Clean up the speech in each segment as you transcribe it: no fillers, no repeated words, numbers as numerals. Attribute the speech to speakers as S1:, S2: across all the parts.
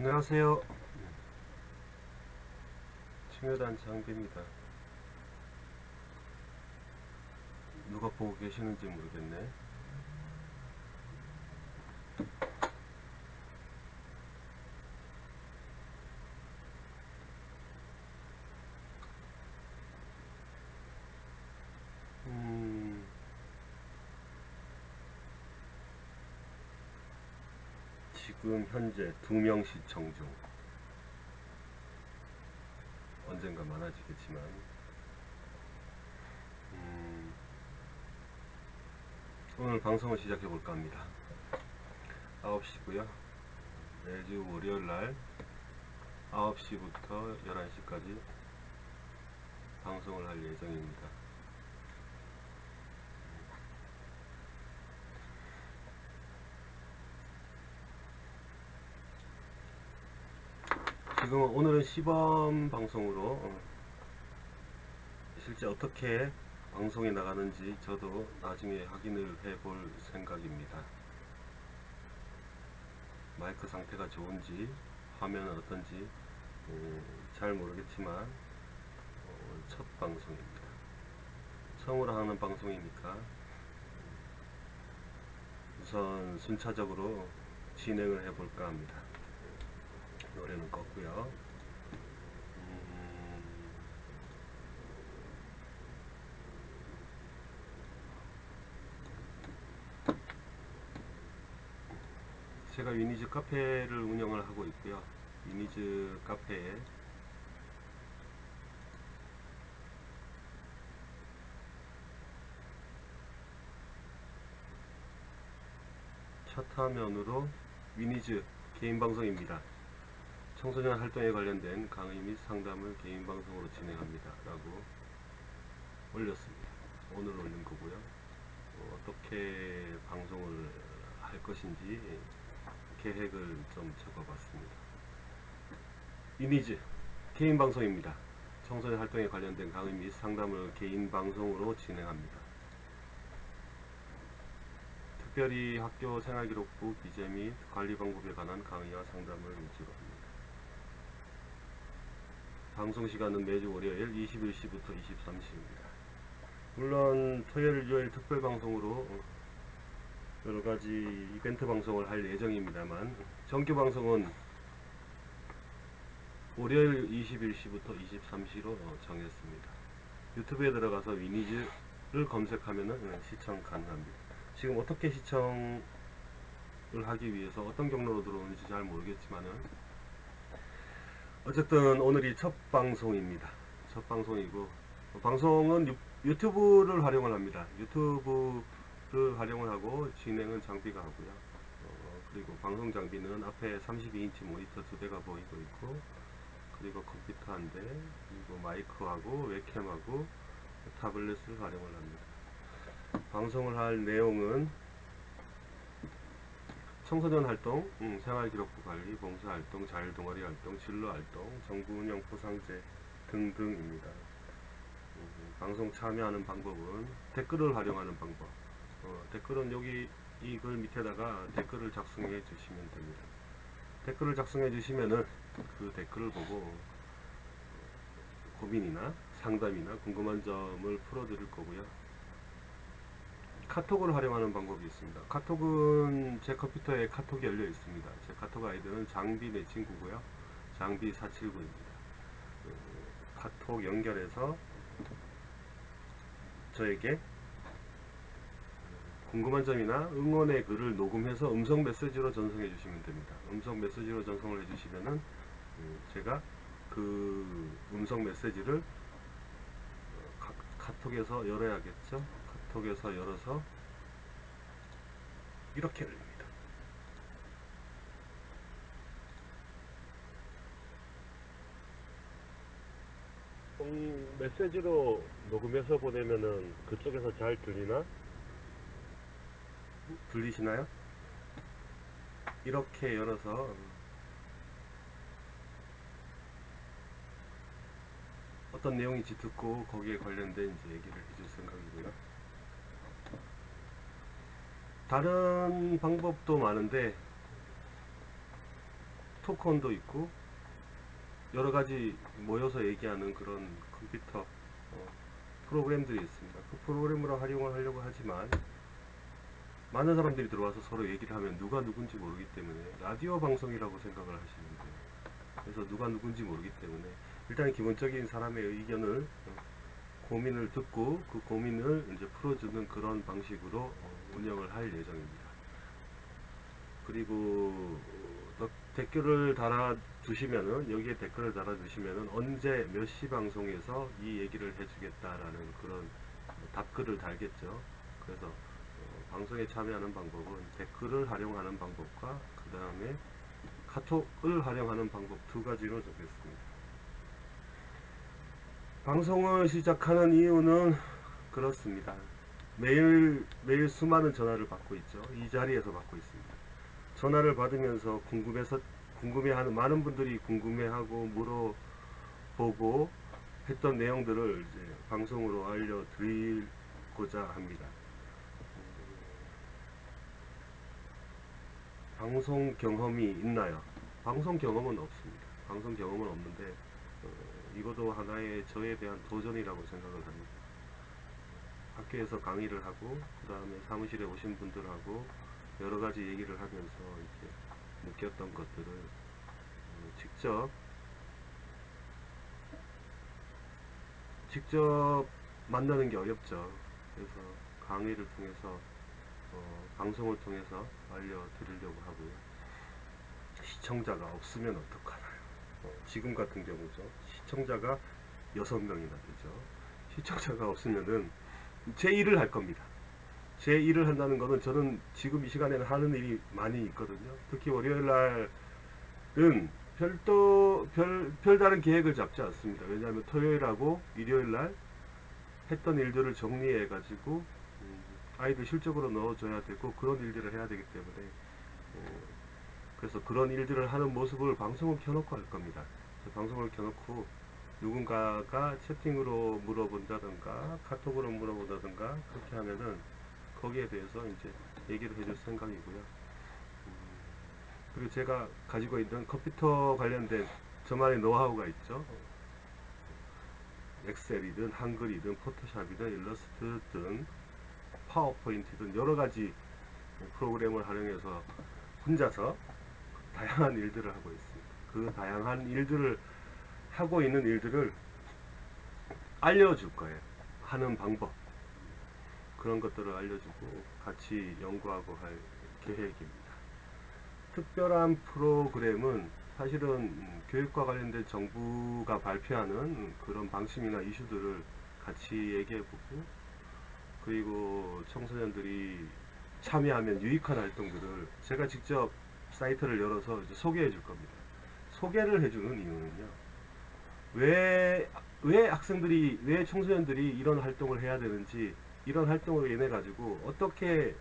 S1: 안녕하세요. 청해단 장비입니다. 누가 보고 계시는지 모르겠네. 지금 현재 2명 시청 중. 언젠가 많아지겠지만 오늘 방송을 시작해 볼까 합니다. 9시고요 매주 월요일날 9시부터 11시까지 방송을 할 예정입니다. 지금 오늘은 시범 방송으로 실제 어떻게 방송이 나가는지 저도 나중에 확인을 해볼 생각입니다. 마이크 상태가 좋은지 화면은 어떤지 잘 모르겠지만 첫 방송입니다. 처음으로 하는 방송이니까 우선 순차적으로 진행을 해볼까 합니다. 노래는 껐고요. 제가 위니즈 카페를 운영을 하고 있고요. 위니즈 카페에 첫 화면으로 위니즈 개인 방송입니다. 청소년 활동에 관련된 강의 및 상담을 개인 방송으로 진행합니다 라고 올렸습니다. 오늘 올린 거고요. 어떻게 방송을 할 것인지 계획을 좀 적어봤습니다. 위니즈 개인 방송입니다. 청소년 활동에 관련된 강의 및 상담을 개인 방송으로 진행합니다. 특별히 학교 생활기록부 기재 및 관리 방법에 관한 강의와 상담을 위주로 합니다. 방송 시간은 매주 월요일 21시부터 23시입니다. 물론 토요일, 일요일 특별 방송으로 여러가지 이벤트 방송을 할 예정입니다만 정규 방송은 월요일 21시부터 23시로 정했습니다. 유튜브에 들어가서 위니즈를 검색하면 시청 가능합니다. 지금 어떻게 시청을 하기 위해서 어떤 경로로 들어오는지 잘 모르겠지만은 어쨌든 오늘이 첫 방송입니다. 첫 방송이고 방송은 유튜브를 활용을 합니다. 유튜브를 활용을 하고 진행은 장비가 하고요. 그리고 방송 장비는 앞에 32인치 모니터 2대가 보이고 있고 그리고 컴퓨터 한 대, 그리고 마이크하고 웹캠하고 타블렛을 활용을 합니다. 방송을 할 내용은 청소년 활동, 생활기록부 관리, 봉사활동, 자율동아리 활동, 진로활동, 정부운영 포상제 등등입니다. 방송 참여하는 방법은 댓글을 활용하는 방법. 댓글은 여기 이글 밑에다가 댓글을 작성해 주시면 됩니다. 댓글을 작성해 주시면은 그 댓글을 보고 고민이나 상담이나 궁금한 점을 풀어 드릴 거고요. 카톡을 활용하는 방법이 있습니다. 카톡은 제 컴퓨터에 카톡이 열려 있습니다. 제 카톡 아이디는 장비 내 친구고요. 장비 479입니다. 카톡 연결해서 저에게 궁금한 점이나 응원의 글을 녹음해서 음성 메시지로 전송해 주시면 됩니다. 음성 메시지로 전송을 해 주시면은 제가 그 음성 메시지를 카톡에서 열어야겠죠. 카톡에서 열어서 이렇게 열립니다. 메시지로 녹음해서 보내면은 그쪽에서 잘 들리나? 들리시나요? 이렇게 열어서 어떤 내용인지 듣고 거기에 관련된 이제 얘기를 해줄 생각이고요. 다른 방법도 많은데 토크온도 있고 여러가지 모여서 얘기하는 그런 컴퓨터 프로그램들이 있습니다. 그 프로그램으로 활용을 하려고 하지만 많은 사람들이 들어와서 서로 얘기를 하면 누가 누군지 모르기 때문에 라디오 방송이라고 생각을 하시면 돼요. 그래서 누가 누군지 모르기 때문에 일단 기본적인 사람의 의견을 고민을 듣고 그 고민을 이제 풀어주는 그런 방식으로 운영을 할 예정입니다. 그리고 댓글을 달아주시면은, 여기에 댓글을 달아주시면은 언제 몇 시 방송에서 이 얘기를 해주겠다라는 그런 답글을 달겠죠. 그래서 방송에 참여하는 방법은 댓글을 활용하는 방법과 그 다음에 카톡을 활용하는 방법 두 가지로 정했습니다. 방송을 시작하는 이유는 그렇습니다. 매일 수많은 전화를 받고 있죠. 이 자리에서 받고 있습니다. 전화를 받으면서 궁금해하는 많은 분들이 궁금해하고 물어보고 했던 내용들을 이제 방송으로 알려드리고자 합니다. 방송 경험이 있나요? 방송 경험은 없습니다. 방송 경험은 없는데 이것도 하나의 저에 대한 도전이라고 생각을 합니다. 학교에서 강의를 하고 그 다음에 사무실에 오신 분들하고 여러가지 얘기를 하면서 이렇게 느꼈던 것들을 직접 만나는 게 어렵죠. 그래서 강의를 통해서 방송을 통해서 알려드리려고 하고요. 시청자가 없으면 어떡하나요? 지금 같은 경우죠. 시청자가 6명이나 되죠. 시청자가 없으면은 제 일을 할 겁니다. 제 일을 한다는 거는 저는 지금 이 시간에는 하는 일이 많이 있거든요. 특히 월요일 날은 별다른 계획을 잡지 않습니다. 왜냐하면 토요일하고 일요일 날 했던 일들을 정리해 가지고 아이들 실적으로 넣어줘야 되고 그런 일들을 해야 되기 때문에 그래서 그런 일들을 하는 모습을 방송을 켜놓고 할 겁니다. 방송을 켜놓고 누군가가 채팅으로 물어본다든가 카톡으로 물어본다든가 그렇게 하면은 거기에 대해서 이제 얘기를 해줄 생각이고요. 그리고 제가 가지고 있는 컴퓨터 관련된 저만의 노하우가 있죠. 엑셀이든 한글이든 포토샵이든 일러스트 등 파워포인트든 여러가지 프로그램을 활용해서 혼자서 다양한 일들을 하고 있습니다. 그 다양한 일들을 하고 있는 일들을 알려줄 거예요. 하는 방법 그런 것들을 알려주고 같이 연구하고 할 계획입니다. 특별한 프로그램은 사실은 교육과 관련된 정부가 발표하는 그런 방침이나 이슈들을 같이 얘기해보고 그리고 청소년들이 참여하면 유익한 활동들을 제가 직접 사이트를 열어서 이제 소개해 줄 겁니다. 소개를 해주는 이유는요. 왜 학생들이, 왜 청소년들이 이런 활동을 해야 되는지, 이런 활동으로 인해 가지고 어떻게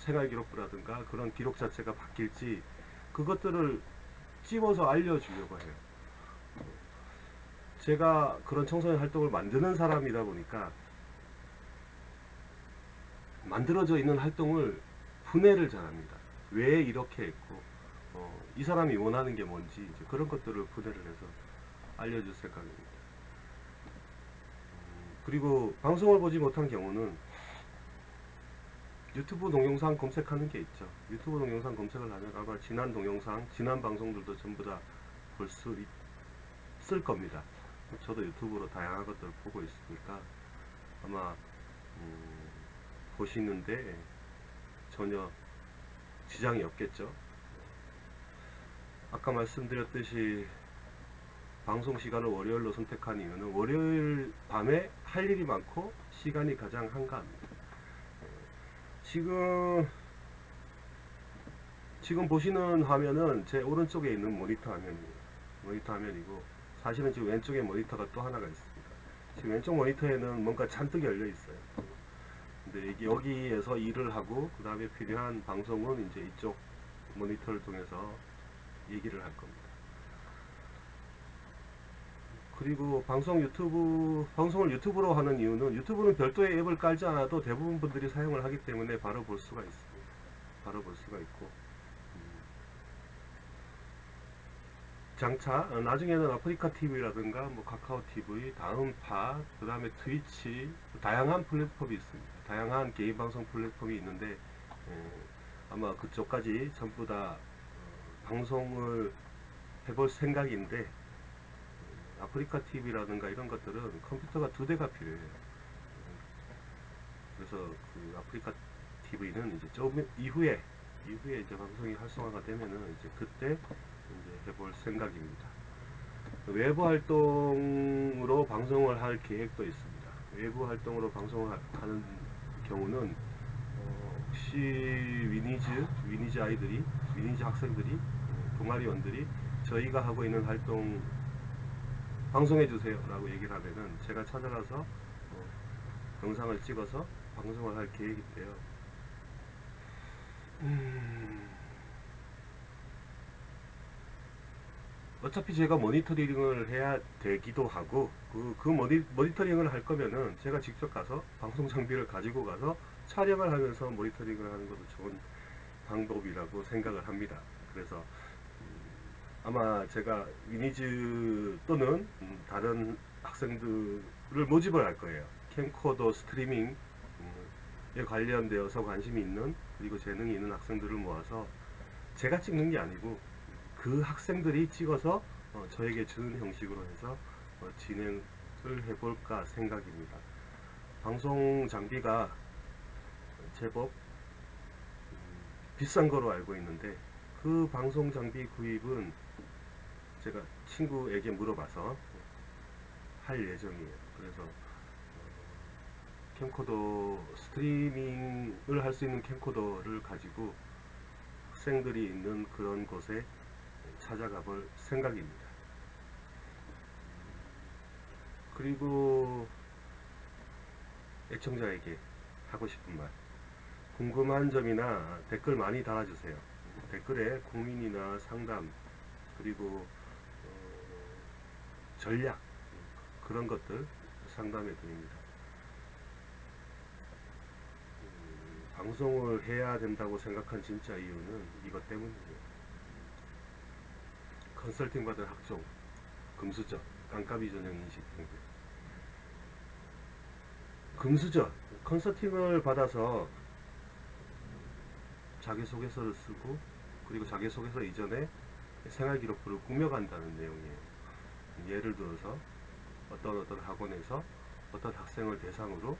S1: 생활기록부라든가 그런 기록 자체가 바뀔지 그것들을 찝어서 알려주려고 해요. 제가 그런 청소년 활동을 만드는 사람이다 보니까 만들어져 있는 활동을 분해를 잘합니다. 왜 이렇게 했고 이 사람이 원하는 게 뭔지 이제 그런 것들을 분해를 해서 알려줄 생각입니다. 그리고 방송을 보지 못한 경우는 유튜브 동영상 검색하는 게 있죠. 유튜브 동영상 검색을 하면 아마 지난 동영상, 지난 방송들도 전부 다 볼 수 있을 겁니다. 저도 유튜브로 다양한 것들을 보고 있으니까 아마 보시는데 전혀 지장이 없겠죠. 아까 말씀드렸듯이 방송 시간을 월요일로 선택한 이유는 월요일 밤에 할 일이 많고 시간이 가장 한가합니다. 지금 보시는 화면은 제 오른쪽에 있는 모니터 화면이고 사실은 지금 왼쪽에 모니터가 또 하나가 있습니다. 지금 왼쪽 모니터에는 뭔가 잔뜩 열려 있어요. 근데 여기에서 일을 하고 그 다음에 필요한 방송은 이제 이쪽 모니터를 통해서 얘기를 할 겁니다. 그리고 방송을 유튜브로 하는 이유는 유튜브는 별도의 앱을 깔지 않아도 대부분 분들이 사용을 하기 때문에 바로 볼 수가 있습니다. 바로 볼 수가 있고 장차 나중에는 아프리카 TV라든가 뭐 카카오 TV, 다음파, 그 다음에 트위치, 다양한 플랫폼이 있습니다. 다양한 개인 방송 플랫폼이 있는데 아마 그쪽까지 전부 다 방송을 해볼 생각인데 아프리카 TV라든가 이런 것들은 컴퓨터가 2대가 필요해요. 그래서 그 아프리카 TV는 이제 좀 이후에 이제 방송이 활성화가 되면은 이제 그때 이제 해볼 생각입니다. 외부 활동으로 방송을 할 계획도 있습니다. 외부 활동으로 방송을 하는 경우는 혹시 위니즈 아이들이, 위니즈 학생들이, 동아리원들이 저희가 하고 있는 활동 방송해 주세요 라고 얘기를 하면은 제가 찾아가서 영상을 찍어서 방송을 할 계획인데요. 어차피 제가 모니터링을 해야 되기도 하고 모니터링을 할 거면은 제가 직접 가서 방송 장비를 가지고 가서 촬영을 하면서 모니터링을 하는 것도 좋은 방법이라고 생각을 합니다. 그래서 아마 제가 위니즈 또는 다른 학생들을 모집을 할 거예요. 캠코더 스트리밍에 관련되어서 관심이 있는, 그리고 재능이 있는 학생들을 모아서 제가 찍는 게 아니고 그 학생들이 찍어서 저에게 주는 형식으로 해서 진행을 해볼까 생각입니다. 방송 장비가 제법 비싼 거로 알고 있는데 그 방송 장비 구입은 제가 친구에게 물어봐서 할 예정이에요. 그래서 캠코더 스트리밍을 할 수 있는 캠코더를 가지고 학생들이 있는 그런 곳에 찾아가 볼 생각입니다. 그리고 애청자에게 하고 싶은 말, 궁금한 점이나 댓글 많이 달아주세요. 댓글에 고민이나 상담, 그리고 전략, 그런 것들 상담해 드립니다. 방송을 해야 된다고 생각한 진짜 이유는 이것 때문이에요. 컨설팅 받은 학종, 금수저, 깜깜이 전형 인식 등등. 금수저, 컨설팅을 받아서 자기소개서를 쓰고 그리고 자기소개서 이전에 생활기록부를 꾸며간다는 내용이에요. 예를 들어서 어떤 학원에서 어떤 학생을 대상으로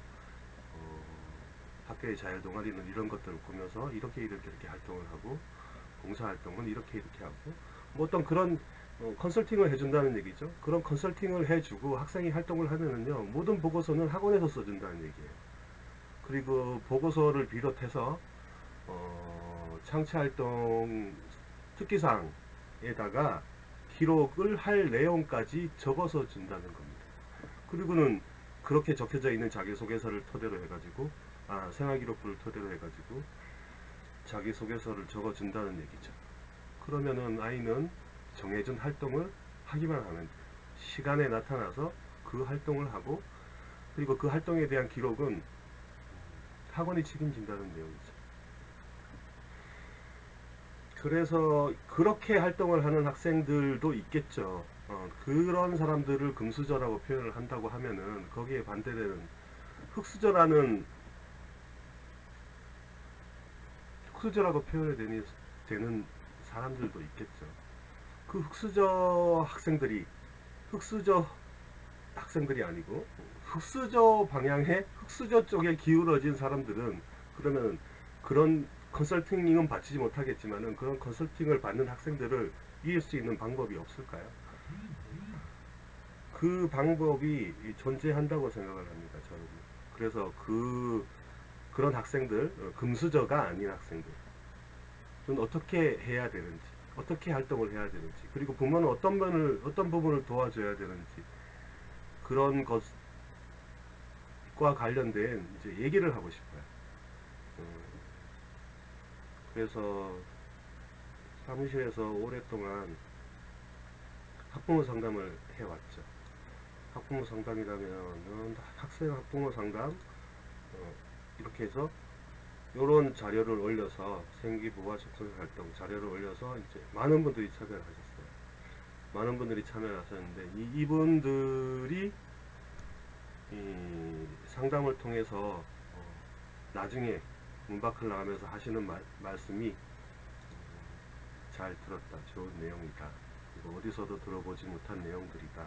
S1: 학교의 자율동아리는 이런 것들을 꾸며서 이렇게 활동을 하고, 봉사활동은 이렇게 하고, 뭐 어떤 그런 컨설팅을 해준다는 얘기죠. 그런 컨설팅을 해주고 학생이 활동을 하면은요, 모든 보고서는 학원에서 써준다는 얘기예요. 그리고 보고서를 비롯해서 창체활동 특기사항에다가 기록을 할 내용까지 적어서 준다는 겁니다. 그리고는 그렇게 적혀져 있는 자기소개서를 토대로 해가지고 생활기록부를 토대로 해가지고 자기소개서를 적어준다는 얘기죠. 그러면은 아이는 정해진 활동을 하기만 하면 돼요. 시간에 나타나서 그 활동을 하고, 그리고 그 활동에 대한 기록은 학원이 책임진다는 내용이죠. 그래서 그렇게 활동을 하는 학생들도 있겠죠. 그런 사람들을 금수저라고 표현을 한다고 하면은 거기에 반대되는 흑수저라고 표현이 되는 사람들도 있겠죠. 그 흑수저 학생들이 아니고 흑수저 방향에, 흑수저 쪽에 기울어진 사람들은 그러면 그런 컨설팅은 받지 못하겠지만은 그런 컨설팅을 받는 학생들을 이길 수 있는 방법이 없을까요? 그 방법이 존재한다고 생각을 합니다, 저는. 그래서 그런 학생들, 금수저가 아닌 학생들은 어떻게 해야 되는지, 어떻게 활동을 해야 되는지, 그리고 부모는 어떤 부분을 도와줘야 되는지, 그런 것과 관련된 이제 얘기를 하고 싶어요. 그래서 사무실에서 오랫동안 학부모 상담을 해왔죠. 학부모 상담이라면은 학생 학부모 상담 이렇게 해서 이런 자료를 올려서 생기부와 접속 활동 자료를 올려서 이제 많은 분들이 참여를 하셨어요. 많은 분들이 참여하셨는데 이분들이 이 상담을 통해서 나중에 문밖을 나가면서 하시는 말씀이 잘 들었다, 좋은 내용이다, 그리고 어디서도 들어보지 못한 내용들이다,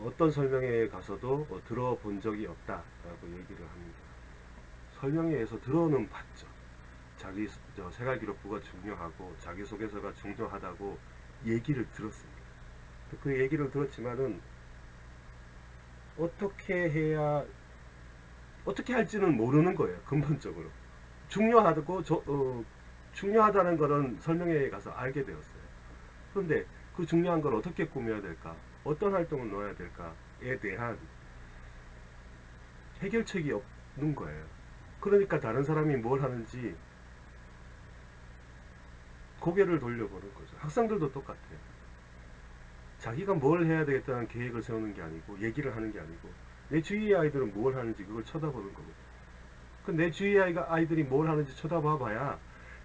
S1: 어떤 설명회에 가서도 들어본 적이 없다 라고 얘기를 합니다. 설명회에서 들어는 봤죠. 생활기록부가 중요하고 자기소개서가 중요하다고 얘기를 들었습니다. 그 얘기를 들었지만은 어떻게 할지는 모르는 거예요. 근본적으로 중요하다는 거는 설명회에 가서 알게 되었어요. 그런데 그 중요한 걸 어떻게 꾸며야 될까, 어떤 활동을 넣어야 될까에 대한 해결책이 없는 거예요. 그러니까 다른 사람이 뭘 하는지 고개를 돌려보는 거죠. 학생들도 똑같아요. 자기가 뭘 해야 되겠다는 계획을 세우는 게 아니고, 얘기를 하는 게 아니고, 내 주위의 아이들은 뭘 하는지 그걸 쳐다보는 거고, 내 주위의 아이들이 뭘 하는지 쳐다봐 봐야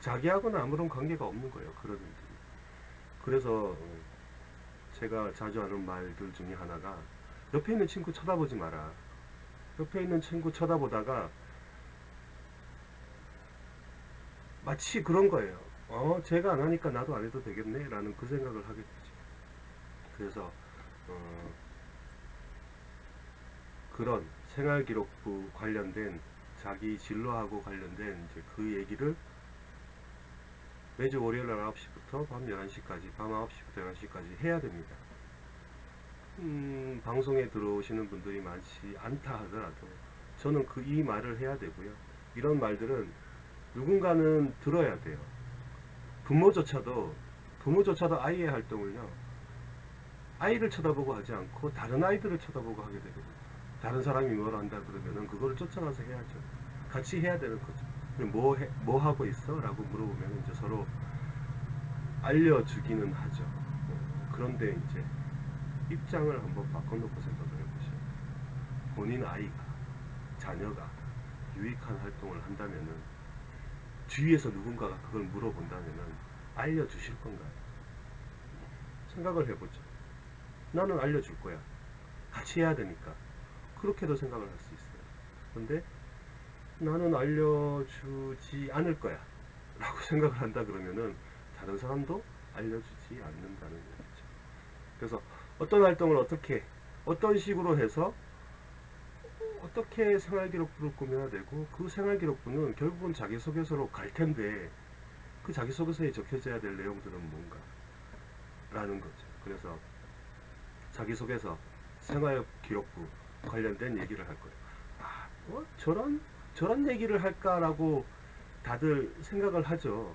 S1: 자기하고는 아무런 관계가 없는 거예요. 그런 일들이. 그래서 제가 자주 하는 말들 중에 하나가, 옆에 있는 친구 쳐다보지 마라. 옆에 있는 친구 쳐다보다가 마치 그런 거예요. 제가 안 하니까 나도 안 해도 되겠네 라는 그 생각을 하게 되죠. 그래서 그런 생활기록부 관련된, 자기 진로하고 관련된 이제 그 얘기를 매주 월요일 9시부터 밤 11시까지, 밤 9시부터 11시까지 해야 됩니다. 방송에 들어오시는 분들이 많지 않다 하더라도 저는 이 말을 해야 되고요. 이런 말들은 누군가는 들어야 돼요. 부모조차도 아이의 활동을요, 아이를 쳐다보고 하지 않고 다른 아이들을 쳐다보고 하게 되거든요. 다른 사람이 뭘 한다 그러면은 그거를 쫓아가서 해야죠. 같이 해야 되는 거죠. 뭐 하고 있어? 라고 물어보면 이제 서로 알려주기는 하죠. 그런데 이제 입장을 한번 바꿔놓고 생각을 해보시죠. 본인 아이가, 자녀가 유익한 활동을 한다면은, 주위에서 누군가가 그걸 물어본다면은 알려주실 건가요? 생각을 해보죠. 나는 알려줄 거야. 같이 해야 되니까. 그렇게도 생각을 할 수 있어요. 그런데 나는 알려주지 않을 거야 라고 생각을 한다 그러면은 다른 사람도 알려주지 않는다는 얘기죠. 그래서 어떤 활동을 어떤 식으로 해서 어떻게 생활기록부를 꾸며야 되고, 그 생활기록부는 결국은 자기소개서로 갈 텐데 그 자기소개서에 적혀져야 될 내용들은 뭔가 라는 거죠. 그래서 자기소개서, 생활기록부 관련된 얘기를 할 거예요. 저런 얘기를 할까라고 다들 생각을 하죠.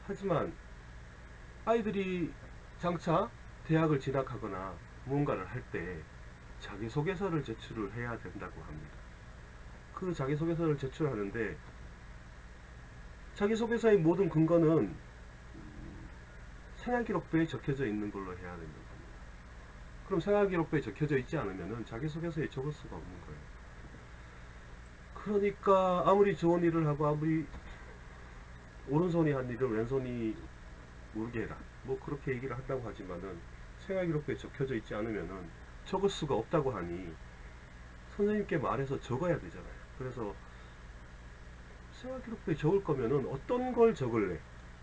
S1: 하지만 아이들이 장차 대학을 진학하거나 무언가를 할 때 자기소개서를 제출을 해야 된다고 합니다. 그 자기소개서를 제출하는데 자기소개서의 모든 근거는 생활기록부에 적혀져 있는 걸로 해야 된다고 합니다. 그럼 생활기록부에 적혀져 있지 않으면 자기소개서에 적을 수가 없는 거예요. 그러니까 아무리 좋은 일을 하고, 아무리 오른손이 한 일을 왼손이 모르게 해라, 뭐 그렇게 얘기를 한다고 하지만은 생활기록부에 적혀져 있지 않으면은 적을 수가 없다고 하니 선생님께 말해서 적어야 되잖아요. 그래서 생활기록부에 적을 거면은 어떤 걸 적을래?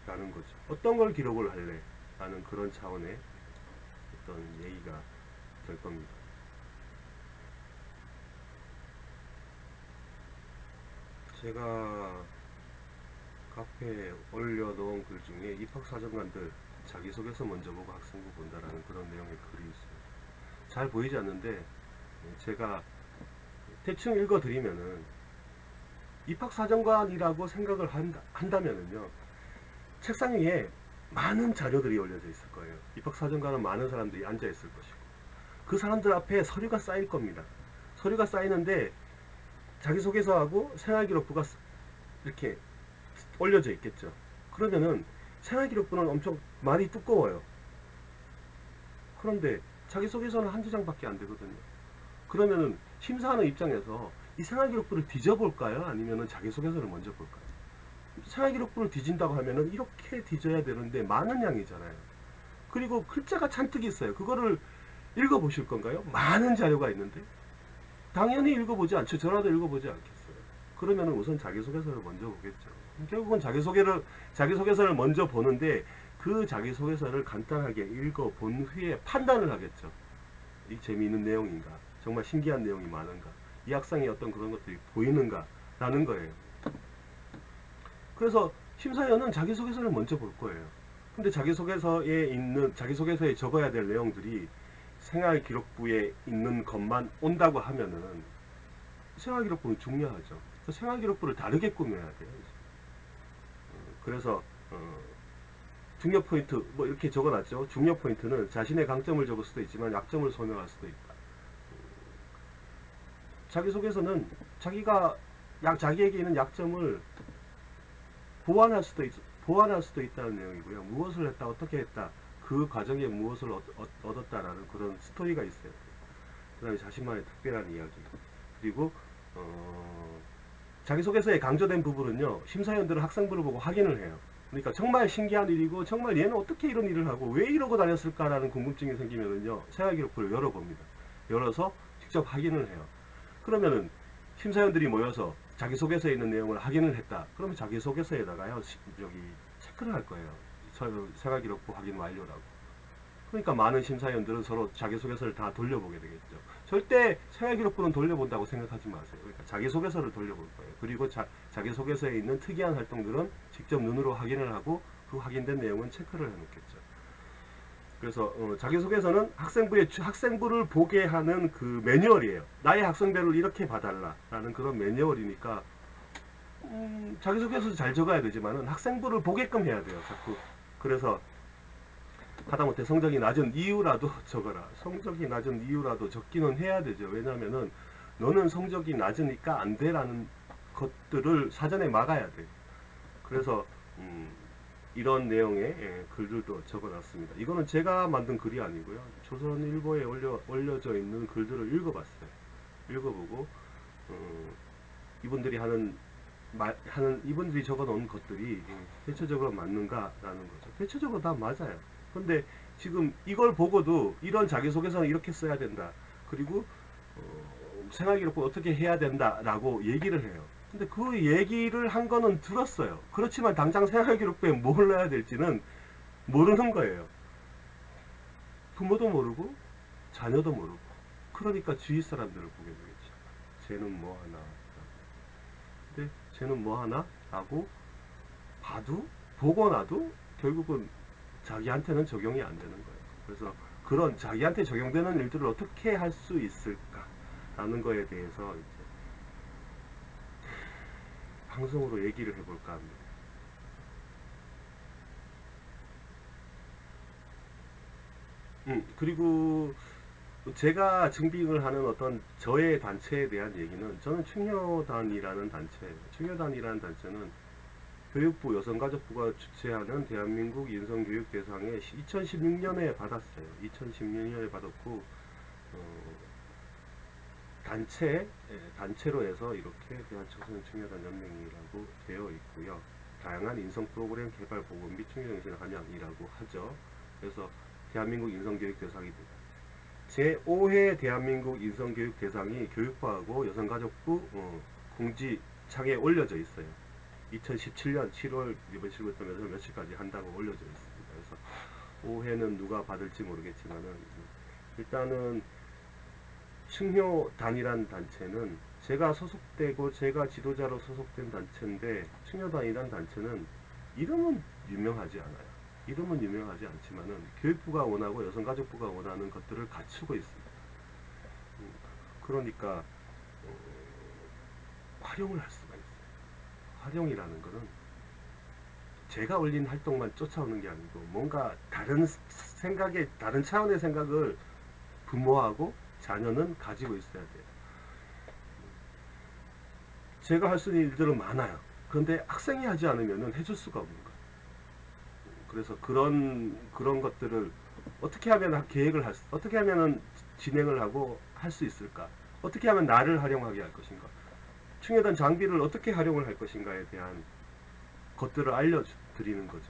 S1: 라는 거죠. 어떤 걸 기록을 할래? 라는 그런 차원의 어떤 얘기가 될 겁니다. 제가 카페에 올려놓은 글 중에 입학사정관들 자기소개서 먼저 보고 학생부 본다라는 그런 내용의 글이 있어요. 잘 보이지 않는데 제가 대충 읽어드리면은, 입학사정관이라고 생각을 한다면은요, 책상 위에 많은 자료들이 올려져 있을 거예요. 입학사정관은 많은 사람들이 앉아 있을 것이고, 그 사람들 앞에 서류가 쌓일 겁니다. 서류가 쌓이는데 자기소개서하고 생활기록부가 이렇게 올려져 있겠죠. 그러면은 생활기록부는 엄청 많이 두꺼워요. 그런데 자기소개서는 한두 장밖에 안 되거든요. 그러면은 심사하는 입장에서 이 생활기록부를 뒤져볼까요? 아니면은 자기소개서를 먼저 볼까요? 생활기록부를 뒤진다고 하면은 이렇게 뒤져야 되는데 많은 양이잖아요. 그리고 글자가 잔뜩 있어요. 그거를 읽어보실 건가요? 많은 자료가 있는데 당연히 읽어보지 않죠. 저라도 읽어보지 않겠어요. 그러면 우선 자기소개서를 먼저 보겠죠. 결국은 자기소개서를 먼저 보는데 그 자기소개서를 간단하게 읽어본 후에 판단을 하겠죠. 이 재미있는 내용인가, 정말 신기한 내용이 많은가, 이 학생의 어떤 그런 것들이 보이는가 라는 거예요. 그래서 심사위원은 자기소개서를 먼저 볼 거예요. 근데 자기소개서에 적어야 될 내용들이 생활기록부에 있는 것만 온다고 하면은 생활기록부는 중요하죠. 생활기록부를 다르게 꾸며야 돼요. 그래서 중요 포인트 뭐 이렇게 적어놨죠. 중요 포인트는 자신의 강점을 적을 수도 있지만 약점을 설명할 수도 있다. 자기소개서는 자기에게 있는 약점을 보완할 수도 있다는 내용이고요. 무엇을 했다, 어떻게 했다, 그 과정에 무엇을 얻었다라는 그런 스토리가 있어요. 그 다음에 자신만의 특별한 이야기. 그리고 자기소개서에 강조된 부분은요, 심사위원들은 학생부를 보고 확인을 해요. 그러니까 정말 신기한 일이고 정말 얘는 어떻게 이런 일을 하고 왜 이러고 다녔을까라는 궁금증이 생기면은요, 생활기록부를 열어봅니다. 열어서 직접 확인을 해요. 그러면은 심사위원들이 모여서 자기소개서에 있는 내용을 확인을 했다. 그러면 자기소개서에다가요, 체크를 할 거예요. 생활기록부 확인 완료라고. 그러니까 많은 심사위원들은 서로 자기소개서를 다 돌려보게 되겠죠. 절대 생활기록부는 돌려본다고 생각하지 마세요. 그러니까 자기소개서를 돌려볼 거예요. 그리고 자기소개서에 있는 특이한 활동들은 직접 눈으로 확인을 하고 그 확인된 내용은 체크를 해놓겠죠. 그래서 자기소개서는 학생부를 보게 하는 그 매뉴얼이에요. 나의 학생별을 이렇게 봐달라 라는 그런 매뉴얼이니까 자기소개서도 잘 적어야 되지만은 학생부를 보게끔 해야 돼요. 자꾸. 그래서 하다못해 성적이 낮은 이유라도 적어라. 성적이 낮은 이유라도 적기는 해야 되죠. 왜냐하면은 너는 성적이 낮으니까 안 돼라는 것들을 사전에 막아야 돼. 그래서 이런 내용의 글들도 적어놨습니다. 이거는 제가 만든 글이 아니고요. 조선일보에 올려져 있는 글들을 읽어봤어요. 읽어보고 이분들이 적어놓은 것들이 대체적으로 맞는가라는 거죠. 대체적으로 다 맞아요. 근데 지금 이걸 보고도 이런 자기소개서는 이렇게 써야 된다. 그리고 생활기록부 어떻게 해야 된다라고 얘기를 해요. 근데 그 얘기를 한 거는 들었어요. 그렇지만 당장 생활기록부에 뭘 넣어야 될지는 모르는 거예요. 부모도 모르고 자녀도 모르고. 그러니까 주위 사람들을 보게 되겠죠. 쟤는 뭐 하나. 근데 쟤는 뭐 하나? 라고 보고 나도 결국은 자기한테는 적용이 안 되는 거예요. 그래서 그런 자기한테 적용되는 일들을 어떻게 할 수 있을까 라는 거에 대해서 이제 방송으로 얘기를 해볼까 합니다. 그리고 제가 증빙을 하는 어떤 저의 단체에 대한 얘기는, 저는 충효단이라는 단체예요. 충효단이라는 단체는 교육부 여성가족부가 주최하는 대한민국 인성교육대상에 2016년에 받았어요. 2016년에 받았고 단체로 해서 이렇게 대한청소년충효단연맹이라고 되어 있고요. 다양한 인성 프로그램 개발 보건 및 충효정신 함양이라고 하죠. 그래서 대한민국 인성교육대상입니다. 제5회 대한민국 인성교육대상이 교육부하고 여성가족부 공지창에 올려져 있어요. 2017년 7월 며칠부터 며칠까지 한다고 올려져 있습니다. 그래서 5회는 누가 받을지 모르겠지만은 일단은 충효단이란 단체는 제가 소속되고 제가 지도자로 소속된 단체인데, 충효단이란 단체는 이름은 유명하지 않아요. 이름은 유명하지 않지만은 교육부가 원하고 여성가족부가 원하는 것들을 갖추고 있습니다. 그러니까 활용을 할 수가 있어요. 활용이라는 것은 제가 올린 활동만 쫓아오는 게 아니고 뭔가 다른 생각에, 다른 차원의 생각을 부모하고 자녀는 가지고 있어야 돼요. 제가 할 수 있는 일들은 많아요. 그런데 학생이 하지 않으면 해줄 수가 없는 거예요. 그래서 그런 것들을 어떻게 하면 어떻게 하면 진행을 하고 할 수 있을까? 어떻게 하면 나를 활용하게 할 것인가? 충효단 장비를 어떻게 활용을 할 것인가에 대한 것들을 알려드리는 거죠.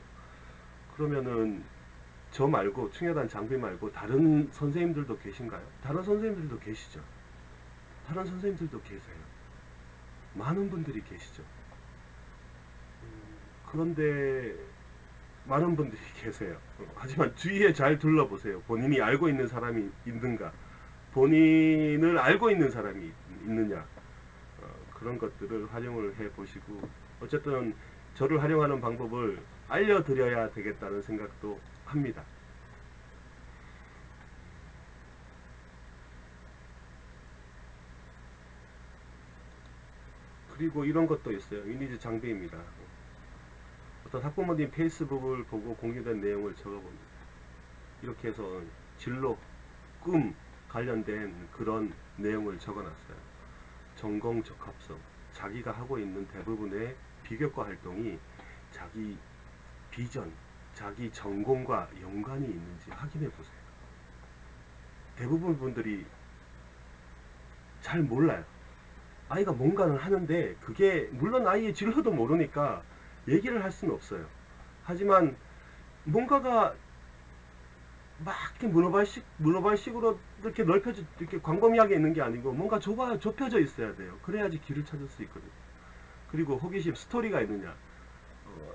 S1: 그러면은 저 말고, 충혈단 장비 말고 다른 선생님들도 계신가요? 다른 선생님들도 계시죠. 다른 선생님들도 계세요. 많은 분들이 계시죠. 그런데 많은 분들이 계세요. 하지만 주위에 잘 둘러보세요. 본인이 알고 있는 사람이 있는가, 본인을 알고 있는 사람이 있느냐, 그런 것들을 활용을 해 보시고, 어쨌든 저를 활용하는 방법을 알려드려야 되겠다는 생각도 합니다. 그리고 이런 것도 있어요. 이미지 장비입니다. 어떤 학부모님 페이스북을 보고 공유된 내용을 적어봅니다. 이렇게 해서 진로, 꿈 관련된 그런 내용을 적어놨어요. 전공 적합성, 자기가 하고 있는 대부분의 비교과 활동이 자기 비전, 자기 전공과 연관이 있는지 확인해 보세요. 대부분 분들이 잘 몰라요. 아이가 뭔가는 하는데 그게 물론 아이의 진로도 모르니까 얘기를 할 수는 없어요. 하지만 뭔가가 막 이렇게 문어발식으로 이렇게 넓혀져, 이렇게 광범위하게 있는 게 아니고 뭔가 좁혀져 있어야 돼요. 그래야지 길을 찾을 수 있거든요. 그리고 호기심, 스토리가 있느냐,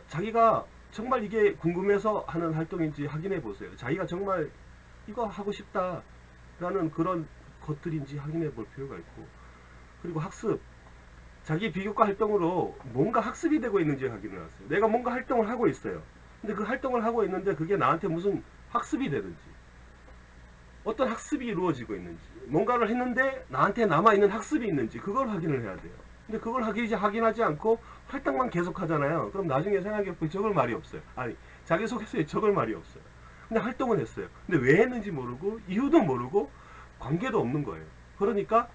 S1: 자기가 정말 이게 궁금해서 하는 활동인지 확인해 보세요. 자기가 정말 이거 하고 싶다 라는 그런 것들인지 확인해 볼 필요가 있고, 그리고 학습, 자기 비교과 활동으로 뭔가 학습이 되고 있는지 확인을 하세요. 내가 뭔가 활동을 하고 있어요. 근데 그 활동을 하고 있는데 그게 나한테 무슨 학습이 되는지, 어떤 학습이 이루어지고 있는지, 뭔가를 했는데 나한테 남아있는 학습이 있는지 그걸 확인을 해야 돼요. 근데 그걸 확인하지 않고 활동만 계속 하잖아요. 그럼 나중에 생각해보면 적을 말이 없어요. 아니, 자기소개서에 적을 말이 없어요. 근데 활동을 했어요. 근데 왜 했는지 모르고 이유도 모르고 관계도 없는 거예요. 그러니까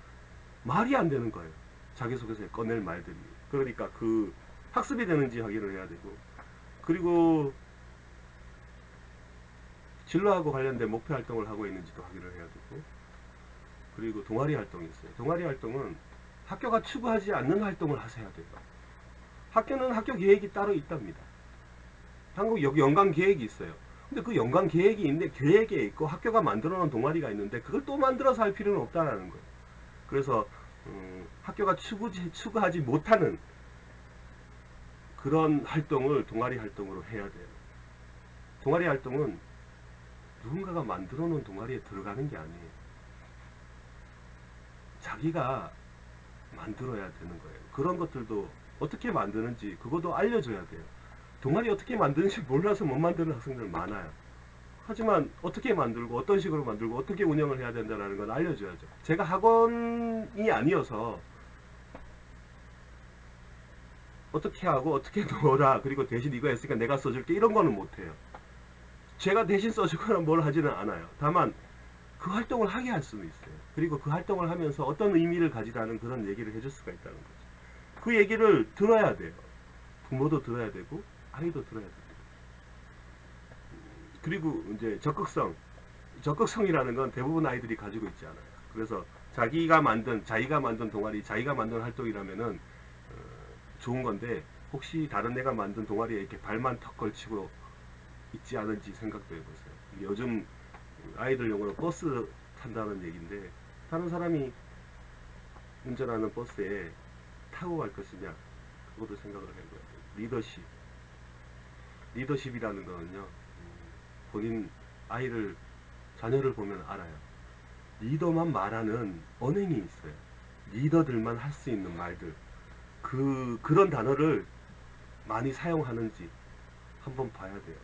S1: 말이 안 되는 거예요. 자기소개서에 꺼낼 말들이. 그러니까 그 학습이 되는지 확인을 해야 되고, 그리고 진로하고 관련된 목표 활동을 하고 있는지도 확인을 해야 되고, 그리고 동아리 활동이 있어요. 동아리 활동은 학교가 추구하지 않는 활동을 하셔야 돼요. 학교는 학교 계획이 따로 있답니다. 한국 연간 계획이 있어요. 근데 그 연간 계획이 있는데 계획에 있고 학교가 만들어 놓은 동아리가 있는데 그걸 또 만들어서 할 필요는 없다라는 거예요. 그래서 학교가 추구하지 못하는 그런 활동을 동아리 활동으로 해야 돼요. 동아리 활동은 누군가가 만들어 놓은 동아리에 들어가는 게 아니에요. 자기가 만들어야 되는 거예요. 그런 것들도 어떻게 만드는지 그것도 알려줘야 돼요. 동아리 어떻게 만드는지 몰라서 못 만드는 학생들 많아요. 하지만 어떻게 만들고 어떤 식으로 만들고 어떻게 운영을 해야 된다는 건 알려줘야죠. 제가 학원이 아니어서 어떻게 하고 어떻게 넣어라, 그리고 대신 이거 했으니까 내가 써줄게, 이런 거는 못해요. 제가 대신 써주거나 뭘 하지는 않아요. 다만 그 활동을 하게 할 수는 있어요. 그리고 그 활동을 하면서 어떤 의미를 가지라는 그런 얘기를 해줄 수가 있다는 거죠. 그 얘기를 들어야 돼요. 부모도 들어야 되고 아이도 들어야 되고. 그리고 이제 적극성이라는 건 대부분 아이들이 가지고 있지 않아요. 그래서 자기가 만든 동아리, 자기가 만든 활동이라면은 좋은 건데, 혹시 다른 애가 만든 동아리에 이렇게 발만 턱 걸치고 있지 않은지 생각도 해보세요. 요즘 아이들 용어로 버스 탄다는 얘기인데, 다른 사람이 운전하는 버스에 타고 갈 것이냐, 그것도 생각을 해봐야 돼요. 리더십이라는 거는요, 본인 자녀를 보면 알아요. 리더만 말하는 언행이 있어요. 리더들만 할 수 있는 말들, 그런 단어를 많이 사용하는지 한번 봐야 돼요.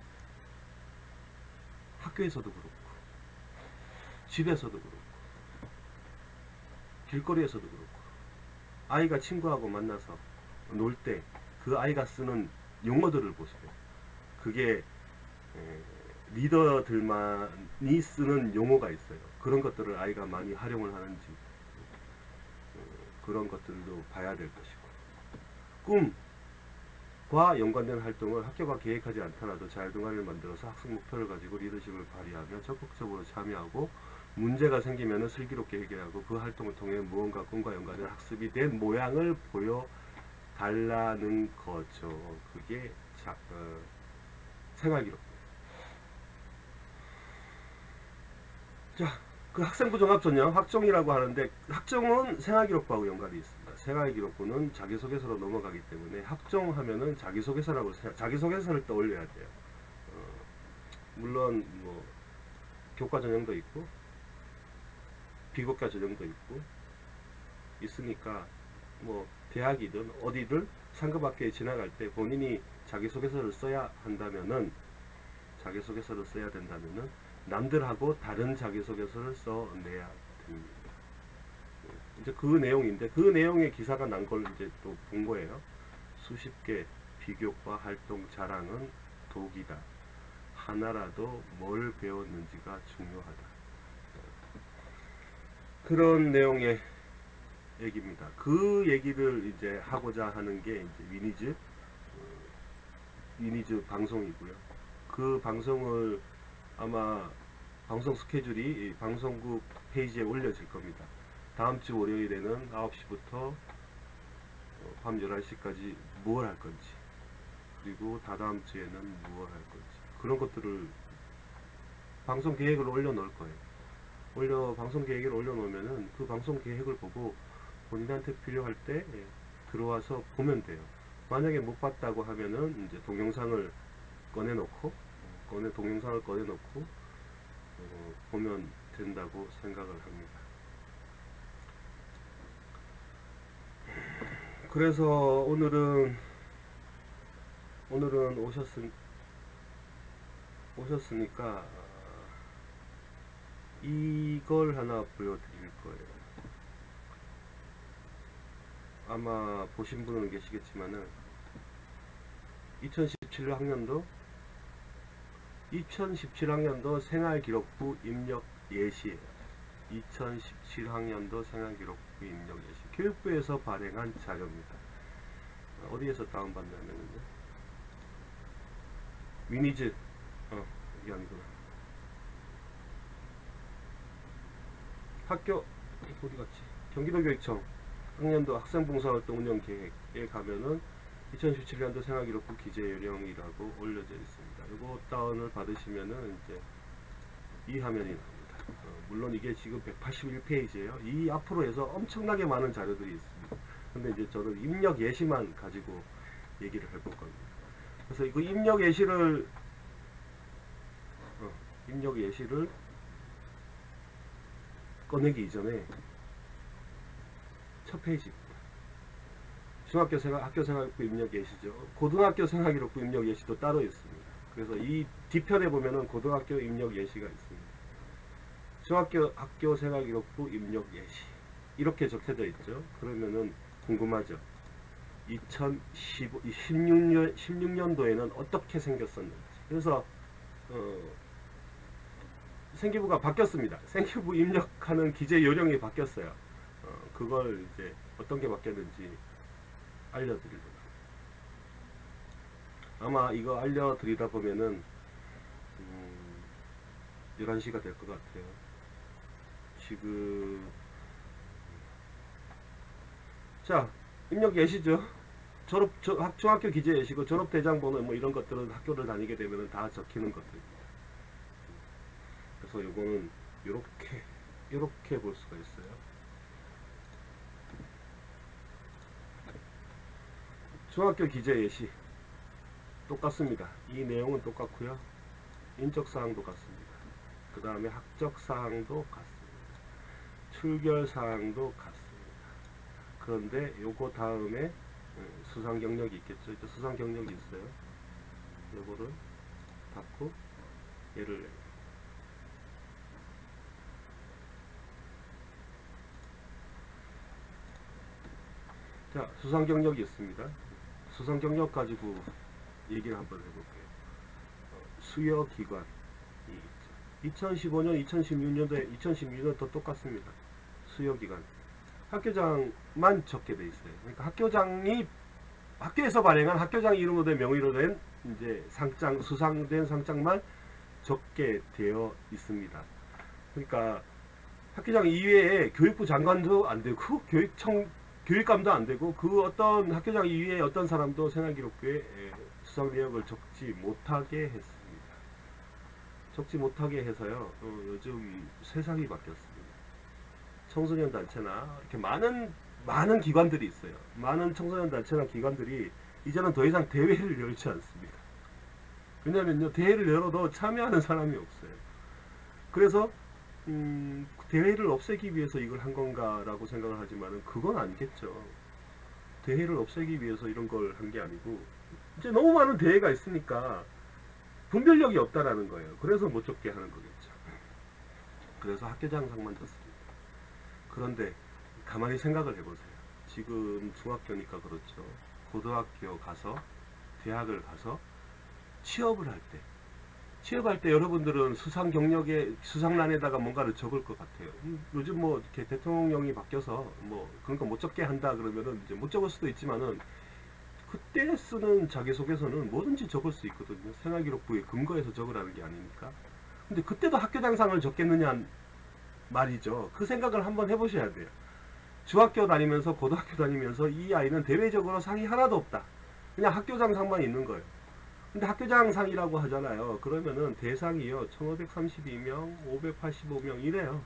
S1: 학교에서도 그렇고 집에서도 그렇고 길거리에서도 그렇고, 아이가 친구하고 만나서 놀 때 그 아이가 쓰는 용어들을 보세요. 그게 리더들만이 쓰는 용어가 있어요. 그런 것들을 아이가 많이 활용을 하는지, 그런 것들도 봐야 될 것이고, 꿈과 연관된 활동을 학교가 계획하지 않더라도 자율동아리를 만들어서 학습 목표를 가지고 리더십을 발휘하며 적극적으로 참여하고, 문제가 생기면 슬기롭게 해결하고 그 활동을 통해 무언가 꿈과 연관된 학습이 된 모양을 보여달라는 거죠. 그게 생활기록. 자, 그 학생부 종합 전형 학종이라고 하는데, 학종은 생활기록부하고 연관이 있습니다. 생활기록부는 자기소개서로 넘어가기 때문에 학종하면은 자기소개서를 떠올려야 돼요. 물론 뭐 교과 전형도 있고 비교과 전형도 있고 있으니까, 뭐 대학이든 어디든 상급학교에 지나갈 때 본인이 자기소개서를 써야 된다면은 남들하고 다른 자기소개서를 써내야 됩니다. 이제 그 내용인데, 그 내용의 기사가 난 걸 이제 또 본 거예요. 수십 개 비교과 활동 자랑은 독이다. 하나라도 뭘 배웠는지가 중요하다. 그런 내용의 얘기입니다. 그 얘기를 이제 하고자 하는 게 이제 위니즈 방송이고요. 그 방송을 아마 방송 스케줄이 방송국 페이지에 올려질 겁니다. 다음 주 월요일에는 9시부터 밤 11시까지 무엇 할 건지, 그리고 다다음 주에는 무엇 할 건지, 그런 것들을 방송 계획을 올려놓을 거예요. 방송 계획을 올려놓으면은 그 방송 계획을 보고 본인한테 필요할 때 들어와서 보면 돼요. 만약에 못 봤다고 하면은 이제 동영상을 꺼내놓고 보면 된다고 생각을 합니다. 그래서 오늘은 오셨으니까 이걸 하나 보여드릴 거예요. 아마 보신 분은 계시겠지만은 2017학년도 생활기록부 입력 예시예요. 2017학년도 생활기록부 입력 예시. 교육부에서 발행한 자료입니다. 어디에서 다운받냐면요. 위니즈, 이게 아니구나. 학교, 어디 갔지? 경기도교육청 학년도 학생봉사활동 운영 계획에 가면은 2017년도 생활기록부 기재요령이라고 올려져 있습니다. 이거 다운을 받으시면은 이제 이 화면이 나옵니다. 물론 이게 지금 181페이지예요. 이 앞으로 해서 엄청나게 많은 자료들이 있습니다. 근데 이제 저는 입력 예시만 가지고 얘기를 해볼 겁니다. 그래서 이거 입력 예시를 꺼내기 이전에 첫 페이지입니다. 중학교 학교 생활기록부 입력 예시죠. 고등학교 생활기록부 입력 예시도 따로 있습니다. 그래서 이 뒤편에 보면은 고등학교 입력 예시가 있습니다. 중학교 학교 생활기록부 입력 예시 이렇게 적혀져 있죠. 그러면은 궁금하죠. 2016년도에는 어떻게 생겼었는지. 그래서 생기부가 바뀌었습니다. 생기부 입력하는 기재 요령이 바뀌었어요. 그걸 이제 어떤 게 바뀌었는지 알려드리려고 합니다. 아마 이거 알려드리다 보면은 11시가 될 것 같아요. 지금 자, 입력 예시죠. 중학교 기재 예시고 졸업대장 번호 뭐 이런 것들은 학교를 다니게 되면 다 적히는 것들입니다. 그래서 요거는 이렇게 볼 수가 있어요. 중학교 기재 예시 똑같습니다. 이 내용은 똑같고요. 인적사항도 같습니다. 그 다음에 학적사항도 같습니다. 출결사항도 같습니다. 그런데 요거 다음에 수상경력이 있겠죠. 이제 수상경력이 있어요. 요거를 닫고 얘를 내요. 자, 수상경력이 있습니다. 수상경력 가지고 얘기를 한번 해볼게요. 수여기관이 있죠. 2015년, 2016년도 똑같습니다. 수여기관. 학교장만 적게 돼 있어요. 그러니까 학교에서 발행한 학교장 이름으로 된 명의로 된 이제 상장, 수상된 상장만 적게 되어 있습니다. 그러니까 학교장 이외에 교육부 장관도 안 되고 교육감도 안 되고 그 어떤 학교장 이외에 어떤 사람도 생활기록부에 수상 내역을 적지 못하게 했습니다. 적지 못하게 해서요. 요즘 세상이 바뀌었습니다. 청소년 단체나 이렇게 많은 기관들이 있어요. 많은 청소년 단체나 기관들이 이제는 더 이상 대회를 열지 않습니다. 왜냐면요, 대회를 열어도 참여하는 사람이 없어요. 그래서 대회를 없애기 위해서 이걸 한 건가라고 생각을 하지만은 그건 아니겠죠. 대회를 없애기 위해서 이런 걸 한 게 아니고 이제 너무 많은 대회가 있으니까 분별력이 없다라는 거예요. 그래서 못 좁게 하는 거겠죠. 그래서 학교장상만 줬습니다. 그런데 가만히 생각을 해보세요. 지금 중학교니까 그렇죠. 고등학교 가서 대학을 가서 취업을 할 때 여러분들은 수상 경력에 수상란에다가 뭔가를 적을 것 같아요. 요즘 뭐 이렇게 대통령이 바뀌어서 뭐 그런 거 못 적게 한다 그러면은 이제 못 적을 수도 있지만은 그때 쓰는 자기소개서는 뭐든지 적을 수 있거든요. 생활기록부에 근거해서 적으라는 게 아니니까. 근데 그때도 학교장상을 적겠느냐 말이죠. 그 생각을 한번 해보셔야 돼요. 중학교 다니면서 고등학교 다니면서 이 아이는 대외적으로 상이 하나도 없다. 그냥 학교장상만 있는 거예요. 근데 학교장상이라고 하잖아요. 그러면은 대상이요 1532명 585명 이래요.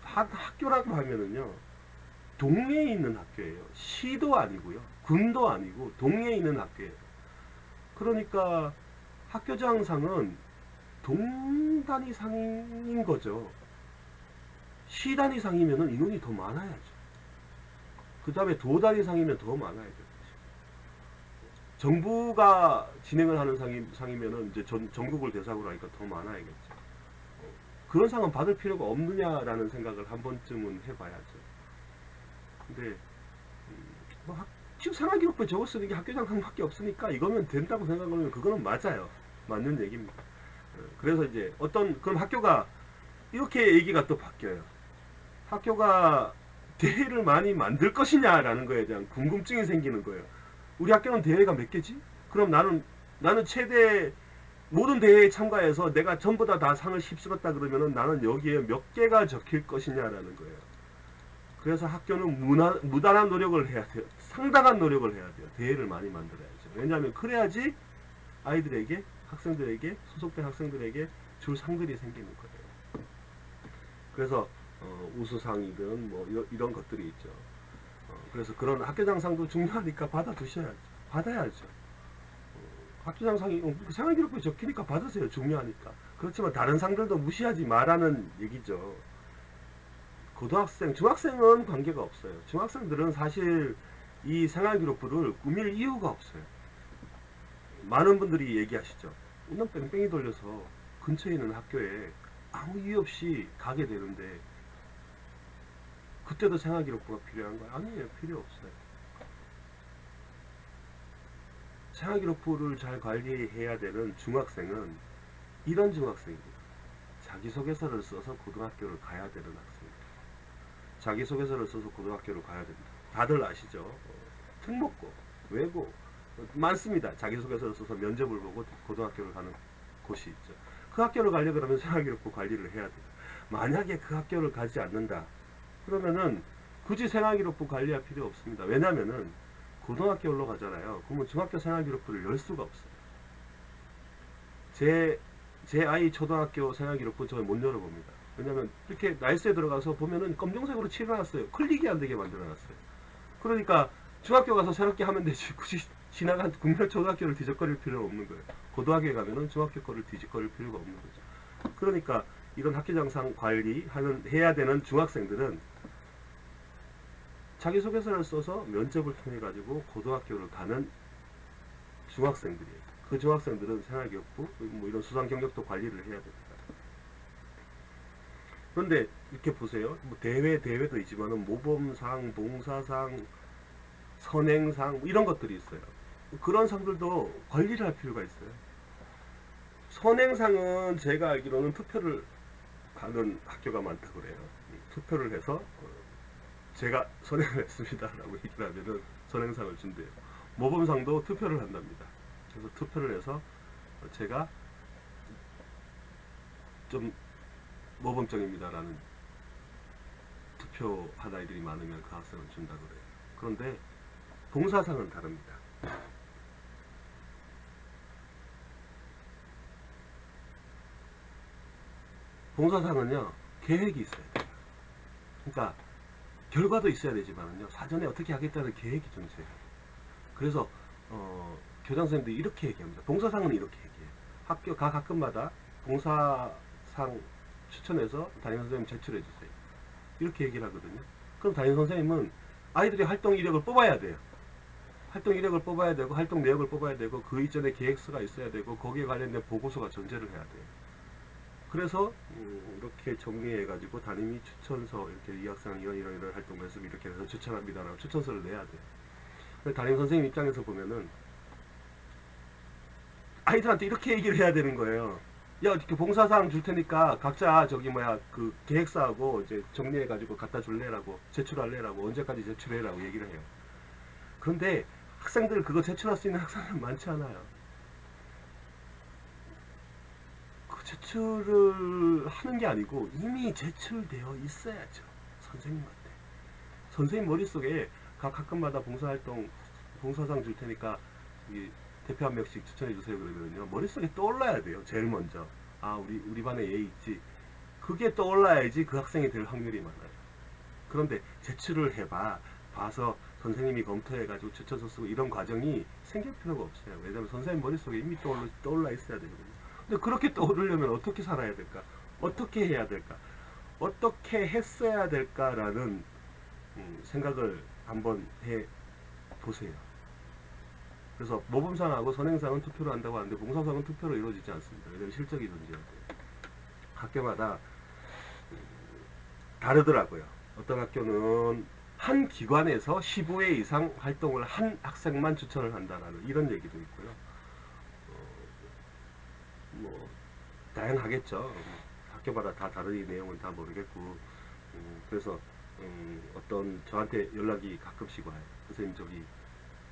S1: 학교라고 하면은요 동네에 있는 학교예요. 시도 아니고요 군도 아니고 동네에 있는 학교예요. 그러니까 학교장상은 동단위 상인 거죠. 시단위 상이면은 인원이 더 많아야죠. 그 다음에 도단위 상이면 더 많아야죠. 정부가 진행을 하는 상이면은 이제 전국을 대상으로 하니까 더 많아야겠죠. 그런 상은 받을 필요가 없느냐라는 생각을 한 번쯤은 해봐야죠. 근데 지금 생활기록부에 적어 쓰는 게 학교장상밖에 없으니까 이거면 된다고 생각하면 그거는 맞아요. 맞는 얘기입니다. 그래서 이제 그럼 학교가 이렇게 얘기가 또 바뀌어요. 학교가 대회를 많이 만들 것이냐라는 거에 대한 궁금증이 생기는 거예요. 우리 학교는 대회가 몇 개지? 그럼 나는 최대 모든 대회에 참가해서 내가 전부 다 상을 휩쓸었다 그러면은 나는 여기에 몇 개가 적힐 것이냐라는 거예요. 그래서 학교는 무단한 노력을 해야 돼요. 상당한 노력을 해야 돼요. 대회를 많이 만들어야죠. 왜냐하면 그래야지 아이들에게, 학생들에게, 소속된 학생들에게 줄 상들이 생기는 거예요. 그래서 우수상이든 뭐 이런 것들이 있죠. 그래서 그런 학교장상도 중요하니까 받아야죠. 학교장상이 생활기록부에 적히니까 받으세요. 중요하니까. 그렇지만 다른 상들도 무시하지 말라는 얘기죠. 고등학생, 중학생은 관계가 없어요. 중학생들은 사실 이 생활기록부를 꾸밀 이유가 없어요. 많은 분들이 얘기하시죠. 운동 뺑뺑이 돌려서 근처에 있는 학교에 아무 이유 없이 가게 되는데 그때도 생활기록부가 필요한 거예요? 아니에요. 필요 없어요. 생활기록부를 잘 관리해야 되는 중학생은 이런 중학생입니다. 자기소개서를 써서 고등학교를 가야 되는 학생입니다. 자기소개서를 써서 고등학교를 가야 됩니다. 다들 아시죠? 특목고, 외고 많습니다. 자기소개서를 써서 면접을 보고 고등학교를 가는 곳이 있죠. 그 학교를 가려고 하면 생활기록부 관리를 해야 돼요. 만약에 그 학교를 가지 않는다 그러면은 굳이 생활기록부 관리할 필요 없습니다. 왜냐면은 고등학교로 가잖아요. 그러면 중학교 생활기록부를 열 수가 없어요. 제 아이 초등학교 생활기록부 저는 못 열어봅니다. 왜냐면 이렇게 날짜에 들어가서 보면은 검정색으로 칠해놨어요. 클릭이 안 되게 만들어놨어요. 그러니까 중학교 가서 새롭게 하면 되지 굳이 지나간 국내 초등학교를 뒤적거릴 필요는 없는 거예요. 고등학교에 가면은 중학교 거를 뒤적거릴 필요가 없는 거죠. 그러니까 이런 학교장상 해야 되는 중학생들은 자기소개서를 써서 면접을 통해 가지고 고등학교를 가는 중학생들이에요. 그 중학생들은 생활기록부 뭐 이런 수상 경력도 관리를 해야 됩니다. 그런데 이렇게 보세요. 뭐 대회도 있지만은 모범상, 봉사상, 선행상 이런 것들이 있어요. 그런 상들도 관리를 할 필요가 있어요. 선행상은 제가 알기로는 투표를 하는 학교가 많다고 그래요. 투표를 해서 제가 선행을 했습니다 라고 얘기를 하면은 선행상을 준대요. 모범상도 투표를 한답니다. 그래서 투표를 해서 제가 좀 모범적입니다 라는 투표한 아이들이 많으면 그 학생을 준다고 그래요. 그런데 봉사상은 다릅니다. 봉사상은요 계획이 있어야 돼요. 그러니까 결과도 있어야 되지만요 사전에 어떻게 하겠다는 계획이 좀 있어야 돼요. 그래서 교장 선생님들이 이렇게 얘기합니다. 봉사상은 이렇게 얘기해요. 학교 각 학급마다 봉사상 추천해서 담임 선생님 제출해 주세요. 이렇게 얘기를 하거든요. 그럼 담임 선생님은 아이들이 활동 이력을 뽑아야 돼요. 활동 이력을 뽑아야 되고 활동 내역을 뽑아야 되고 그 이전에 계획서가 있어야 되고 거기에 관련된 보고서가 존재를 해야 돼요. 그래서 이렇게 정리해 가지고 담임이 추천서 이렇게 이 학생 이런 활동을 했으면 이렇게 해서 추천합니다 라고 추천서를 내야 돼요. 담임 선생님 입장에서 보면은 아이들한테 이렇게 얘기를 해야 되는 거예요. 야, 이렇게 봉사사항 줄 테니까 각자 그 계획서하고 이제 정리해 가지고 갖다 줄래라고, 제출할래라고, 언제까지 제출해라고 얘기를 해요. 그런데 학생들 그거 제출할 수 있는 학생은 많지 않아요. 그 제출을 하는 게 아니고 이미 제출되어 있어야죠. 선생님한테. 선생님 머릿속에 각 학급마다 봉사활동 봉사상 줄 테니까 대표 한 명씩 추천해 주세요 그러면요 머릿속에 떠올라야 돼요. 제일 먼저 우리 반에 얘 있지. 그게 떠올라야지 그 학생이 될 확률이 많아요. 그런데 제출을 봐서 선생님이 검토해 가지고 추천서 쓰고 이런 과정이 생길 필요가 없어요. 왜냐하면 선생님 머릿속에 이미 떠올라 있어야 되거든요. 근데 그렇게 떠오르려면 어떻게 살아야 될까? 어떻게 해야 될까? 어떻게 했어야 될까라는 생각을 한번 해 보세요. 그래서 모범상하고 선행상은 투표로 한다고 하는데 봉사상은 투표로 이루어지지 않습니다. 왜냐하면 실적이 존재해야 돼요. 학교마다 다르더라고요. 어떤 학교는 한 기관에서 15회 이상 활동을 한 학생만 추천을 한다라는 이런 얘기도 있고요. 뭐 다양하겠죠. 학교마다 다 다른 내용은 다 모르겠고 그래서 어떤 저한테 연락이 가끔씩 와요. 선생님 저기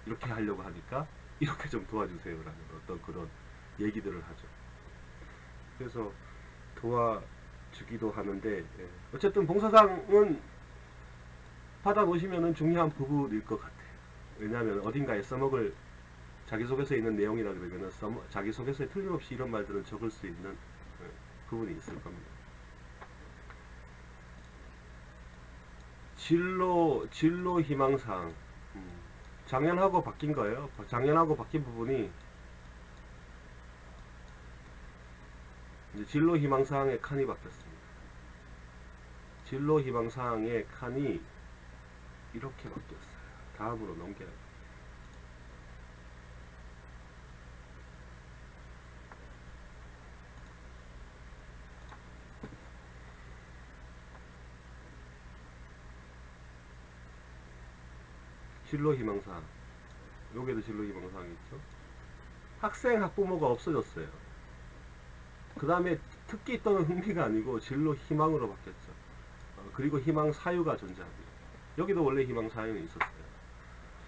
S1: 이렇게 하려고 하니까 이렇게 좀 도와주세요라는 어떤 그런 얘기들을 하죠. 그래서 도와주기도 하는데 어쨌든 봉사상은 받아보시면은 중요한 부분일 것 같아요. 왜냐하면 어딘가에 써먹을 자기소개서에 있는 내용이라 그러면은 자기소개서에 틀림없이 이런 말들을 적을 수 있는 부분이 있을 겁니다. 진로 희망사항 작년하고 바뀐 거예요. 작년하고 바뀐 부분이 이제 진로 희망사항의 칸이 바뀌었습니다. 진로 희망사항의 칸이 이렇게 바뀌었어요. 다음으로 넘겨요. 진로 희망사항. 여기에도 진로 희망사항이 있죠. 학생 학부모가 없어졌어요. 그 다음에 특기 또는 흥미가 아니고 진로 희망으로 바뀌었죠. 그리고 희망 사유가 존재합니다. 여기도 원래 희망 사유는 있었어요.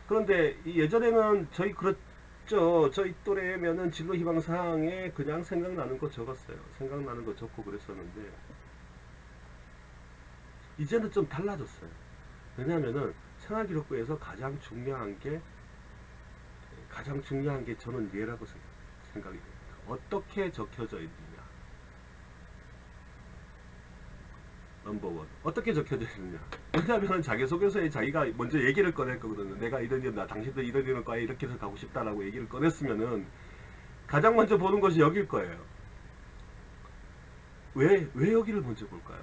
S1: 그런데 예전에는 저희 또래면은 진로 희망 사항에 그냥 생각나는 거 적었어요. 생각나는 거 적고 그랬었는데 이제는 좀 달라졌어요. 왜냐하면은 생활기록부에서 가장 중요한 게 저는 얘라고 생각이 됩니다. 어떻게 적혀져 있느냐. 넘버원. 어떻게 적혀져 있느냐. 왜냐하면 자기소개서에 자기가 먼저 얘기를 꺼낼 거거든요. 내가 나 당신들 이런 과에 이렇게 해서 가고 싶다라고 얘기를 꺼냈으면은 가장 먼저 보는 것이 여길 거예요. 왜 여기를 먼저 볼까요?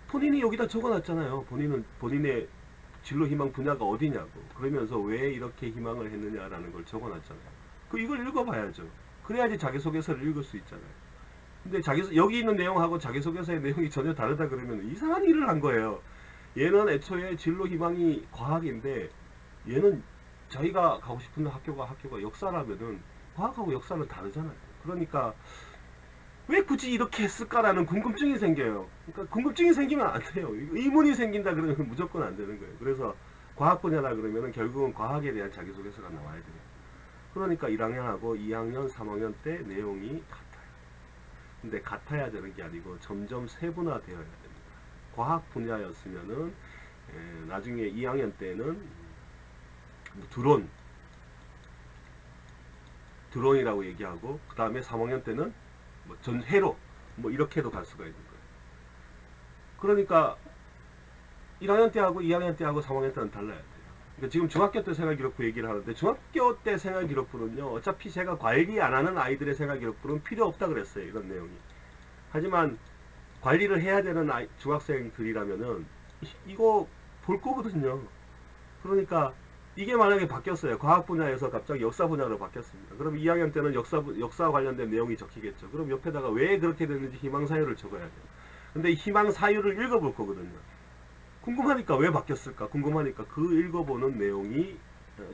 S1: 본인이 여기다 적어놨잖아요. 본인의 진로 희망 분야가 어디냐고. 그러면서 왜 이렇게 희망을 했느냐라는 걸 적어놨잖아요. 이걸 읽어봐야죠. 그래야지 자기소개서를 읽을 수 있잖아요. 근데 여기 있는 내용하고 자기소개서의 내용이 전혀 다르다 그러면 이상한 일을 한 거예요. 얘는 애초에 진로 희망이 과학인데 얘는 자기가 가고 싶은 학교가 역사라면은 과학하고 역사는 다르잖아요. 그러니까 왜 굳이 이렇게 했을까라는 궁금증이 생겨요. 그러니까 궁금증이 생기면 안 돼요. 의문이 생긴다 그러면 무조건 안 되는 거예요. 그래서 과학 분야라 그러면은 결국은 과학에 대한 자기소개서가 나와야 돼요. 그러니까 1학년하고 2학년, 3학년 때 내용이 같아요. 근데 같아야 되는 게 아니고 점점 세분화되어야 됩니다. 과학 분야였으면은 나중에 2학년 때는 드론이라고 얘기하고 그 다음에 3학년 때는 전회로 이렇게도 갈 수가 있는 거예요. 그러니까 1학년 때하고 2학년 때하고 3학년 때는 달라야 돼요. 그러니까 지금 중학교 때 생활기록부 얘기를 하는데, 중학교 때 생활기록부는요, 어차피 제가 관리 안 하는 아이들의 생활기록부는 필요 없다 그랬어요. 이런 내용이. 하지만 관리를 해야 되는 중학생들이라면은 이거 볼 거거든요. 그러니까 이게 만약에 바뀌었어요. 과학 분야에서 갑자기 역사 분야로 바뀌었습니다. 그럼 2학년 때는 역사 관련된 내용이 적히겠죠. 그럼 옆에다가 왜 그렇게 됐는지 희망사유를 적어야 돼요. 근데 희망사유를 읽어볼 거거든요. 궁금하니까 왜 바뀌었을까? 궁금하니까 그 읽어보는 내용이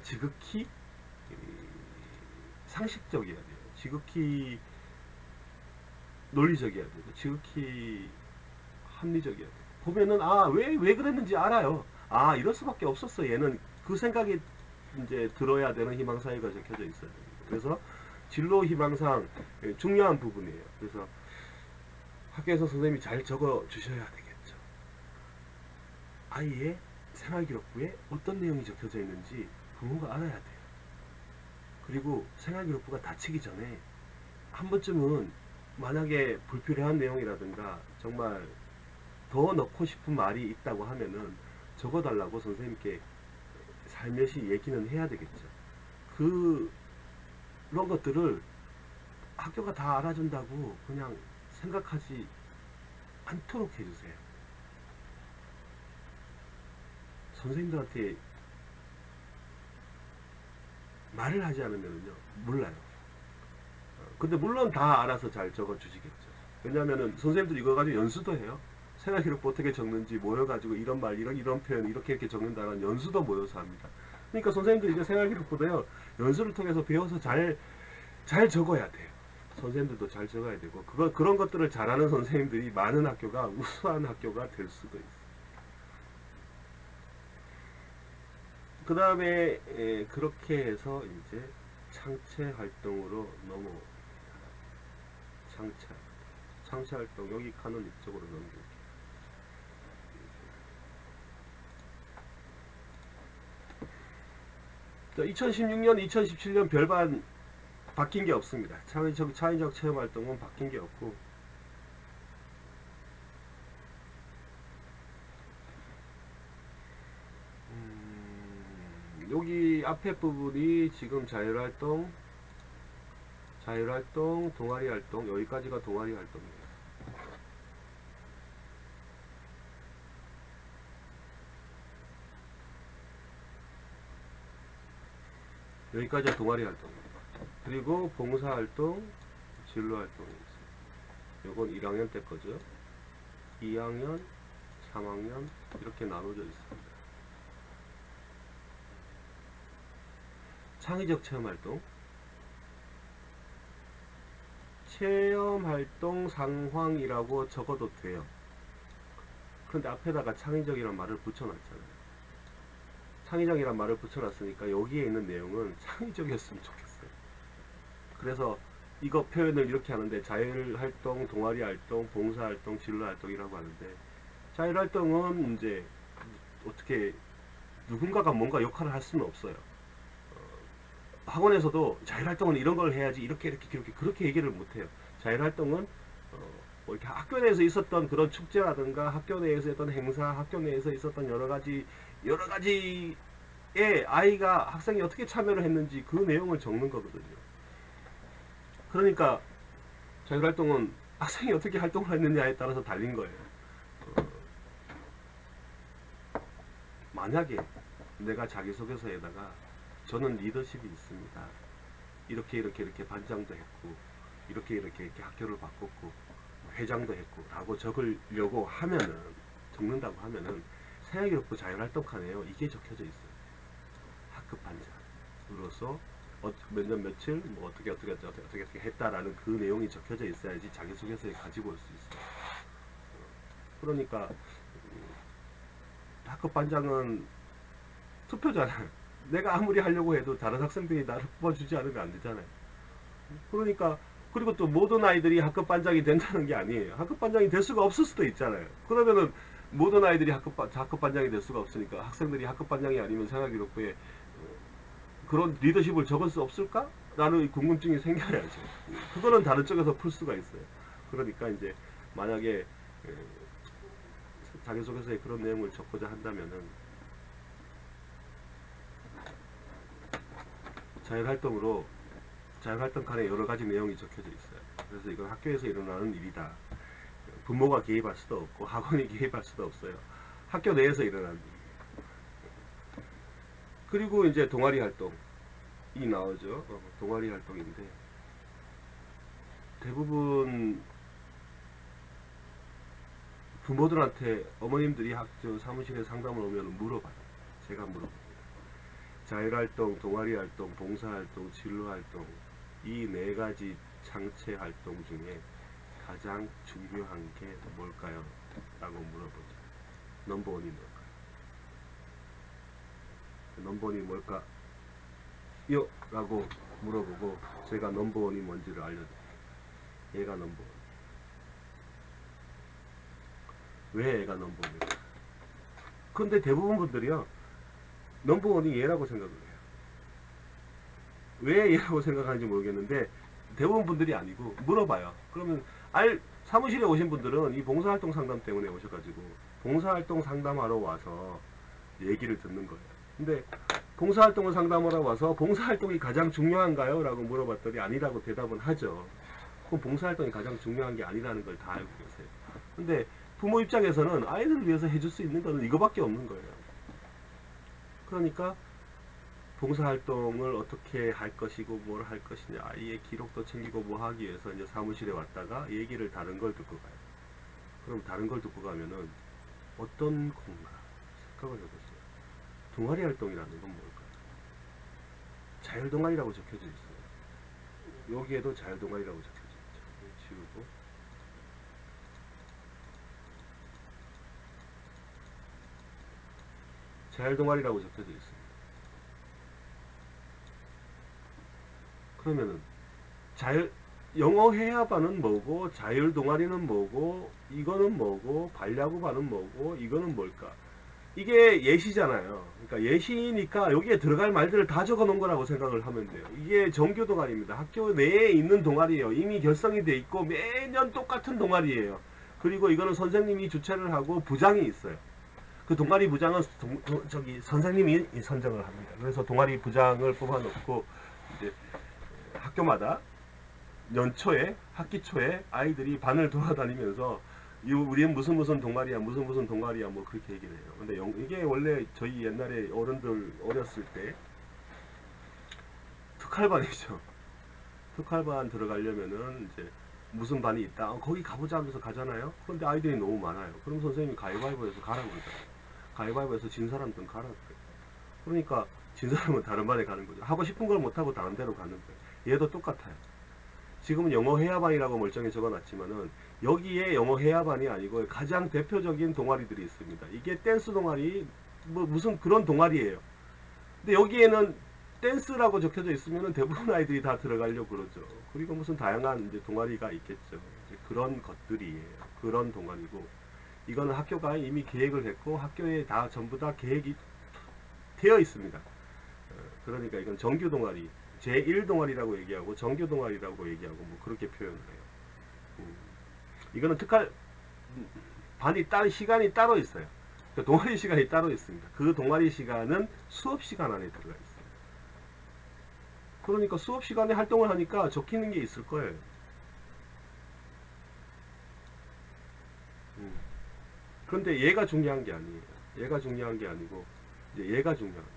S1: 지극히 상식적이어야 돼요. 지극히 논리적이어야 돼요. 지극히 합리적이어야 돼요. 보면은 왜 그랬는지 알아요. 이럴 수밖에 없었어. 얘는 그 생각이 이제 들어야 되는 희망사유가 적혀져 있어요. 그래서 진로 희망상 중요한 부분이에요. 그래서 학교에서 선생님이 잘 적어 주셔야 되겠죠. 아이의 생활기록부에 어떤 내용이 적혀져 있는지 부모가 알아야 돼요. 그리고 생활기록부가 닫히기 전에 한 번쯤은 만약에 불필요한 내용이라든가 정말 더 넣고 싶은 말이 있다고 하면은 적어달라고 선생님께 살며시 얘기는 해야 되겠죠. 그런 것들을 학교가 다 알아준다고 그냥 생각하지 않도록 해주세요. 선생님들한테 말을 하지 않으면요 몰라요. 근데 물론 다 알아서 잘 적어 주시겠죠. 왜냐하면은 선생님들 이거 가지고 연수도 해요. 생활기록부 어떻게 적는지 모여가지고 이런 말, 이런 표현 이렇게 적는다는 연수도 모여서 합니다. 그러니까 선생님들 이제 생활기록부도요 연수를 통해서 배워서 잘 적어야 돼요. 선생님들도 잘 적어야 되고 그런 것들을 잘하는 선생님들이 많은 학교가 우수한 학교가 될 수도 있어요. 그 다음에 그렇게 해서 이제 창체 활동으로 넘어옵니다. 창체 활동 여기 칸은 이쪽으로 넘길게요. 2016년, 2017년 별반 바뀐 게 없습니다. 창의적 체험 활동은 바뀐 게 없고, 여기 앞에 부분이 지금 자율활동, 동아리 활동, 여기까지가 동아리 활동이에요. 여기까지가 동아리 활동입니다. 그리고 봉사활동, 진로활동이 있어요. 요건 1학년 때 거죠. 2학년, 3학년 이렇게 나눠져 있습니다. 창의적 체험활동, 체험활동 상황이라고 적어도 돼요. 그런데 앞에다가 창의적이란 말을 붙여놨잖아요. 창의적이란 말을 붙여놨으니까 여기에 있는 내용은 창의적이었으면 좋겠어요. 그래서 이거 표현을 이렇게 하는데 자율활동, 동아리활동, 봉사활동, 진로활동이라고 하는데, 자율활동은 이제 어떻게 누군가가 뭔가 역할을 할 수는 없어요. 학원에서도 자율활동은 이런 걸 해야지 이렇게 그렇게 얘기를 못해요. 자율활동은 뭐 이렇게 학교 내에서 있었던 그런 축제라든가 학교 내에서 있었던 행사, 학교 내에서 있었던 여러 가지의 아이가 학생이 어떻게 참여를 했는지 그 내용을 적는 거거든요. 그러니까 자율활동은 학생이 어떻게 활동을 했느냐에 따라서 달린 거예요. 만약에 내가 자기소개서에다가 저는 리더십이 있습니다. 이렇게 반장도 했고 이렇게 학교를 바꿨고 회장도 했고 라고 적으려고 하면은, 적는다고 하면은 생활기록부 자율활동 칸에요 이게 적혀져 있어요. 학급 반장으로서 몇 년 며칠 뭐 어떻게 했다라는 그 내용이 적혀져 있어야지 자기소개서에 가지고 올 수 있어요. 그러니까 학급 반장은 투표잖아요. 내가 아무리 하려고 해도 다른 학생들이 나를 뽑아주지 않으면 안 되잖아요. 그러니까, 그리고 또 모든 아이들이 학급 반장이 된다는 게 아니에요. 학급 반장이 될 수가 없을 수도 있잖아요. 그러면은 모든 아이들이 학급 반장이 될 수가 없으니까 학생들이 학급 반장이 아니면 생활기록부에 그런 리더십을 적을 수 없을까? 라는 궁금증이 생겨야죠. 그거는 다른 쪽에서 풀 수가 있어요. 그러니까 이제 만약에 자기소개서에 그런 내용을 적고자 한다면은 자율활동 칸에 여러 가지 내용이 적혀져 있어요. 그래서 이건 학교에서 일어나는 일이다. 부모가 개입할 수도 없고 학원이 개입할 수도 없어요. 학교 내에서 일어나는 일이에요. 그리고 이제 동아리 활동이 나오죠. 동아리 활동인데 대부분 부모들한테 어머님들이 학교 사무실에 상담을 오면 물어봐요. 제가 물어봅니다. 자율활동, 동아리활동, 봉사활동, 진로활동 이 네 가지 장체 활동 중에 가장 중요한 게 뭘까요? 라고 물어보죠. 넘버원이 뭘까요? 넘버원이 뭘까요? 라고 물어보고 제가 넘버원이 뭔지를 알려드려요. 얘가 넘버원. 왜 얘가 넘버원일까? 근데 대부분 분들이요 넘버원이 얘라고 생각을 해요. 왜 얘라고 생각하는지 모르겠는데 대부분 분들이 아니고 물어봐요. 그러면 사무실에 오신 분들은 이 봉사활동 상담 때문에 오셔가지고 봉사활동 상담하러 와서 얘기를 듣는 거예요. 근데 봉사활동을 상담하러 와서 봉사활동이 가장 중요한가요? 라고 물어봤더니 아니라고 대답은 하죠. 그럼 봉사활동이 가장 중요한 게 아니라는 걸 다 알고 계세요. 근데 부모 입장에서는 아이들을 위해서 해줄 수 있는 거는 이거밖에 없는 거예요. 그러니까 봉사활동을 어떻게 할 것이고 뭘 할 것이냐, 아이의 기록도 챙기고 뭐 하기 위해서 이제 사무실에 왔다가 얘기를 다른 걸 듣고 가요. 그럼 다른 걸 듣고 가면은 어떤 건가 생각을 해보세요. 동아리 활동이라는 건 뭘까요? 자율동아리라고 적혀져 있어요. 여기에도 자율동아리라고 적혀져 있죠. 지우고 자율동아리라고 적혀져 있습니다. 그러면은 영어 회화반은 뭐고 자율동아리는 뭐고 이거는 뭐고 반야구반은 뭐고 이거는 뭘까? 이게 예시잖아요. 그러니까 예시니까 여기에 들어갈 말들을 다 적어 놓은 거라고 생각을 하면 돼요. 이게 정규 동아리입니다. 학교 내에 있는 동아리예요. 이미 결성이 돼 있고 매년 똑같은 동아리예요. 그리고 이거는 선생님이 주최를 하고 부장이 있어요. 그 동아리 부장은 선생님이 선정을 합니다. 그래서 동아리 부장을 뽑아놓고 이제 학교마다 연초에 학기 초에 아이들이 반을 돌아다니면서 우리는 무슨 동아리야 무슨 동아리야 뭐 그렇게 얘기를 해요. 근데 이게 원래 저희 옛날에 어른들 어렸을 때 특할반이죠. 특할반 들어가려면은 이제 무슨 반이 있다. 거기 가보자 하면서 가잖아요. 그런데 아이들이 너무 많아요. 그럼 선생님이 가위바위보에서 가라고 그러잖아요. 가위바위보에서 진 사람들은 가라고 그래요. 그러니까 진 사람은 다른 반에 가는 거죠. 하고 싶은 걸 못하고 다른 데로 가는 거예요. 얘도 똑같아요. 지금은 영어 회화반이라고 멀쩡히 적어놨지만은 여기에 영어 회화반이 아니고 가장 대표적인 동아리들이 있습니다. 이게 댄스 동아리 뭐 무슨 그런 동아리예요. 근데 여기에는 댄스라고 적혀져 있으면은 대부분 아이들이 다 들어가려고 그러죠. 그리고 무슨 다양한 이제 동아리가 있겠죠. 이제 그런 것들이에요. 그런 동아리고 이거는 학교가 이미 계획을 했고 학교에 다 전부 다 계획이 되어 있습니다. 그러니까 이건 정규 동아리 제1동아리라고 얘기하고 정규 동아리라고 얘기하고 뭐 그렇게 표현을 해요. 이거는 반이 시간이 따로 있어요. 그러니까 동아리 시간이 따로 있습니다. 그 동아리 시간은 수업 시간 안에 들어가 있어요. 그러니까 수업 시간에 활동을 하니까 적히는 게 있을 거예요. 그런데 얘가 중요한 게 아니에요. 얘가 중요한 게 아니고 이제 얘가 중요한 거예요.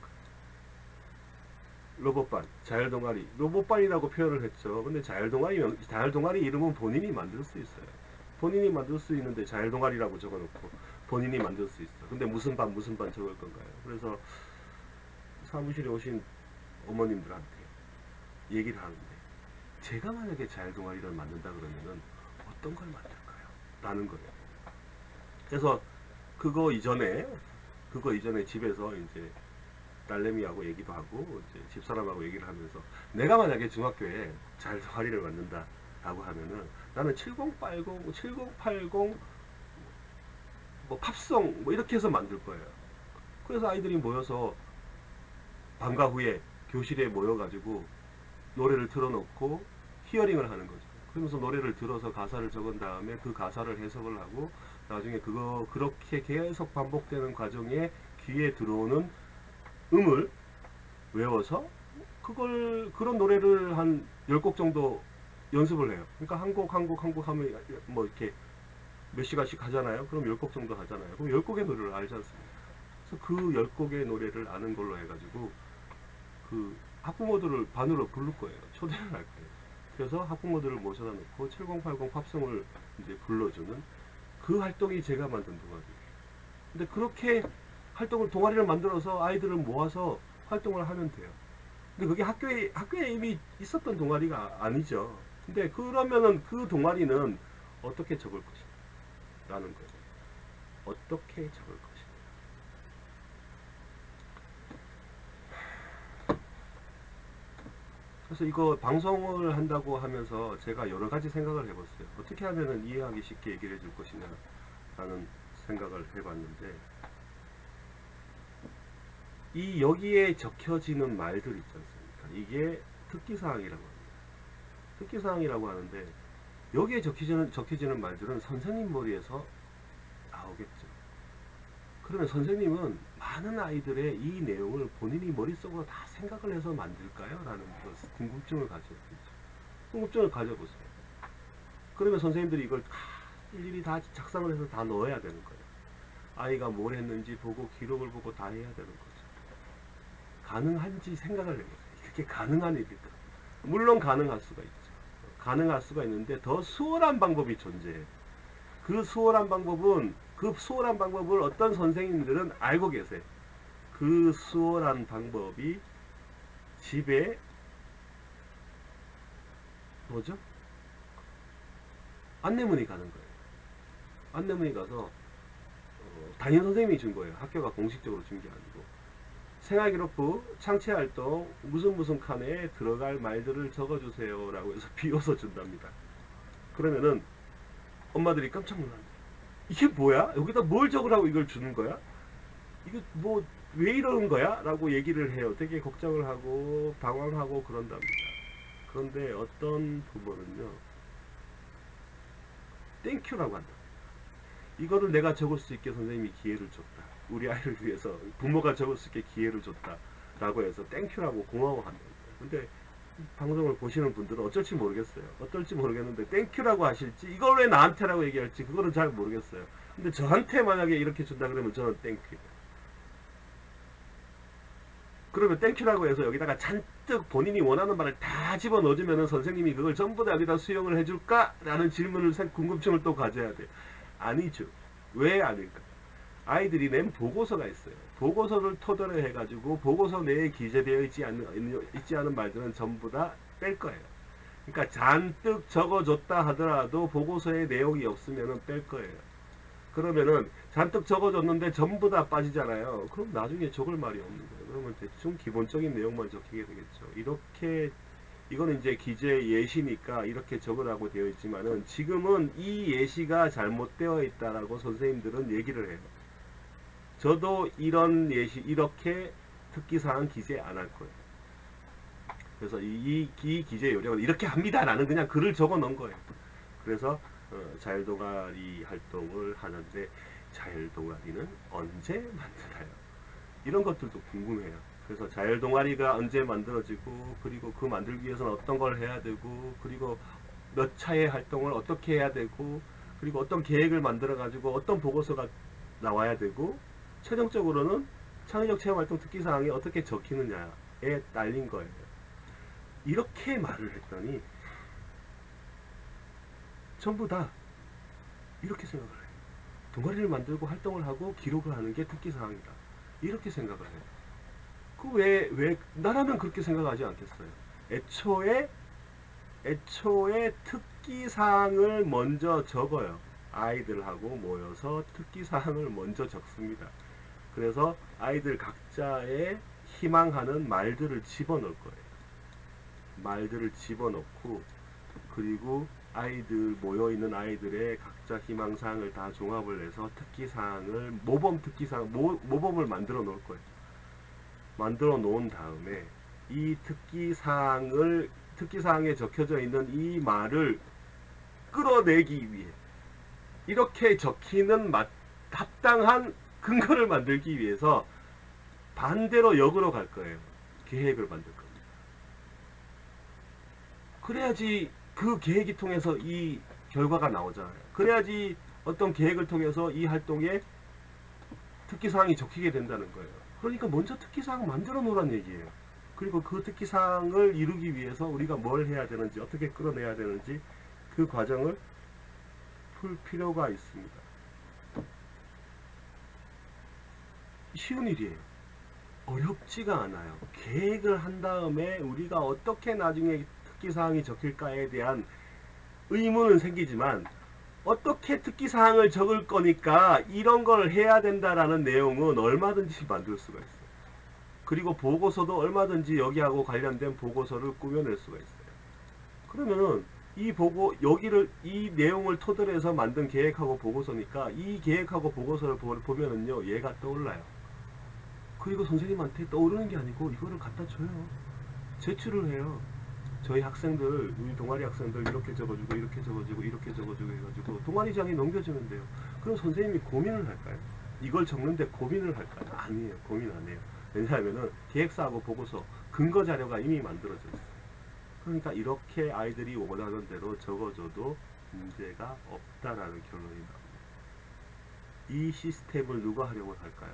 S1: 로봇반, 자율동아리, 로봇반이라고 표현을 했죠. 근데 자율동아리 이름은 본인이 만들 수 있어요. 본인이 만들 수 있는데 자율동아리라고 적어놓고 본인이 만들 수 있어. 근데 무슨 반 적을 건가요? 그래서 사무실에 오신 어머님들한테 얘기를 하는데 제가 만약에 자율동아리를 만든다 그러면은 어떤 걸 만들까요? 라는 거예요. 그래서 그거 이전에 집에서 이제 딸내미하고 얘기도 하고 이제 집사람하고 얘기를 하면서 내가 만약에 중학교에 자율동아리를 만든다 라고 하면은 나는 7080, 7080 뭐 팝송 뭐 이렇게 해서 만들 거예요. 그래서 아이들이 모여서 방과 후에 교실에 모여 가지고 노래를 틀어놓고 히어링을 하는 거죠. 그러면서 노래를 들어서 가사를 적은 다음에 그 가사를 해석을 하고 나중에 그거 그렇게 계속 반복되는 과정에 귀에 들어오는 음을 외워서 그런 노래를 한 10곡 정도 연습을 해요. 그러니까 한 곡 하면 뭐 이렇게 몇 시간씩 하잖아요. 그럼 10곡 정도 하잖아요. 그럼 10곡의 노래를 알지 않습니까? 그래서 그 10곡의 노래를 아는 걸로 해가지고 그 학부모들을 반으로 부를 거예요. 초대를 할 거예요. 그래서 학부모들을 모셔다 놓고 7080 팝송을 이제 불러주는 그 활동이 제가 만든 동아리예요. 근데 그렇게 동아리를 만들어서 아이들을 모아서 활동을 하면 돼요. 근데 그게 학교에 이미 있었던 동아리가 아니죠. 근데 그러면은 그 동아리는 어떻게 적을 것인가 라는 거예요. 어떻게 적을 것인가. 그래서 이거 방송을 한다고 하면서 제가 여러 가지 생각을 해봤어요. 어떻게 하면은 이해하기 쉽게 얘기를 해줄 것이냐 라는 생각을 해봤는데, 여기에 적혀지는 말들 있지 않습니까? 이게 특기사항이라고 합니다. 특기사항이라고 하는데, 여기에 적혀지는 말들은 선생님 머리에서 나오겠죠. 그러면 선생님은 많은 아이들의 이 내용을 본인이 머릿속으로 다 생각을 해서 만들까요? 라는 궁금증을 가져보세요. 그러면 선생님들이 이걸 일일이 다 작성을 해서 다 넣어야 되는 거예요. 아이가 뭘 했는지 보고 기록을 보고 다 해야 되는 거죠. 가능한지 생각을 해보세요. 그게 가능한 일일까? 물론 가능할 수가 있죠. 가능할 수가 있는데 더 수월한 방법이 존재해요. 그 수월한 방법을 어떤 선생님들은 알고 계세요. 그 수월한 방법이 집에 뭐죠? 안내문이 가는 거예요. 안내문이 가서 담임 선생님이 준 거예요. 학교가 공식적으로 준 게 아니고. 생활기록부 창체활동 무슨 칸에 들어갈 말들을 적어주세요 라고 해서 비워서 준답니다. 그러면은 엄마들이 깜짝 놀랍니다. 이게 뭐야? 여기다 뭘 적으라고 이걸 주는 거야? 이거 뭐 왜 이러는 거야? 라고 얘기를 해요. 되게 걱정을 하고 당황하고 그런답니다. 그런데 어떤 부모는요, 땡큐라고 한다. 이거를 내가 적을 수 있게 선생님이 기회를 줬다. 우리 아이를 위해서 부모가 적을 수 있게 기회를 줬다 라고 해서 땡큐라고 고마워한다. 근데 방송을 보시는 분들은 어쩔지 모르겠어요. 어떨지 모르겠는데 땡큐라고 하실지, 이걸 왜 나한테라고 얘기할지 그거는 잘 모르겠어요. 근데 저한테 만약에 이렇게 준다 그러면 저는 땡큐. 그러면 땡큐라고 해서 여기다가 잔뜩 본인이 원하는 말을 다 집어넣어주면 선생님이 그걸 전부 다 여기다 수용을 해줄까? 라는 궁금증을 또 가져야 돼요. 아니죠. 왜 아닐까? 아이들이 낸 보고서가 있어요. 보고서를 토대로 해가지고 보고서 내에 기재되어 있지 않은 말들은 전부 다 뺄 거예요. 그러니까 잔뜩 적어줬다 하더라도 보고서에 내용이 없으면 뺄 거예요. 그러면은 잔뜩 적어줬는데 전부 다 빠지잖아요. 그럼 나중에 적을 말이 없는 거예요. 그러면 대충 기본적인 내용만 적히게 되겠죠. 이거는 이제 기재 예시니까 이렇게 적으라고 되어 있지만은 지금은 이 예시가 잘못되어 있다라고 선생님들은 얘기를 해요. 저도 이런 예시, 이렇게 특기사항 기재 안 할 거예요. 그래서 이 기재 요령은 이렇게 합니다 라는 그냥 글을 적어 놓은 거예요. 그래서 자율동아리 활동을 하는데, 자율동아리는 언제 만드나요? 이런 것들도 궁금해요. 그래서 자율동아리가 언제 만들어지고, 그리고 그 만들기 위해서는 어떤 걸 해야 되고, 그리고 몇 차의 활동을 어떻게 해야 되고, 그리고 어떤 계획을 만들어 가지고 어떤 보고서가 나와야 되고, 최종적으로는 창의적 체험활동 특기사항이 어떻게 적히느냐에 딸린 거예요. 이렇게 말을 했더니 전부 다 이렇게 생각을 해요. 동아리를 만들고 활동을 하고 기록을 하는 게 특기사항이다. 이렇게 생각을 해요. 왜 나라면 그렇게 생각하지 않겠어요. 애초에 특기사항을 먼저 적어요. 아이들하고 모여서 특기사항을 먼저 적습니다. 그래서 아이들 각자의 희망하는 말들을 집어넣을 거예요. 말들을 집어넣고, 그리고 아이들 모여있는 아이들의 각자 희망사항을 다 종합을 해서 특기사항을 모범을 만들어 놓을 거예요. 만들어 놓은 다음에 이 특기사항에 적혀져 있는 이 말을 끌어내기 위해 이렇게 적히는 합당한 근거를 만들기 위해서 반대로 역으로 갈 거예요. 계획을 만들 겁니다. 그래야지 그 계획이 통해서 이 결과가 나오잖아요. 그래야지 어떤 계획을 통해서 이 활동에 특기사항이 적히게 된다는 거예요. 그러니까 먼저 특기사항 만들어 놓으란 얘기예요. 그리고 그 특기사항을 이루기 위해서 우리가 뭘 해야 되는지, 어떻게 끌어내야 되는지 그 과정을 풀 필요가 있습니다. 쉬운 일이에요. 어렵지가 않아요. 계획을 한 다음에 우리가 어떻게 나중에 특기사항이 적힐까에 대한 의문은 생기지만 어떻게 특기사항을 적을 거니까 이런 걸 해야 된다라는 내용은 얼마든지 만들 수가 있어요. 그리고 보고서도 얼마든지 여기하고 관련된 보고서를 꾸며낼 수가 있어요. 그러면은 이 내용을 토대로 해서 만든 계획하고 보고서니까 이 계획하고 보고서를 보면은요, 얘가 떠올라요. 그리고 선생님한테 떠오르는 게 아니고 이거를 갖다 줘요. 제출을 해요. 저희 학생들, 우리 동아리 학생들 이렇게 적어주고 이렇게 적어주고 이렇게 적어주고 해가지고 동아리장에 넘겨주면 돼요. 그럼 선생님이 고민을 할까요? 이걸 적는데 고민을 할까요? 아니에요. 고민 안 해요. 왜냐하면은 계획서하고 보고서 근거 자료가 이미 만들어져 있어요. 그러니까 이렇게 아이들이 원하는 대로 적어줘도 문제가 없다라는 결론이 나옵니다. 이 시스템을 누가 활용을 할까요?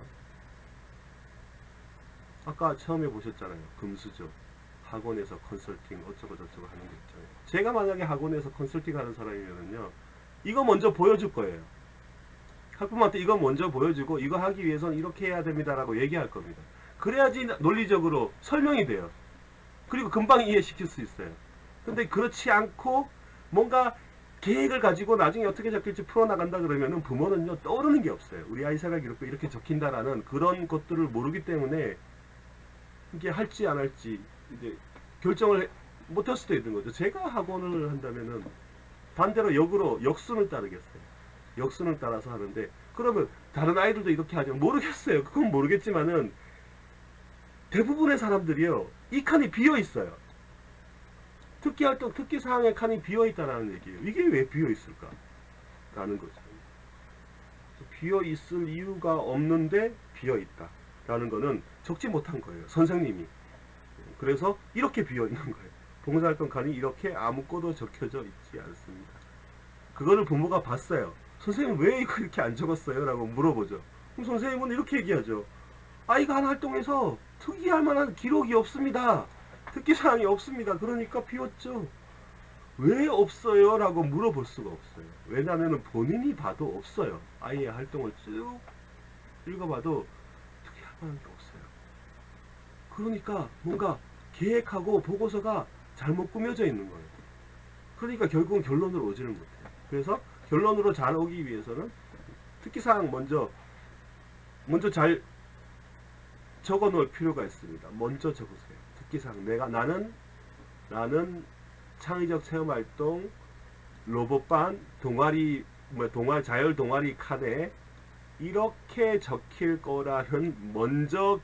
S1: 아까 처음에 보셨잖아요. 금수저. 학원에서 컨설팅 어쩌고 저쩌고 하는 게 있잖아요. 제가 만약에 학원에서 컨설팅 하는 사람이면요, 이거 먼저 보여줄 거예요. 학부모한테 이거 먼저 보여주고 이거 하기 위해서는 이렇게 해야 됩니다 라고 얘기할 겁니다. 그래야지 논리적으로 설명이 돼요. 그리고 금방 이해시킬 수 있어요. 근데 그렇지 않고 뭔가 계획을 가지고 나중에 어떻게 적힐지 풀어나간다 그러면은 부모는요, 떠오르는 게 없어요. 우리 아이 생각이 이렇게 적힌다라는 그런 것들을 모르기 때문에 이게 할지 안 할지 이제 결정을 못할 수도 있는 거죠. 제가 학원을 한다면은 반대로 역순을 따르겠어요. 역순을 따라서 하는데, 그러면 다른 아이들도 이렇게 하죠. 모르겠어요. 그건 모르겠지만은 대부분의 사람들이요, 이 칸이 비어 있어요. 특기활동, 특기사항의 칸이 비어 있다라는 얘기예요. 이게 왜 비어 있을까? 라는 거죠. 비어 있을 이유가 없는데 비어 있다 라는 거는 적지 못한 거예요. 선생님이. 그래서 이렇게 비어 있는 거예요. 봉사활동 칸이 이렇게 아무것도 적혀져 있지 않습니다. 그거를 부모가 봤어요. 선생님 왜 이거 이렇게 안 적었어요? 라고 물어보죠. 그럼 선생님은 이렇게 얘기하죠. 아이가 한 활동에서 특이할 만한 기록이 없습니다. 특기사항이 없습니다. 그러니까 비웠죠. 왜 없어요? 라고 물어볼 수가 없어요. 왜냐하면 본인이 봐도 없어요. 아이의 활동을 쭉 읽어봐도 특이할 만한 게 없어요. 그러니까 뭔가 계획하고 보고서가 잘못 꾸며져 있는 거예요. 그러니까 결국은 결론으로 오지를 못해요. 그래서 결론으로 잘 오기 위해서는 특기사항 먼저 잘 적어 놓을 필요가 있습니다. 먼저 적으세요. 특기사항. 나는 창의적 체험활동, 로봇반, 자율 동아리 칸에 이렇게 적힐 거라는 먼저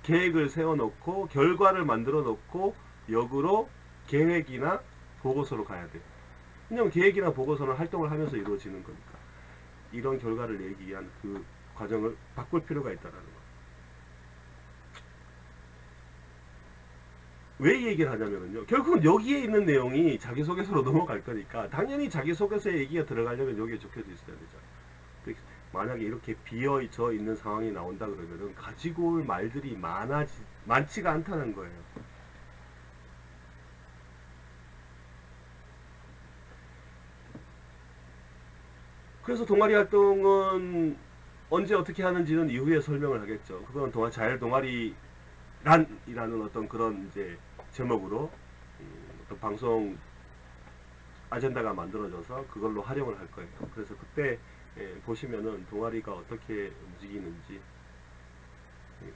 S1: 계획을 세워놓고 결과를 만들어 놓고 역으로 계획이나 보고서로 가야 돼요. 왜냐면 계획이나 보고서는 활동을 하면서 이루어지는 거니까. 이런 결과를 내기 위한 그 과정을 바꿀 필요가 있다는 거. 왜 이 얘기를 하냐면요, 결국은 여기에 있는 내용이 자기소개서로 넘어갈 거니까 당연히 자기소개서에 얘기가 들어가려면 여기에 적혀져 있어야 되죠. 만약에 이렇게 비어져 있는 상황이 나온다 그러면은 가지고 올 말들이 많지가 않다는 거예요. 그래서 동아리 활동은 언제 어떻게 하는지는 이후에 설명을 하겠죠. 그건 자율 동아리란이라는 어떤 그런 이제 제목으로 어떤 방송 아젠다가 만들어져서 그걸로 활용을 할 거예요. 그래서 그때 보시면은 동아리가 어떻게 움직이는지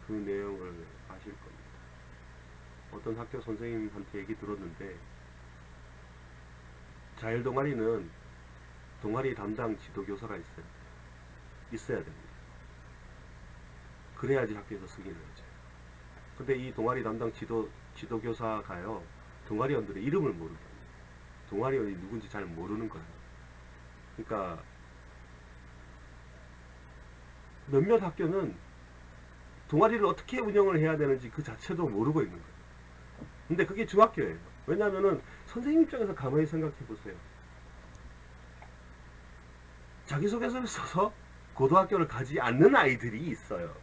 S1: 그 내용을 아실 겁니다. 어떤 학교 선생님한테 얘기 들었는데, 자율 동아리는 동아리 담당 지도교사가 있어야 됩니다. 그래야지 학교에서 승인을 해줘요. 근데 이 동아리 담당 지도교사가요, 동아리원들의 이름을 모르게 합니다. 동아리원이 누군지 잘 모르는 거예요. 그러니까 몇몇 학교는 동아리를 어떻게 운영을 해야 되는지 그 자체도 모르고 있는 거예요. 근데 그게 중학교예요. 왜냐하면은 선생님 입장에서 가만히 생각해 보세요. 자기소개서를 써서 고등학교를 가지 않는 아이들이 있어요.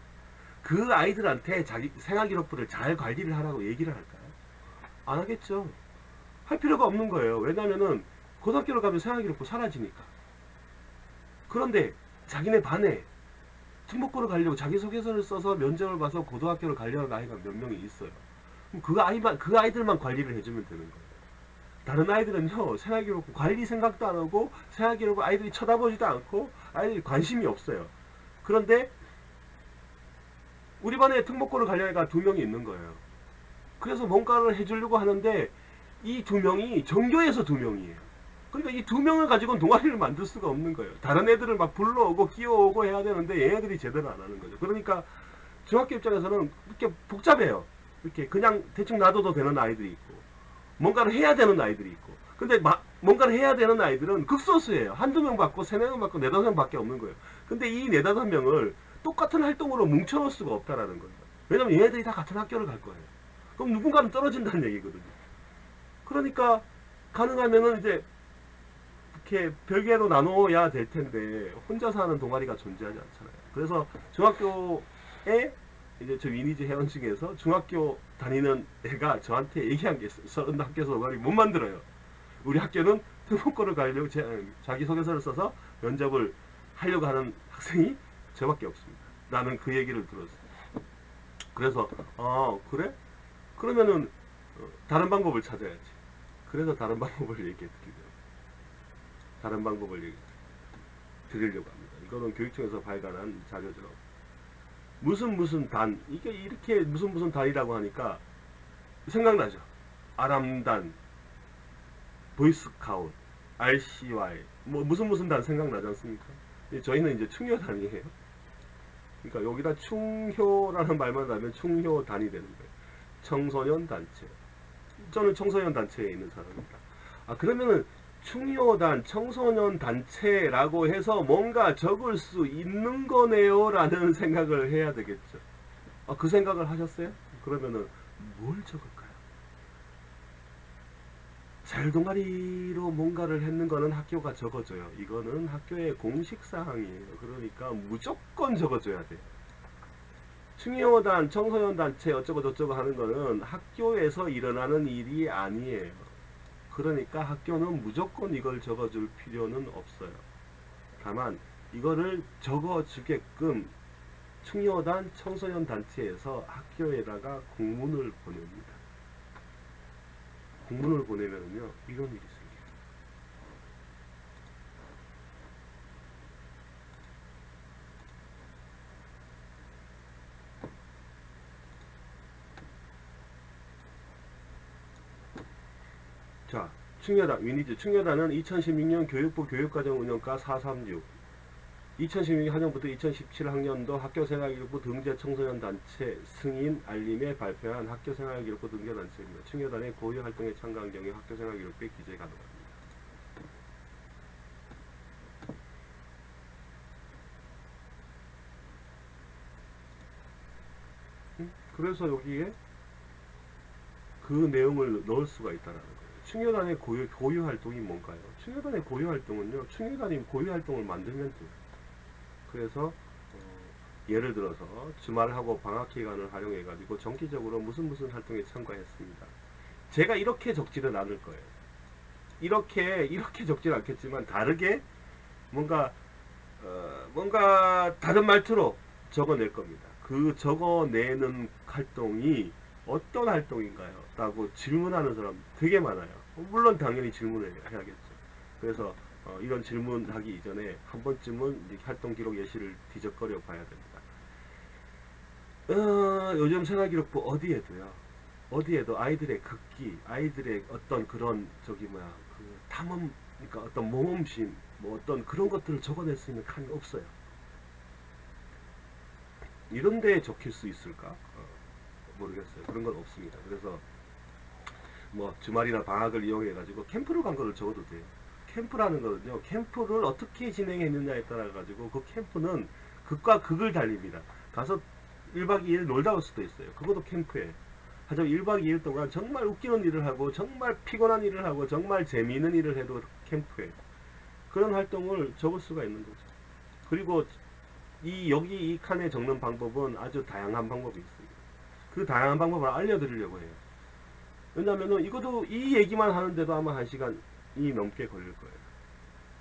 S1: 그 아이들한테 자기 생활기록부를 잘 관리를 하라고 얘기를 할까요? 안 하겠죠. 할 필요가 없는 거예요. 왜냐하면은 고등학교를 가면 생활기록부 사라지니까. 그런데 자기네 반에 특목고를 가려고 자기소개서를 써서 면접을 봐서 고등학교를 가려는 아이가 몇 명이 있어요. 그럼 그 아이들만 관리를 해주면 되는 거예요. 다른 아이들은요, 생활기록부 관리 생각도 안 하고, 생활기록부 아이들이 쳐다보지도 않고, 아이들이 관심이 없어요. 그런데, 우리 반에 특목고를 가려는 애가 2명이 있는 거예요. 그래서 뭔가를 해주려고 하는데, 이 2명이 전교에서 2명이에요. 그러니까 이 2명을 가지고는 동아리를 만들 수가 없는 거예요. 다른 애들을 막 불러오고, 끼워오고 해야 되는데, 얘네들이 제대로 안 하는 거죠. 그러니까, 중학교 입장에서는 이렇게 복잡해요. 이렇게 그냥 대충 놔둬도 되는 아이들이 있고, 뭔가를 해야 되는 아이들이 있고. 근데 뭔가를 해야 되는 아이들은 극소수예요. 한두 명 받고, 세네 명 받고, 네다섯 명 밖에 없는 거예요. 근데 이 네다섯 명을 똑같은 활동으로 뭉쳐놓을 수가 없다라는 거예요. 왜냐면 얘네들이 다 같은 학교를 갈 거예요. 그럼 누군가는 떨어진다는 얘기거든요. 그러니까, 가능하면은 이제, 이렇게 별개로 나눠야 될 텐데, 혼자서 하는 동아리가 존재하지 않잖아요. 그래서 중학교에 이제 저 위니지 회원 중에서 중학교 다니는 애가 저한테 얘기한 게 있어요. 저는 학교에서 동아리 못 만들어요. 우리 학교는 특목고를 가려고 자기소개서를 써서 면접을 하려고 하는 학생이 저밖에 없습니다. 나는 그 얘기를 들었어요. 그래서 그래? 그러면은 다른 방법을 찾아야지. 그래서 다른 방법을 얘기해 드리려고. 다른 방법을 얘기해 드리려고 합니다. 이거는 교육청에서 발간한 자료죠. 무슨 단, 이게 이렇게 무슨 단이라고 하니까 생각나죠. 아람단, 보이스카웃, RCY, 뭐 무슨 단 생각나지 않습니까? 저희는 이제 충효단이에요. 그러니까 여기다 충효라는 말만 하면 충효단이 되는 거예요. 청소년 단체. 저는 청소년 단체에 있는 사람입니다. 그러면은 충효단, 청소년 단체라고 해서 뭔가 적을 수 있는 거네요 라는 생각을 해야 되겠죠. 그 생각을 하셨어요? 그러면은 뭘 적을까요? 자율동아리로 뭔가를 했는 거는 학교가 적어줘요. 이거는 학교의 공식사항이에요. 그러니까 무조건 적어줘야 돼요. 충효단, 청소년 단체 어쩌고 저쩌고 하는 거는 학교에서 일어나는 일이 아니에요. 그러니까 학교는 무조건 이걸 적어줄 필요는 없어요. 다만 이거를 적어주게끔 충효단, 청소년 단체에서 학교에다가 공문을 보냅니다. 공문을 보내면요 이런 일이 생겨요. 자, 충효단, 위니지 충효단은 2016년 교육부 교육과정운영과 436 2016학년부터 2017학년도 학교생활기록부 등재 청소년단체 승인 알림에 발표한 학교생활기록부 등재단체입니다. 충효단의 고유활동에 참가한 경우 학교생활기록부에 기재 가능합니다. 그래서 여기에 그 내용을 넣을 수가 있다는 거예요. 충효단의 고유활동이 뭔가요? 충효단의 고유활동은요, 충효단이 고유활동을 만들면 돼요. 그래서 예를 들어서 주말하고 방학기간을 활용해 가지고 정기적으로 무슨 활동에 참가했습니다. 제가 이렇게 적지는 않을 거예요. 이렇게 적지는 않겠지만 다르게 뭔가 다른 말투로 적어낼 겁니다. 그 적어내는 활동이 어떤 활동인가요? 라고 질문하는 사람 되게 많아요. 물론 당연히 질문을 해야겠죠. 그래서 이런 질문하기 이전에 한 번쯤은 활동 기록 예시를 뒤적거려 봐야 됩니다. 요즘 생활기록부 어디에도 아이들의 극기, 아이들의 어떤 그런 탐험, 그러니까 어떤 모험심, 뭐 어떤 그런 것들을 적어낼 수 있는 칸이 없어요. 이런 데에 적힐 수 있을까? 모르겠어요. 그런 건 없습니다. 그래서 뭐 주말이나 방학을 이용해 가지고 캠프를 간 거를 적어도 돼요. 캠프라는 거는요, 캠프를 어떻게 진행했느냐에 따라 가지고 그 캠프는 극과 극을 달립니다. 가서 1박 2일 놀다 올 수도 있어요. 그것도 캠프예요. 하지만 1박 2일 동안 정말 웃기는 일을 하고 정말 피곤한 일을 하고 정말 재미있는 일을 해도 캠프예요. 그런 활동을 적을 수가 있는 거죠. 그리고 여기 이 칸에 적는 방법은 아주 다양한 방법이 있습니다. 그 다양한 방법을 알려드리려고 해요. 왜냐면은 이것도 이 얘기만 하는데도 아마 1시간이 넘게 걸릴 거예요.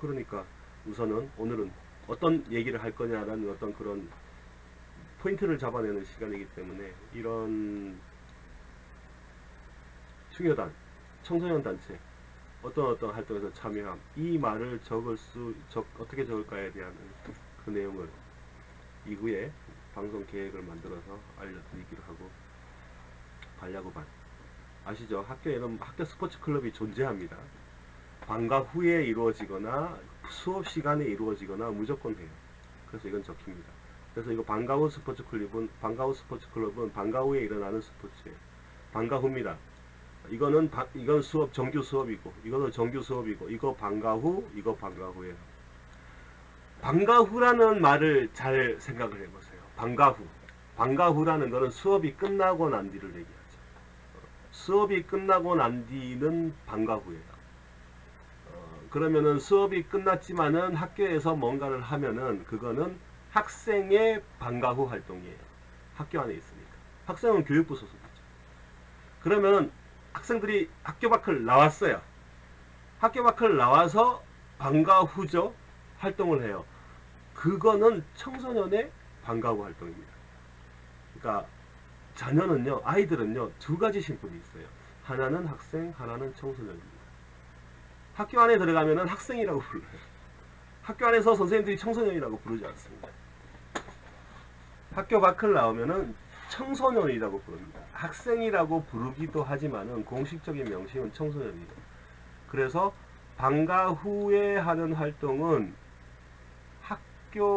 S1: 그러니까 우선은 오늘은 어떤 얘기를 할 거냐라는 어떤 그런 포인트를 잡아내는 시간이기 때문에 이런 중요단, 청소년 단체 어떤 활동에서 참여함, 이 말을 어떻게 적을까에 대한 그 내용을 이후에 방송 계획을 만들어서 알려드리기로 하고, 반야구반 아시죠? 학교에는 학교 스포츠 클럽이 존재합니다. 방과 후에 이루어지거나 수업 시간에 이루어지거나 무조건 해요. 그래서 이건 적힙니다. 그래서 이거 방과 후 스포츠 클럽은 방과 후에 일어나는 스포츠예요. 방과 후입니다. 이건 수업, 정규 수업이고, 이거는 정규 수업이고, 이거 방과 후, 이거 방과 후예요. 방과 후라는 말을 잘 생각을 해보세요. 방과 후. 방과 후라는 거는 수업이 끝나고 난 뒤를 얘기하죠. 수업이 끝나고 난 뒤는 방과 후예요. 그러면은 수업이 끝났지만은 학교에서 뭔가를 하면은 그거는 학생의 방과 후 활동이에요. 학교 안에 있으니까. 학생은 교육부 소속이죠. 그러면 학생들이 학교 밖을 나왔어요. 학교 밖을 나와서 방과 후죠. 활동을 해요. 그거는 청소년의 방과 후 활동입니다. 그러니까 자녀는요, 아이들은요, 두 가지 신분이 있어요. 하나는 학생, 하나는 청소년입니다. 학교 안에 들어가면은 학생이라고 불러요. 학교 안에서 선생님들이 청소년이라고 부르지 않습니다. 학교 밖을 나오면은 청소년이라고 부릅니다. 학생이라고 부르기도 하지만은 공식적인 명칭은 청소년이에요. 그래서 방과 후에 하는 활동은 학교의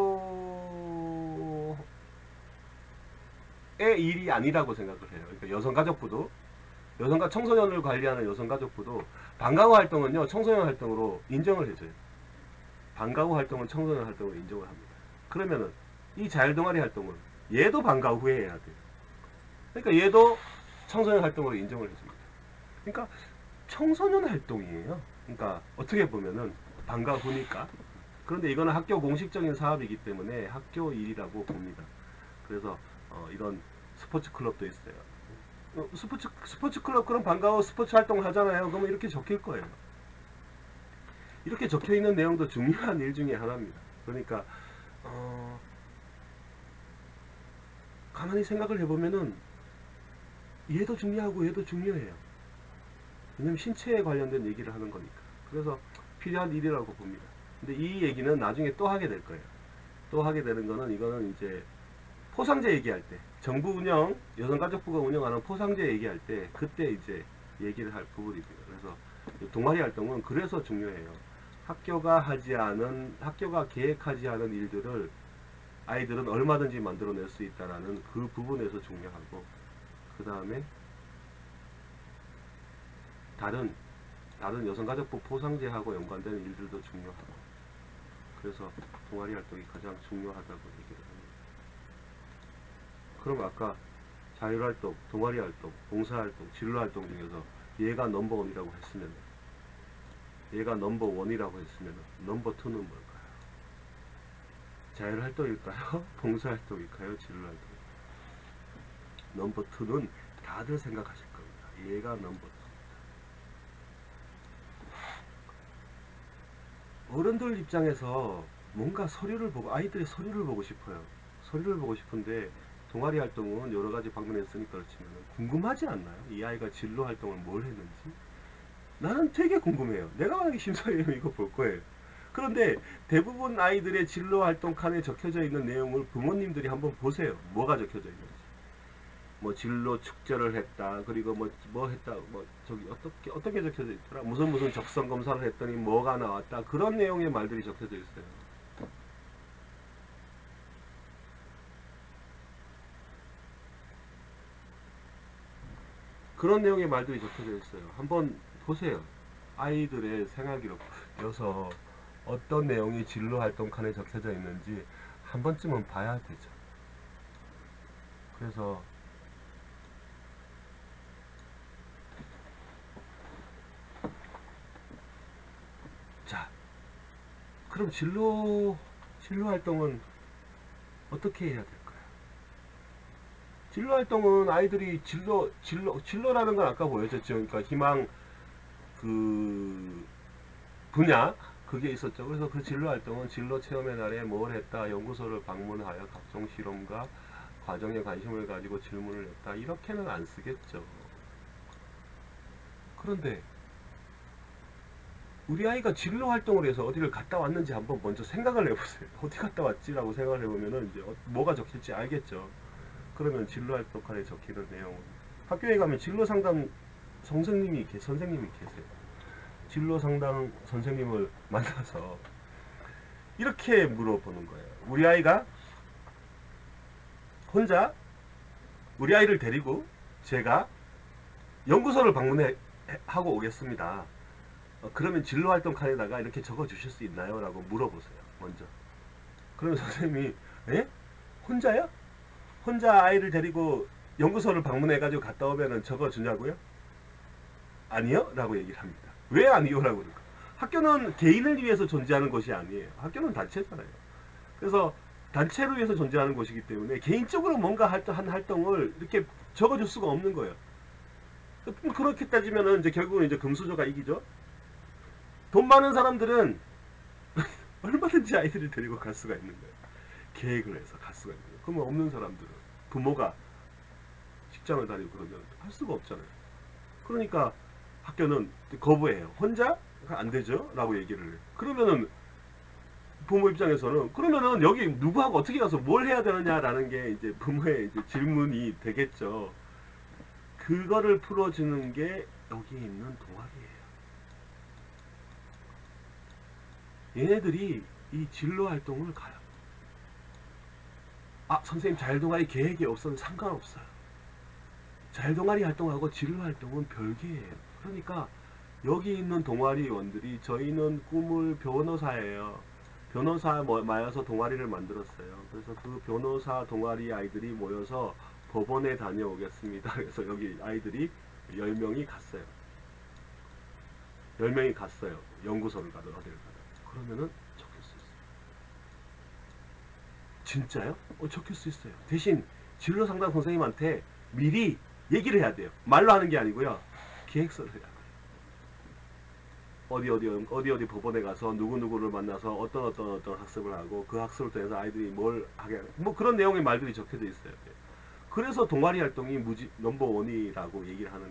S1: 일이 아니라고 생각을 해요. 그러니까 여성가족부도, 청소년을 관리하는 여성가족부도 방과 후 활동은요, 청소년 활동으로 인정을 해줘요. 방과 후 활동은 청소년 활동으로 인정을 합니다. 그러면은 이 자율동아리 활동은 얘도 방과 후에 해야 돼요. 그러니까 얘도 청소년 활동으로 인정을 해줍니다. 그러니까 청소년 활동이에요. 그러니까 어떻게 보면은 방과 후니까. 그런데 이거는 학교 공식적인 사업이기 때문에 학교 일이라고 봅니다. 그래서 이런 스포츠 클럽도 있어요. 스포츠 클럽 그럼 방과 후 스포츠 활동을 하잖아요. 그러면 이렇게 적힐 거예요. 이렇게 적혀 있는 내용도 중요한 일 중에 하나입니다. 그러니까 가만히 생각을 해보면은 얘도 중요하고 얘도 중요해요. 왜냐면 신체에 관련된 얘기를 하는 거니까. 그래서 필요한 일이라고 봅니다. 근데 이 얘기는 나중에 또 하게 될 거예요. 또 하게 되는 거는, 이거는 이제 포상제 얘기할 때, 정부 운영, 여성가족부가 운영하는 포상제 얘기할 때, 그때 이제 얘기를 할 부분입니다. 그래서 동아리 활동은 그래서 중요해요. 학교가 계획하지 않은 일들을 아이들은 얼마든지 만들어낼 수 있다라는 그 부분에서 중요하고, 그 다음에 다른 여성가족부 포상제하고 연관된 일들도 중요하고, 그래서 동아리 활동이 가장 중요하다고 얘기를 합니다. 그럼 아까 자율활동, 동아리활동, 봉사활동, 진로활동 중에서 얘가 넘버원이라고 했으면, 넘버2는 뭘까요? 자율활동일까요? 봉사활동일까요? 진로활동? 넘버2는 다들 생각하실 겁니다. 얘가 넘버2. 어른들 입장에서 뭔가 아이들의 서류를 보고 싶어요. 서류를 보고 싶은데, 동아리 활동은 여러 가지 방면에서 쓰니까 그렇지만 궁금하지 않나요? 이 아이가 진로 활동을 뭘 했는지? 나는 되게 궁금해요. 내가 만약에 심사위원이면 이거 볼 거예요. 그런데 대부분 아이들의 진로 활동 칸에 적혀져 있는 내용을 부모님들이 한번 보세요. 뭐가 적혀져 있는지. 뭐 진로 축제를 했다. 그리고 뭐 했다. 어떻게 적혀져 있더라. 무슨 적성 검사를 했더니 뭐가 나왔다. 그런 내용의 말들이 적혀져 있어요. 그런 내용의 말들이 적혀져 있어요. 한번 보세요. 아이들의 생활기록이어서 어떤 내용이 진로활동 칸에 적혀져 있는지 한 번쯤은 봐야 되죠. 그래서 자, 그럼 진로활동은 어떻게 해야 될까요? 진로활동은 아이들이 진로라는 건 아까 보여줬죠. 그러니까 희망 그 분야 그게 있었죠. 그래서 그 진로활동은 진로 체험의 날에 뭘 했다, 연구소를 방문하여 각종 실험과 과정에 관심을 가지고 질문을 했다, 이렇게는 안 쓰겠죠. 그런데 우리 아이가 진로활동을 해서 어디를 갔다 왔는지 한번 먼저 생각을 해보세요. 어디 갔다 왔지라고 생각을 해보면은 이제 뭐가 적힐지 알겠죠. 그러면 진로활동 칸에 적히는 내용은, 학교에 가면 진로상담 선생님이 계세요. 진로상담 선생님을 만나서 이렇게 물어보는 거예요. 우리 아이가 혼자 우리 아이를 데리고 제가 연구소를 방문하고 오겠습니다. 그러면 진로활동 칸에다가 이렇게 적어 주실 수 있나요? 라고 물어보세요. 먼저. 그러면 선생님이 에? 혼자요? 혼자 아이를 데리고 연구소를 방문해가지고 갔다 오면은 적어 주냐고요? 아니요? 라고 얘기를 합니다. 왜 아니요? 라고 그럴까? 학교는 개인을 위해서 존재하는 것이 아니에요. 학교는 단체잖아요. 그래서 단체를 위해서 존재하는 곳이기 때문에 개인적으로 뭔가 한 활동을 이렇게 적어줄 수가 없는 거예요. 그렇게 따지면은 이제 결국은 이제 금수저가 이기죠. 돈 많은 사람들은 얼마든지 아이들을 데리고 갈 수가 있는 거예요. 계획을 해서 갈 수가 있는 거예요. 그러면 없는 사람들은 부모가 직장을 다니고 그러면 할 수가 없잖아요. 그러니까 학교는 거부해요. 혼자? 안 되죠? 라고 얘기를 해요. 그러면은 부모 입장에서는 그러면은 여기 누구하고 어떻게 가서 뭘 해야 되느냐라는 게 이제 부모의 이제 질문이 되겠죠. 그거를 풀어주는 게 여기 있는 동아리예요. 얘네들이 이 진로 활동을 가요. 아, 선생님 자율동아리 계획이 없어도 상관없어요. 자율동아리 활동하고 진로 활동은 별개예요. 그러니까 여기 있는 동아리원들이 저희는 꿈을 변호사예요. 변호사 모여서 동아리를 만들었어요. 그래서 그 변호사 동아리 아이들이 모여서 법원에 다녀오겠습니다. 그래서 여기 아이들이 10명이 갔어요. 10명이 갔어요. 연구소를 가든 어디를 가든. 그러면은 적힐 수 있어요. 진짜요? 적힐 수 있어요. 대신 진로상담 선생님한테 미리 얘기를 해야 돼요. 말로 하는 게 아니고요. 계획서를 해야 돼요. 어디 법원에 가서 누구누구를 만나서 어떤 학습을 하고 그 학습을 통해서 아이들이 뭘 하게 뭐 그런 내용의 말들이 적혀져 있어요. 그래서 동아리 활동이 넘버원이라고 얘기를 하는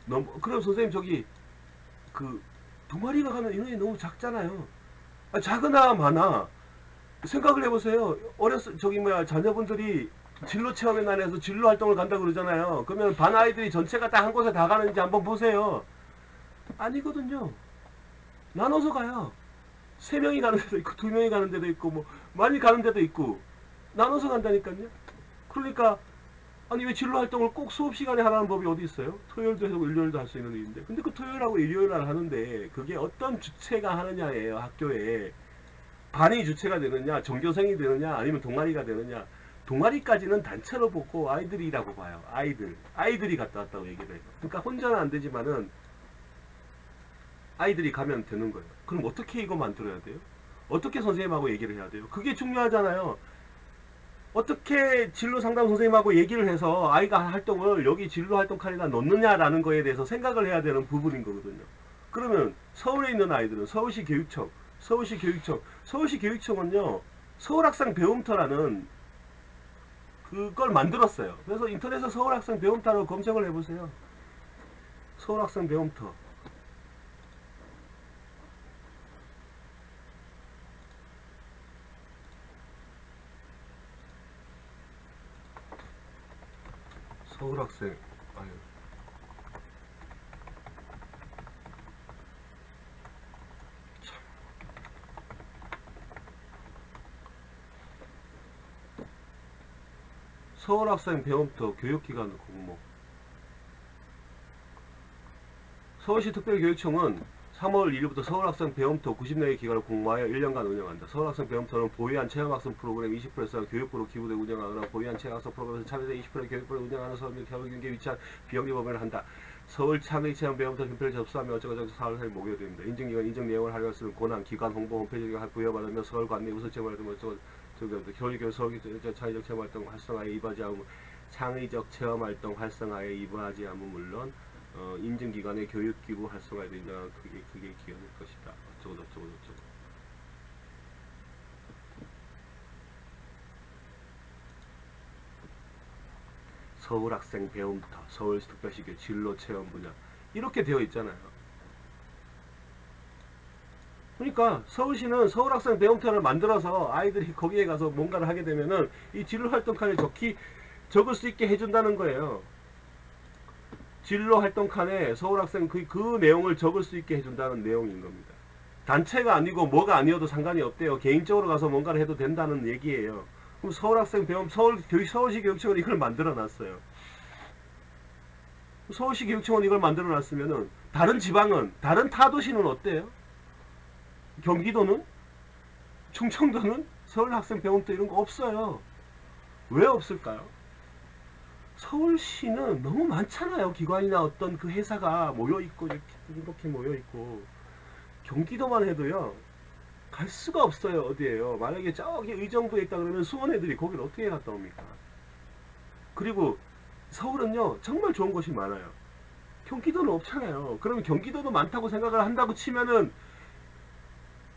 S1: 거예요. 그럼 선생님 저기 그 동아리가 가면 인원이 너무 작잖아요. 작으나 많아 생각을 해보세요. 자녀분들이 진로 체험의 날에서 진로 활동을 간다고 그러잖아요. 그러면 반 아이들이 전체가 다 한 곳에 다 가는지 한번 보세요. 아니거든요. 나눠서 가요. 3명이 가는 데도 있고 2명이 가는 데도 있고 뭐 많이 가는 데도 있고 나눠서 간다니까요. 그러니까 아니 왜 진로 활동을 꼭 수업 시간에 하라는 법이 어디 있어요? 토요일도 해도 일요일도 할 수 있는 일인데. 근데 그 토요일하고 일요일날 하는데 그게 어떤 주체가 하느냐예요. 학교에 반이 주체가 되느냐, 전교생이 되느냐, 아니면 동아리가 되느냐. 동아리까지는 단체로 보고 아이들이라고 봐요. 아이들이 갔다 왔다고 얘기를 해요. 그러니까 혼자는 안 되지만은 아이들이 가면 되는 거예요. 그럼 어떻게 이거 만들어야 돼요? 어떻게 선생님하고 얘기를 해야 돼요? 그게 중요하잖아요. 어떻게 진로 상담 선생님하고 얘기를 해서 아이가 활동을 여기 진로 활동 칸에다 넣느냐라는 거에 대해서 생각을 해야 되는 부분인 거거든요. 그러면 서울에 있는 아이들은 서울시 교육청은요, 서울학생 배움터라는 그걸 만들었어요. 그래서 인터넷에 서울학생 배움터로 검색을 해보세요. 서울학생 배움터. 서울학생, 아유. 참. 서울학생 배움터 교육기관 공모. 서울시 특별교육청은 3월 1일부터 서울학생 배움터 90명의 기관을 공모하여 1년간 운영한다. 서울학생 배움터는 보유한 체험학습 프로그램 20%에서 교육부로 기부돼 운영하거나 보유한 체험학습 프로그램에서 참여된 20%의 교육부로 운영하는 서울 교육경기에 위치한 비영리 법인을 한다. 서울 창의 체험 배움터 김표를 접수하며 어쩌고저쩌고 사업을 목요일에 됩니다. 인증기관 인증 내용을 하려 쓰는 권한 기관 홍보 홈페이지가 부여받으며 서울 관내 우수 체험 활동 어쩌고저쩌고 서울 창의적 체험 활동 활성화에 이바지 하고 창의적 체험 활동 활성화에 이바지 하면 물론 인증기관의 교육기부 활성화에 된다. 그게 기여할 것이다. 어쩌고저쩌고. 서울학생 배움터, 서울시 특별시교 진로 체험 분야 이렇게 되어 있잖아요. 그러니까 서울시는 서울학생 배움터를 만들어서 아이들이 거기에 가서 뭔가를 하게 되면은 이 진로 활동 칸에 적을 수 있게 해준다는 거예요. 진로 활동 칸에 서울학생 그 내용을 적을 수 있게 해준다는 내용인 겁니다. 단체가 아니고 뭐가 아니어도 상관이 없대요. 개인적으로 가서 뭔가를 해도 된다는 얘기예요. 그럼 서울학생 배움 서울시 교육청은 이걸 만들어 놨어요. 서울시 교육청은 이걸 만들어 놨으면은 다른 지방은 다른 타도시는 어때요? 경기도는? 충청도는? 서울학생 배움터 이런 거 없어요. 왜 없을까요? 서울시는 너무 많잖아요. 기관이나 어떤 그 회사가 모여있고 이렇게 모여있고 경기도만 해도요 갈 수가 없어요. 어디에요? 만약에 저기 의정부에 있다 그러면 수원 애들이 거기를 어떻게 갔다 옵니까? 그리고 서울은요 정말 좋은 곳이 많아요. 경기도는 없잖아요. 그러면 경기도도 많다고 생각을 한다고 치면은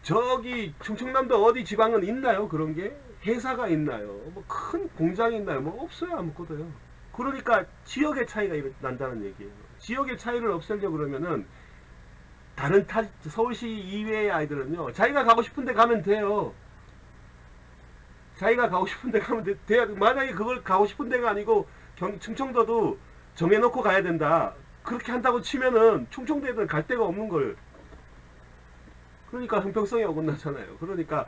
S1: 저기 충청남도 어디 지방은 있나요? 그런 게? 회사가 있나요? 뭐 큰 공장이 있나요? 뭐 없어요. 아무것도요. 그러니까 지역의 차이가 난다는 얘기예요. 지역의 차이를 없애려고 그러면은 다른 서울시 이외의 아이들은요 자기가 가고 싶은데 가면 돼요. 자기가 가고 싶은데 가면 돼요. 만약에 그걸 가고 싶은 데가 아니고 충청도도 정해놓고 가야 된다. 그렇게 한다고 치면은 충청도 애들은 갈 데가 없는 걸. 그러니까 형평성이 어긋나잖아요. 그러니까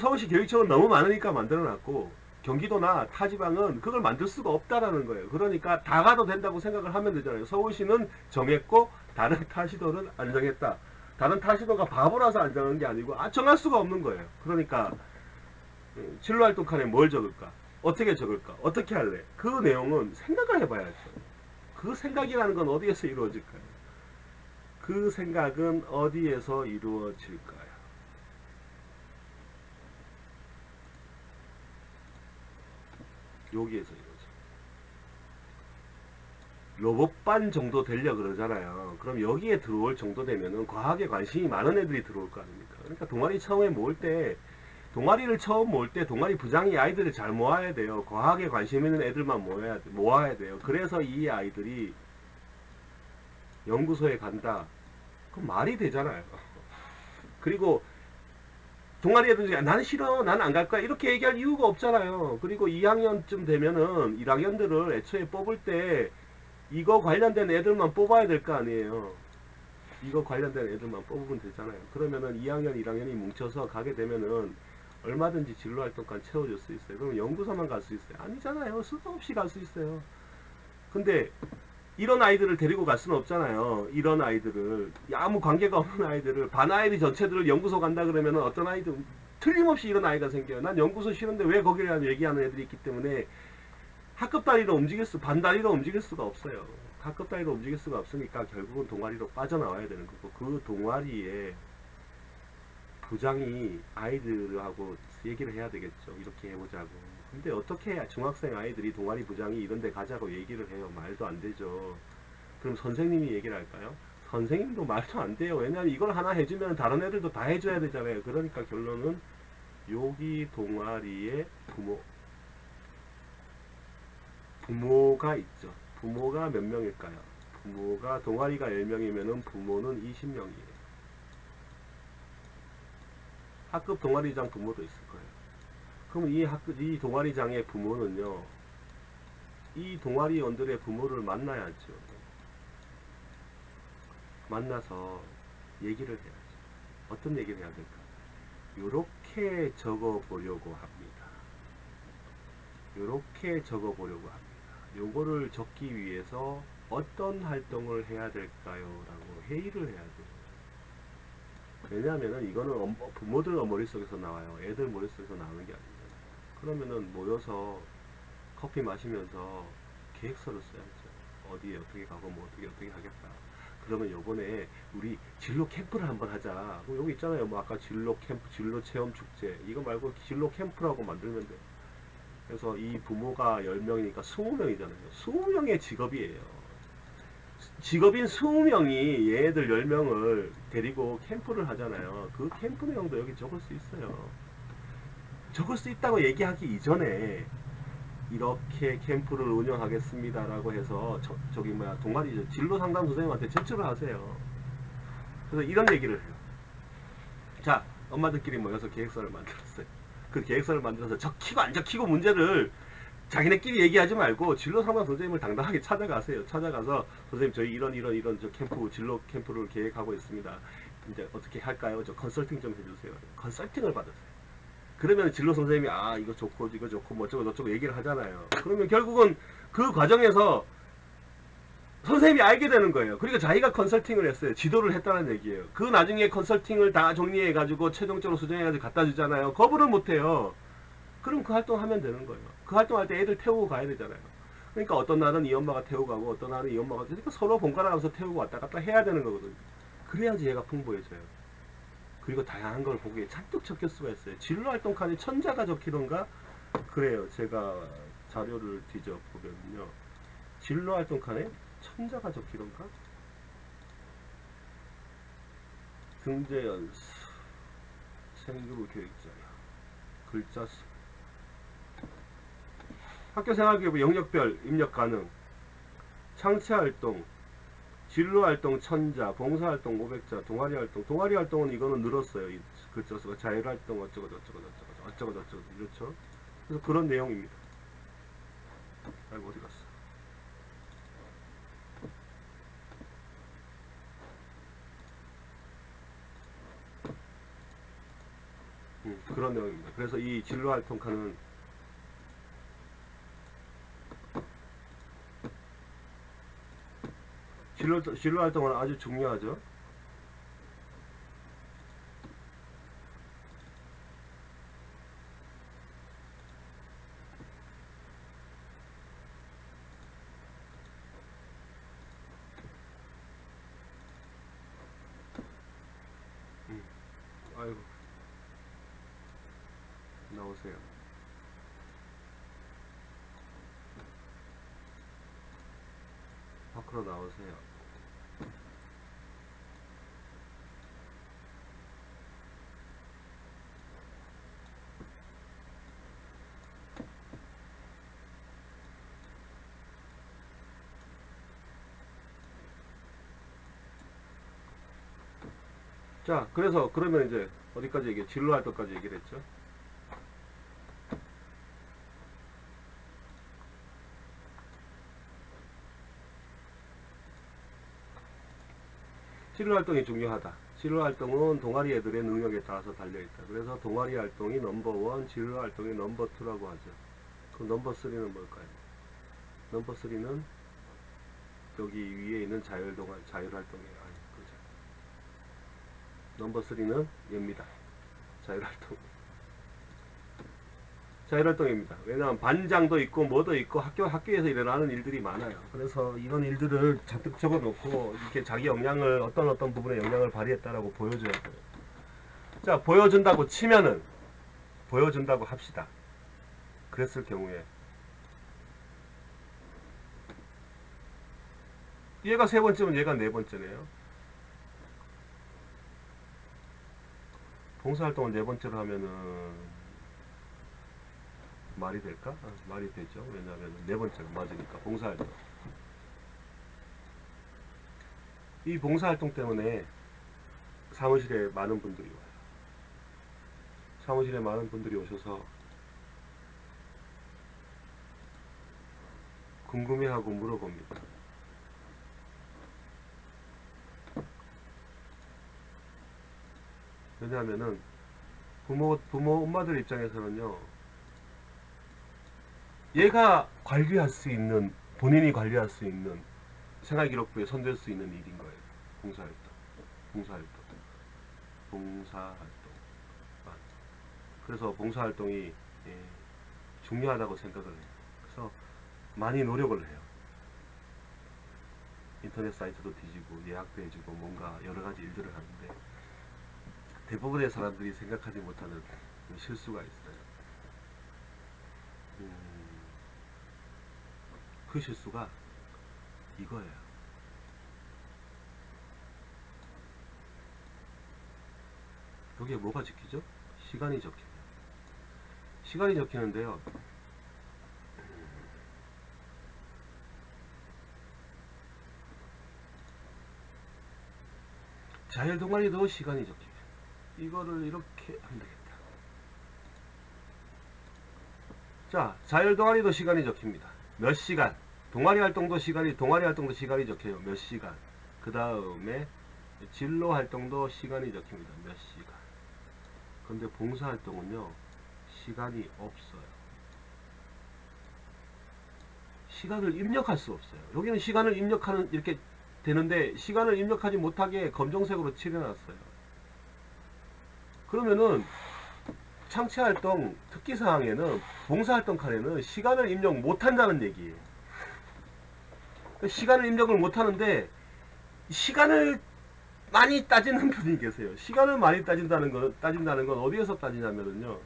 S1: 서울시 교육청은 너무 많으니까 만들어놨고 경기도나 타지방은 그걸 만들 수가 없다라는 거예요. 그러니까 다 가도 된다고 생각을 하면 되잖아요. 서울시는 정했고 다른 타시도는 안 정했다. 다른 타시도가 바보라서 안 정한 게 아니고 정할 수가 없는 거예요. 그러니까 진로활동 칸에 뭘 적을까? 어떻게 적을까? 어떻게 할래? 그 내용은 생각을 해봐야죠. 그 생각이라는 건 어디에서 이루어질까요? 그 생각은 어디에서 이루어질까요? 여기에서 이루어져. 로봇반 정도 되려 그러잖아요. 그럼 여기에 들어올 정도 되면은 과학에 관심이 많은 애들이 들어올 거 아닙니까? 그러니까 동아리 처음에 모을 때, 동아리를 처음 모을 때 동아리 부장이 아이들을 잘 모아야 돼요. 과학에 관심 있는 애들만 모아야 돼요. 그래서 이 아이들이 연구소에 간다. 그럼 말이 되잖아요. 그리고 동아리 애들이 나는 싫어, 나는 안 갈 거야 이렇게 얘기할 이유가 없잖아요. 그리고 2학년쯤 되면은 1학년들을 애초에 뽑을 때 이거 관련된 애들만 뽑아야 될 거 아니에요. 이거 관련된 애들만 뽑으면 되잖아요. 그러면은 2학년 1학년이 뭉쳐서 가게 되면은 얼마든지 진로활동까지 채워줄 수 있어요. 그러면 연구소만 갈 수 있어요? 아니잖아요. 쓸데없이 갈 수 있어요. 근데 이런 아이들을 데리고 갈 수는 없잖아요. 이런 아이들을, 아무 관계가 없는 아이들을, 반 아이들 전체들을 연구소 간다 그러면은 어떤 아이들, 틀림없이 이런 아이가 생겨요. 난 연구소 싫은데 왜 거기를 얘기하는 애들이 있기 때문에 학급 단위로 반 단위로 움직일 수가 없어요. 학급 단위로 움직일 수가 없으니까 결국은 동아리로 빠져나와야 되는 거고, 그 동아리에 부장이 아이들하고 얘기를 해야 되겠죠. 이렇게 해보자고. 근데 어떻게 중학생 아이들이 동아리 부장이 이런 데 가자고 얘기를 해요. 말도 안 되죠. 그럼 선생님이 얘기를 할까요? 선생님도 말도 안 돼요. 왜냐면 이걸 하나 해주면 다른 애들도 다 해줘야 되잖아요. 그러니까 결론은 여기 동아리에 부모가 있죠. 부모가 몇 명일까요? 부모가 동아리가 10명이면은 부모는 20명이에요. 학급 동아리장 부모도 있을 거예요. 그럼 이 동아리장의 부모는요, 이 동아리원들의 부모를 만나야죠. 만나서 얘기를 해야죠. 어떤 얘기를 해야 될까? 요렇게 적어보려고 합니다. 요렇게 적어보려고 합니다. 요거를 적기 위해서 어떤 활동을 해야 될까요? 라고 회의를 해야 돼요. 왜냐하면 이거는 부모들 머릿속에서 나와요. 애들 머릿속에서 나오는 게 아닙니다. 그러면은 모여서 커피 마시면서 계획서를 써야죠. 어디에 어떻게 가고 뭐 어떻게 하겠다. 그러면 요번에 우리 진로 캠프를 한번 하자. 여기 있잖아요. 뭐 아까 진로 캠프, 진로 체험 축제. 이거 말고 진로 캠프라고 만들면 돼요. 그래서 이 부모가 10명이니까 20명이잖아요. 20명의 직업이에요. 직업인 20명이 얘네들 10명을 데리고 캠프를 하잖아요. 그 캠프 내용도 여기 적을 수 있어요. 적을 수 있다고 얘기하기 이전에 이렇게 캠프를 운영하겠습니다 라고 해서 저기 뭐야 동아리 진로 상담 선생님한테 제출을 하세요. 그래서 이런 얘기를 해요. 자, 엄마들끼리 모여서 계획서를 만들었어요. 그 계획서를 만들어서 적히고 안 적히고 문제를 자기네끼리 얘기하지 말고 진로 상담 선생님을 당당하게 찾아가세요. 찾아가서 선생님 저희 이런 저 캠프 진로 캠프를 계획하고 있습니다. 이제 어떻게 할까요? 저 컨설팅 좀 해주세요. 컨설팅을 받으세요. 그러면 진로 선생님이 아 이거 좋고 뭐 어쩌고 저쩌고 얘기를 하잖아요. 그러면 결국은 그 과정에서 선생님이 알게 되는 거예요. 그러니까 자기가 컨설팅을 했어요. 지도를 했다는 얘기예요. 그 나중에 컨설팅을 다 정리해 가지고 최종적으로 수정해 가지고 갖다 주잖아요. 거부를 못 해요. 그럼 그 활동하면 되는 거예요. 그 활동할 때 애들 태우고 가야 되잖아요. 그러니까 어떤 날은 이 엄마가 태우고 가고 어떤 날은 이 엄마가 그러니까 서로 번갈아 가면서 태우고 왔다 갔다 해야 되는 거거든요. 그래야지 얘가 풍부해져요. 그리고 다양한 걸 보기에 잔뜩 적힐 수가 있어요. 진로활동 칸에 천자가 적히던가 그래요. 제가 자료를 뒤져보면요. 진로활동 칸에 천자가 적히던가 등재연수 생교부 교육자료 글자 수 학교생활기부 영역별 입력 가능 창체활동 진로활동 1000자 봉사활동 500자 동아리활동은 이거는 늘었어요. 이 글자 수가 자율활동 어쩌고 저쩌고 이렇죠. 그래서 그런 내용입니다. 아이고 어디 갔어. 그런 내용입니다. 그래서 이 진로활동 칸은 진로활동은 아주 중요하죠. 아이고 나오세요. 밖으로 나오세요. 자, 그래서 그러면 이제 어디까지 얘기해? 진로활동까지 얘기를 했죠. 진로활동이 중요하다. 진로활동은 동아리 애들의 능력에 따라서 달려있다. 그래서 동아리 활동이 넘버1, 진로활동이 넘버2라고 하죠. 그럼 넘버3는 뭘까요? 넘버3는 여기 위에 있는 자율활동이에요. 넘버3는 얘입니다. 자율활동입니다. 왜냐하면 반장도 있고 뭐도 있고 학교에서 일어나는 일들이 많아요. 그래서 이런 일들을 잔뜩 적어놓고 이렇게 자기 역량을 어떤 부분에 역량을 발휘했다라고 보여줘야 돼요. 자, 보여준다고 치면은 보여준다고 합시다. 그랬을 경우에 얘가 3번째면 얘가 4번째네요. 봉사활동을 4번째로 하면은 말이 될까? 말이 되죠. 왜냐하면 4번째가 맞으니까. 봉사활동. 이 봉사활동 때문에 사무실에 많은 분들이 와요. 사무실에 많은 분들이 오셔서 궁금해하고 물어봅니다. 왜냐하면은 부모 엄마들 입장에서는요, 얘가 관리할 수 있는, 본인이 관리할 수 있는 생활기록부에 손댈 수 있는 일인 거예요. 봉사활동. 그래서 봉사활동이 중요하다고 생각을 해요. 그래서 많이 노력을 해요. 인터넷 사이트도 뒤지고 예약도 해주고 뭔가 여러가지 일들을 하는데 대부분의 사람들이 생각하지 못하는 실수가 있어요. 그 실수가 이거예요. 여기에 뭐가 적히죠? 시간이 적혀요. 시간이 적히는데요. 자율동아리도 시간이 적혀요. 이거를 이렇게 하면 되겠다. 자, 자율동아리도 시간이 적힙니다. 몇 시간. 동아리 활동도 시간이 적혀요. 몇 시간. 그 다음에 진로 활동도 시간이 적힙니다. 몇 시간. 근데 봉사활동은요, 시간이 없어요. 시간을 입력할 수 없어요. 여기는 시간을 입력하는, 이렇게 되는데, 시간을 입력하지 못하게 검정색으로 칠해놨어요. 그러면은, 창체활동 특기사항에는, 봉사활동 칸에는 시간을 입력 못한다는 얘기예요. 시간을 입력을 못하는데, 시간을 많이 따지는 분이 계세요. 시간을 많이 따진다는 건 어디에서 따지냐면요.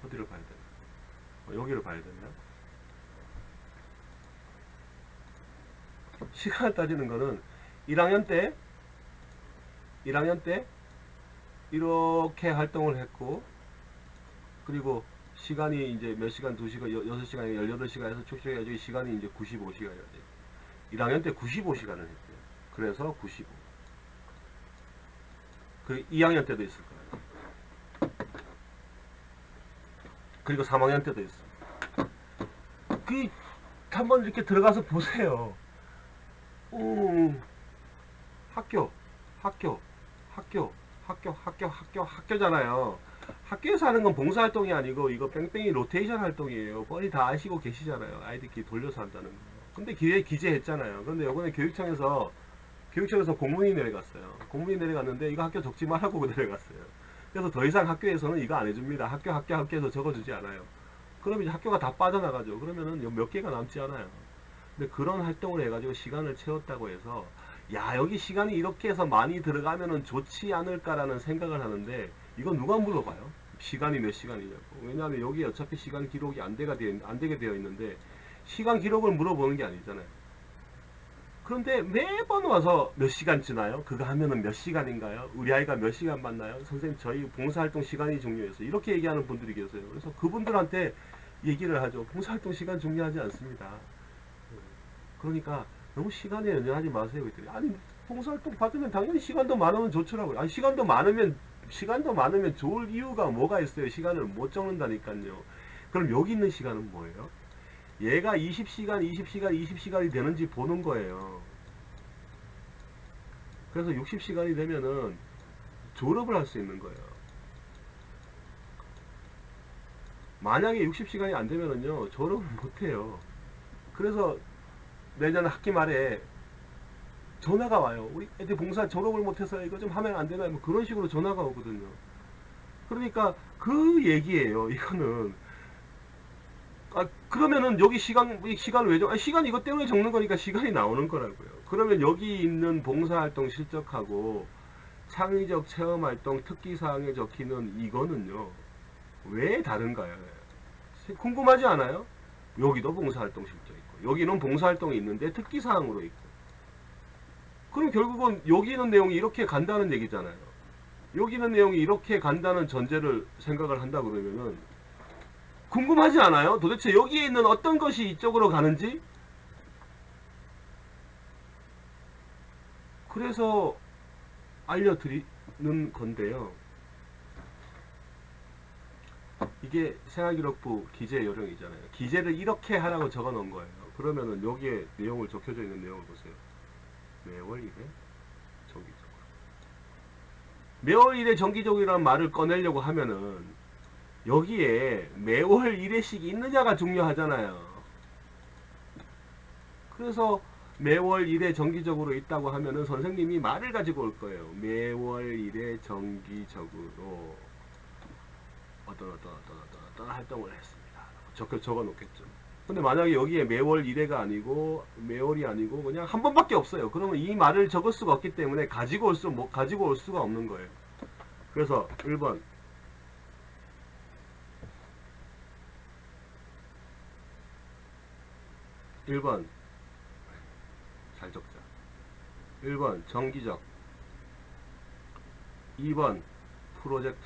S1: 어디를 봐야 되나? 여기를 봐야 되나? 시간을 따지는 거는 1학년 때 이렇게 활동을 했고, 그리고 시간이 이제 몇 시간, 2시간, 6시간, 18시간에서 축소해가지고 시간이 이제 95시간이야 돼요. 1학년 때 95시간을 했대요. 그래서 95. 그 2학년 때도 있을 거예요. 그리고 3학년 때도 있어. 한번 이렇게 들어가서 보세요. 학교잖아요. 학교에서 하는 건 봉사활동이 아니고 이거 뺑뺑이 로테이션 활동이에요. 뻔히 다 아시고 계시잖아요. 아이들끼리 돌려서 한다는 거. 근데 기재했잖아요. 근데 요번에 교육청에서 공문이 내려갔어요. 공문이 내려갔는데 이거 학교 적지 말라고 내려갔어요. 그래서 더 이상 학교에서는 이거 안 해줍니다. 학교에서 적어주지 않아요. 그럼 이제 학교가 다 빠져나가죠. 그러면은 몇 개가 남지 않아요. 근데 그런 활동을 해가지고 시간을 채웠다고 해서 야, 여기 시간이 이렇게 해서 많이 들어가면은 좋지 않을까라는 생각을 하는데 이건 누가 물어봐요? 시간이 몇 시간이냐고. 왜냐하면 여기 어차피 시간 기록이 안 되게 되어 있는데 시간 기록을 물어보는 게 아니잖아요. 그런데 매번 와서 몇 시간 지나요? 그거 하면은 몇 시간인가요? 우리 아이가 몇 시간 받나요? 선생님, 저희 봉사활동 시간이 중요해서 이렇게 얘기하는 분들이 계세요. 그래서 그분들한테 얘기를 하죠. 봉사활동 시간 중요하지 않습니다. 그러니까 너무 시간에 연연하지 마세요. 그랬더니 아니, 봉사활동 받으면 당연히 시간도 많으면 좋더라고요. 아니, 시간도 많으면 좋을 이유가 뭐가 있어요? 시간을 못 적는다니까요. 그럼 여기 있는 시간은 뭐예요? 얘가 20시간이 되는지 보는 거예요. 그래서 60시간이 되면은 졸업을 할 수 있는 거예요. 만약에 60시간이 안 되면은요, 졸업을 못 해요. 그래서 내년 학기 말에 전화가 와요. 우리 애들 봉사 졸업을 못해서 이거 좀 하면 안 되나요? 뭐 그런 식으로 전화가 오거든요. 그러니까 그 얘기예요. 이거는. 그러면은 여기 시간을 왜 적? 시간 이것 때문에 적는 거니까 시간이 나오는 거라고요. 그러면 여기 있는 봉사활동 실적하고 창의적 체험활동 특기사항에 적히는 이거는요, 왜 다른가요? 궁금하지 않아요? 여기도 봉사활동 실적 있고 여기는 봉사활동이 있는데 특기사항으로 있고. 그럼 결국은 여기 있는 내용이 이렇게 간다는 얘기잖아요. 여기 있는 내용이 이렇게 간다는 전제를 생각을 한다 그러면은 궁금하지 않아요? 도대체 여기에 있는 어떤 것이 이쪽으로 가는지? 그래서 알려드리는 건데요. 이게 생활기록부 기재 요령이잖아요. 기재를 이렇게 하라고 적어 놓은 거예요. 그러면은 여기에 내용을 적혀져 있는 내용을 보세요. 매월 1회 정기적으로. 매월 1회 정기적이라는 말을 꺼내려고 하면은 여기에 매월 1회씩 있느냐가 중요하잖아요. 그래서 매월 1회 정기적으로 있다고 하면은 선생님이 말을 가지고 올 거예요. 매월 1회 정기적으로 어떤 활동을 했습니다. 적어 놓겠죠. 근데 만약에 여기에 매월 1회가 아니고 매월이 아니고 그냥 한 번밖에 없어요. 그러면 이 말을 적을 수가 없기 때문에 가지고 올 수가 없는 거예요. 그래서 1번 잘 적자. 1번 정기적, 2번 프로젝트.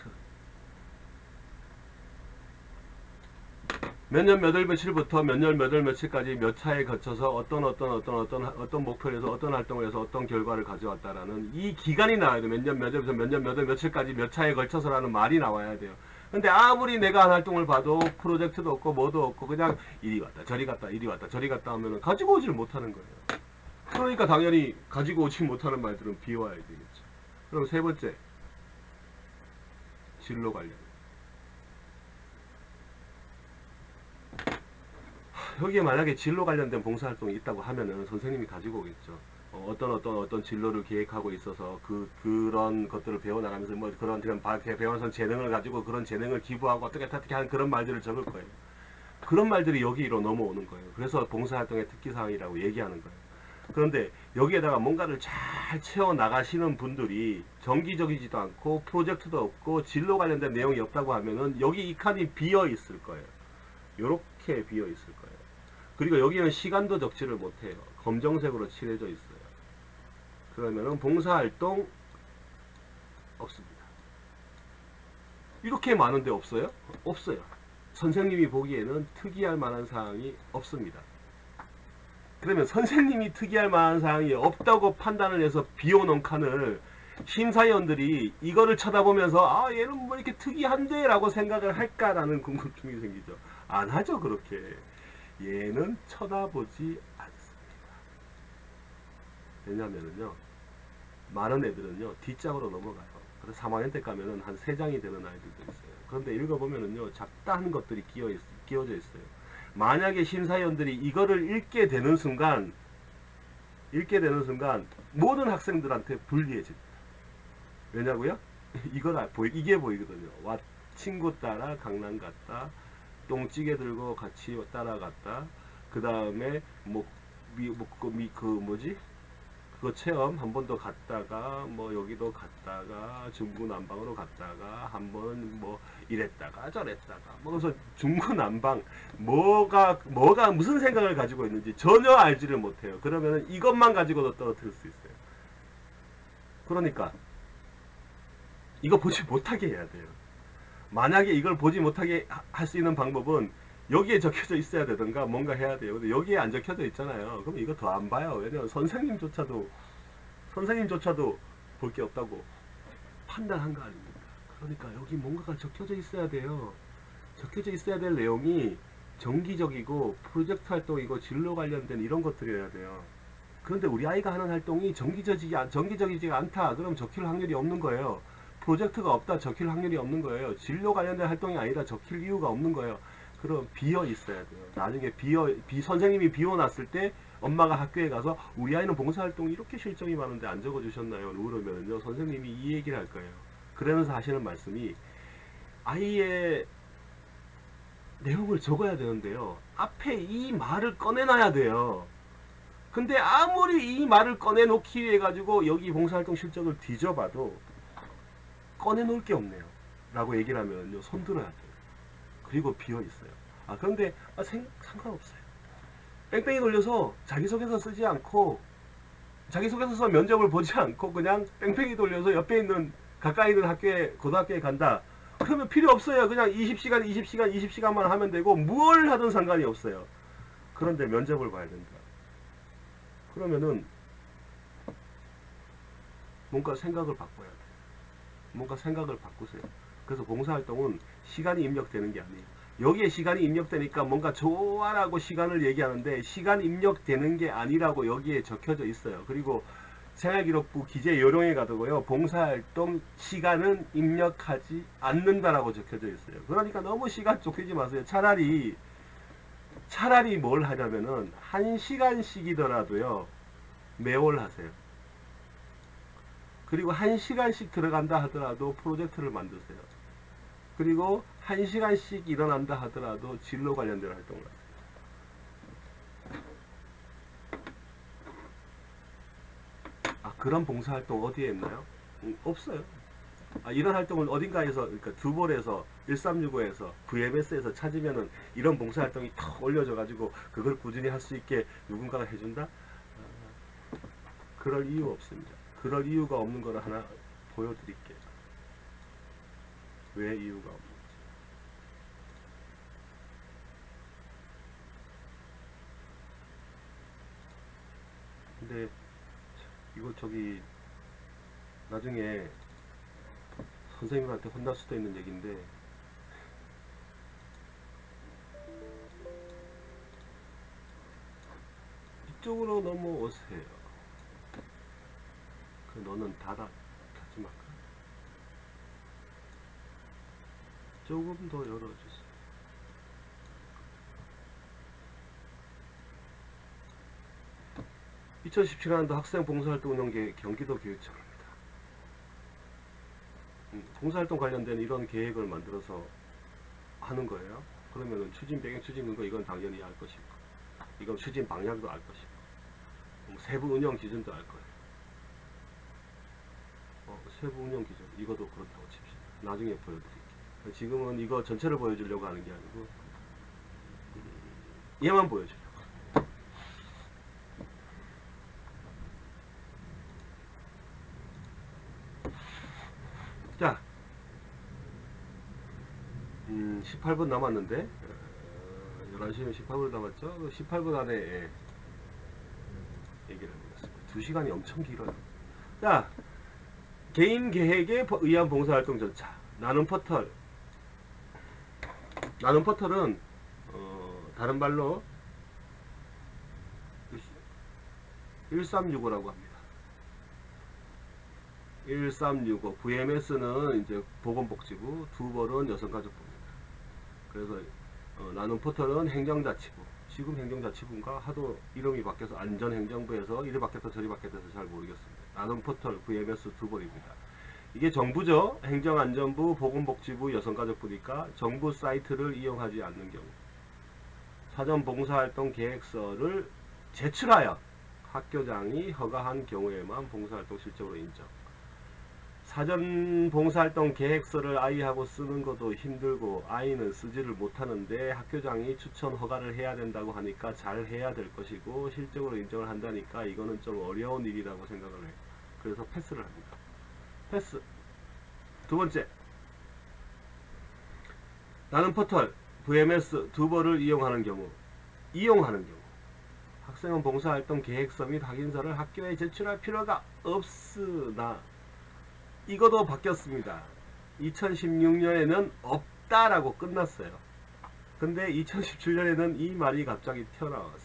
S1: 몇 년 몇 월 며칠부터 몇 년 몇 월 며칠까지 몇 차에 거쳐서 어떤 목표를 해서 어떤 활동을 해서 어떤 결과를 가져왔다라는 이 기간이 나와야 돼요. 몇 년 몇 월부터 몇 년 몇 월 며칠까지 몇 차에 걸쳐서라는 말이 나와야 돼요. 근데 아무리 내가 한 활동을 봐도 프로젝트도 없고 뭐도 없고 그냥 이리 갔다 저리 갔다 이리 왔다 저리 갔다 하면은 가지고 오질 못하는 거예요. 그러니까 당연히 가지고 오지 못하는 말들은 비워야 되겠죠. 그럼 세 번째, 진로 관련. 여기에 만약에 진로 관련된 봉사활동이 있다고 하면은 선생님이 가지고 오겠죠. 어떤 진로를 계획하고 있어서 그런 것들을 배워나가면서 뭐 그런 배워서 재능을 가지고 그런 재능을 기부하고 어떻게 하는 그런 말들을 적을 거예요. 그런 말들이 여기로 넘어오는 거예요. 그래서 봉사활동의 특기사항이라고 얘기하는 거예요. 그런데 여기에다가 뭔가를 잘 채워나가시는 분들이 정기적이지도 않고 프로젝트도 없고 진로 관련된 내용이 없다고 하면은 여기 이 칸이 비어 있을 거예요. 요렇게 비어 있을 거예요. 그리고 여기는 시간도 적지를 못해요. 검정색으로 칠해져 있어요. 그러면은 봉사활동 없습니다. 이렇게 많은데 없어요? 없어요. 선생님이 보기에는 특이할 만한 사항이 없습니다. 그러면 선생님이 특이할 만한 사항이 없다고 판단을 해서 비워놓은 칸을 심사위원들이 이거를 쳐다보면서 아 얘는 뭐 이렇게 특이한데 라고 생각을 할까라는 궁금증이 생기죠. 안 하죠. 그렇게 얘는 쳐다보지 않습니다. 왜냐면은요 많은 애들은요 뒷장으로 넘어가요. 그래서 3학년 때 가면은 한 3장이 되는 아이들도 있어요. 그런데 읽어보면은요 작다한 것들이 끼워져 있어요. 만약에 심사위원들이 이거를 읽게 되는 순간 모든 학생들한테 불리해집니다. 왜냐고요? 이게 보이거든요. 친구 따라 강남 갔다, 똥찌개 들고 같이 따라갔다, 그 다음에 그거 체험 한 번 더 갔다가 뭐 여기도 갔다가 중구난방으로 갔다가 한 번 뭐 이랬다가 저랬다가 뭐 그래서 중구난방 뭐가 무슨 생각을 가지고 있는지 전혀 알지를 못해요. 그러면은 이것만 가지고도 떨어뜨릴 수 있어요. 그러니까 이거 보지 못하게 해야 돼요. 만약에 이걸 보지 못하게 할 수 있는 방법은 여기에 적혀져 있어야 되든가 뭔가 해야 돼요. 근데 여기에 안 적혀져 있잖아요. 그럼 이거 더 안 봐요. 왜냐면 선생님조차도 볼 게 없다고 판단한 거 아닙니까? 그러니까 여기 뭔가가 적혀져 있어야 돼요. 적혀져 있어야 될 내용이 정기적이고 프로젝트 활동이고 진로 관련된 이런 것들이어야 돼요. 그런데 우리 아이가 하는 활동이 정기적이지가 않다. 그럼 적힐 확률이 없는 거예요. 프로젝트가 없다. 적힐 확률이 없는 거예요. 진로 관련된 활동이 아니라 적힐 이유가 없는 거예요. 그럼 비어 있어야 돼요. 나중에 선생님이 비워놨을 때 엄마가 학교에 가서 우리 아이는 봉사활동이 이렇게 실정이 많은데 안 적어주셨나요? 그러면요 선생님이 이 얘기를 할 거예요. 그러면서 하시는 말씀이 아이의 내용을 적어야 되는데요. 앞에 이 말을 꺼내놔야 돼요. 근데 아무리 이 말을 꺼내놓기 위해 가지고 여기 봉사활동 실적을 뒤져봐도 꺼내놓을 게 없네요. 라고 얘기를 하면요 손들어야 돼요. 그리고 비어있어요. 그런데 상관없어요. 뺑뺑이 돌려서 자기소개서 쓰지 않고 자기소개서 면접을 보지 않고 그냥 뺑뺑이 돌려서 옆에 있는 가까이 있는 고등학교에 간다. 그러면 필요 없어요. 그냥 20시간만 하면 되고 뭘 하든 상관이 없어요. 그런데 면접을 봐야 된다. 그러면은 뭔가 생각을 바꿔야 돼요. 뭔가 생각을 바꾸세요. 그래서 봉사활동은 시간이 입력되는 게 아니에요. 여기에 시간이 입력되니까 뭔가 좋아라고 시간을 얘기하는데 시간 입력되는 게 아니라고 여기에 적혀져 있어요. 그리고 생활기록부 기재 요령에 가두고요. 봉사활동 시간은 입력하지 않는다라고 적혀져 있어요. 그러니까 너무 시간 쫓기지 마세요. 차라리 뭘 하냐면은 1시간씩이더라도요. 매월 하세요. 그리고 1시간씩 들어간다 하더라도 프로젝트를 만드세요. 그리고 1시간씩 일어난다 하더라도 진로 관련된 활동을 하세요. 그런 봉사활동 어디에 있나요? 없어요. 이런 활동을 어딘가에서, 그러니까 두볼에서 1365에서 VMS에서 찾으면은 이런 봉사활동이 탁 올려져 가지고 그걸 꾸준히 할 수 있게 누군가가 해준다? 그럴 이유 없습니다. 그럴 이유가 없는 거를 하나 보여드릴게요. 왜 이유가 없는지. 근데 이거 저기 나중에 선생님한테 혼날 수도 있는 얘기인데, 이쪽으로 넘어오세요. 너는 닫지 말까? 조금 더 열어주세요. (2017년도) 학생 봉사활동 운영 계획 경기도 교육청입니다. 봉사활동 관련된 이런 계획을 만들어서 하는 거예요. 그러면은 추진 배경, 추진 근거 이건 당연히 알 것이고, 이건 추진 방향도 알 것이고, 세부 운영 기준도 알 거예요. 세부 운영 기준 이것도 그렇다고 칩시다. 나중에 보여드릴게요. 지금은 이거 전체를 보여주려고 하는 게 아니고 얘만 보여주려고. 자, 18분 남았는데 11시면 18분 남았죠? 18분 안에 얘기를 해보겠습니다. 2시간이 엄청 길어요. 자, 개인 계획에 의한 봉사활동 절차. 나눔 포털. 나눔 포털은 다른 말로 1365라고 합니다. 1365. VMS는 이제 보건복지부, 두벌은 여성가족부입니다. 그래서 나눔 포털은 행정자치부. 지금 행정자치부인가 하도 이름이 바뀌어서 안전행정부에서 이리 바뀌어서 저리 바뀌어서 잘 모르겠습니다. 나눔 포털 VMS 두벌입니다. 이게 정부죠. 행정안전부, 보건복지부, 여성가족부니까 정부 사이트를 이용하지 않는 경우, 사전 봉사활동 계획서를 제출하여 학교장이 허가한 경우에만 봉사활동 실적으로 인정. 사전 봉사활동 계획서를 아이하고 쓰는 것도 힘들고 아이는 쓰지를 못하는데 학교장이 추천 허가를 해야 된다고 하니까 잘 해야 될 것이고 실적으로 인정을 한다니까 이거는 좀 어려운 일이라고 생각을 해요. 그래서 패스를 합니다. 패스. 두 번째, 나눔 포털 VMS 두벌을 이용하는 경우, 학생은 봉사활동 계획서 및 확인서를 학교에 제출할 필요가 없으나 이것도 바뀌었습니다. 2016년에는 없다라고 끝났어요. 근데 2017년에는 이 말이 갑자기 튀어나왔습니다.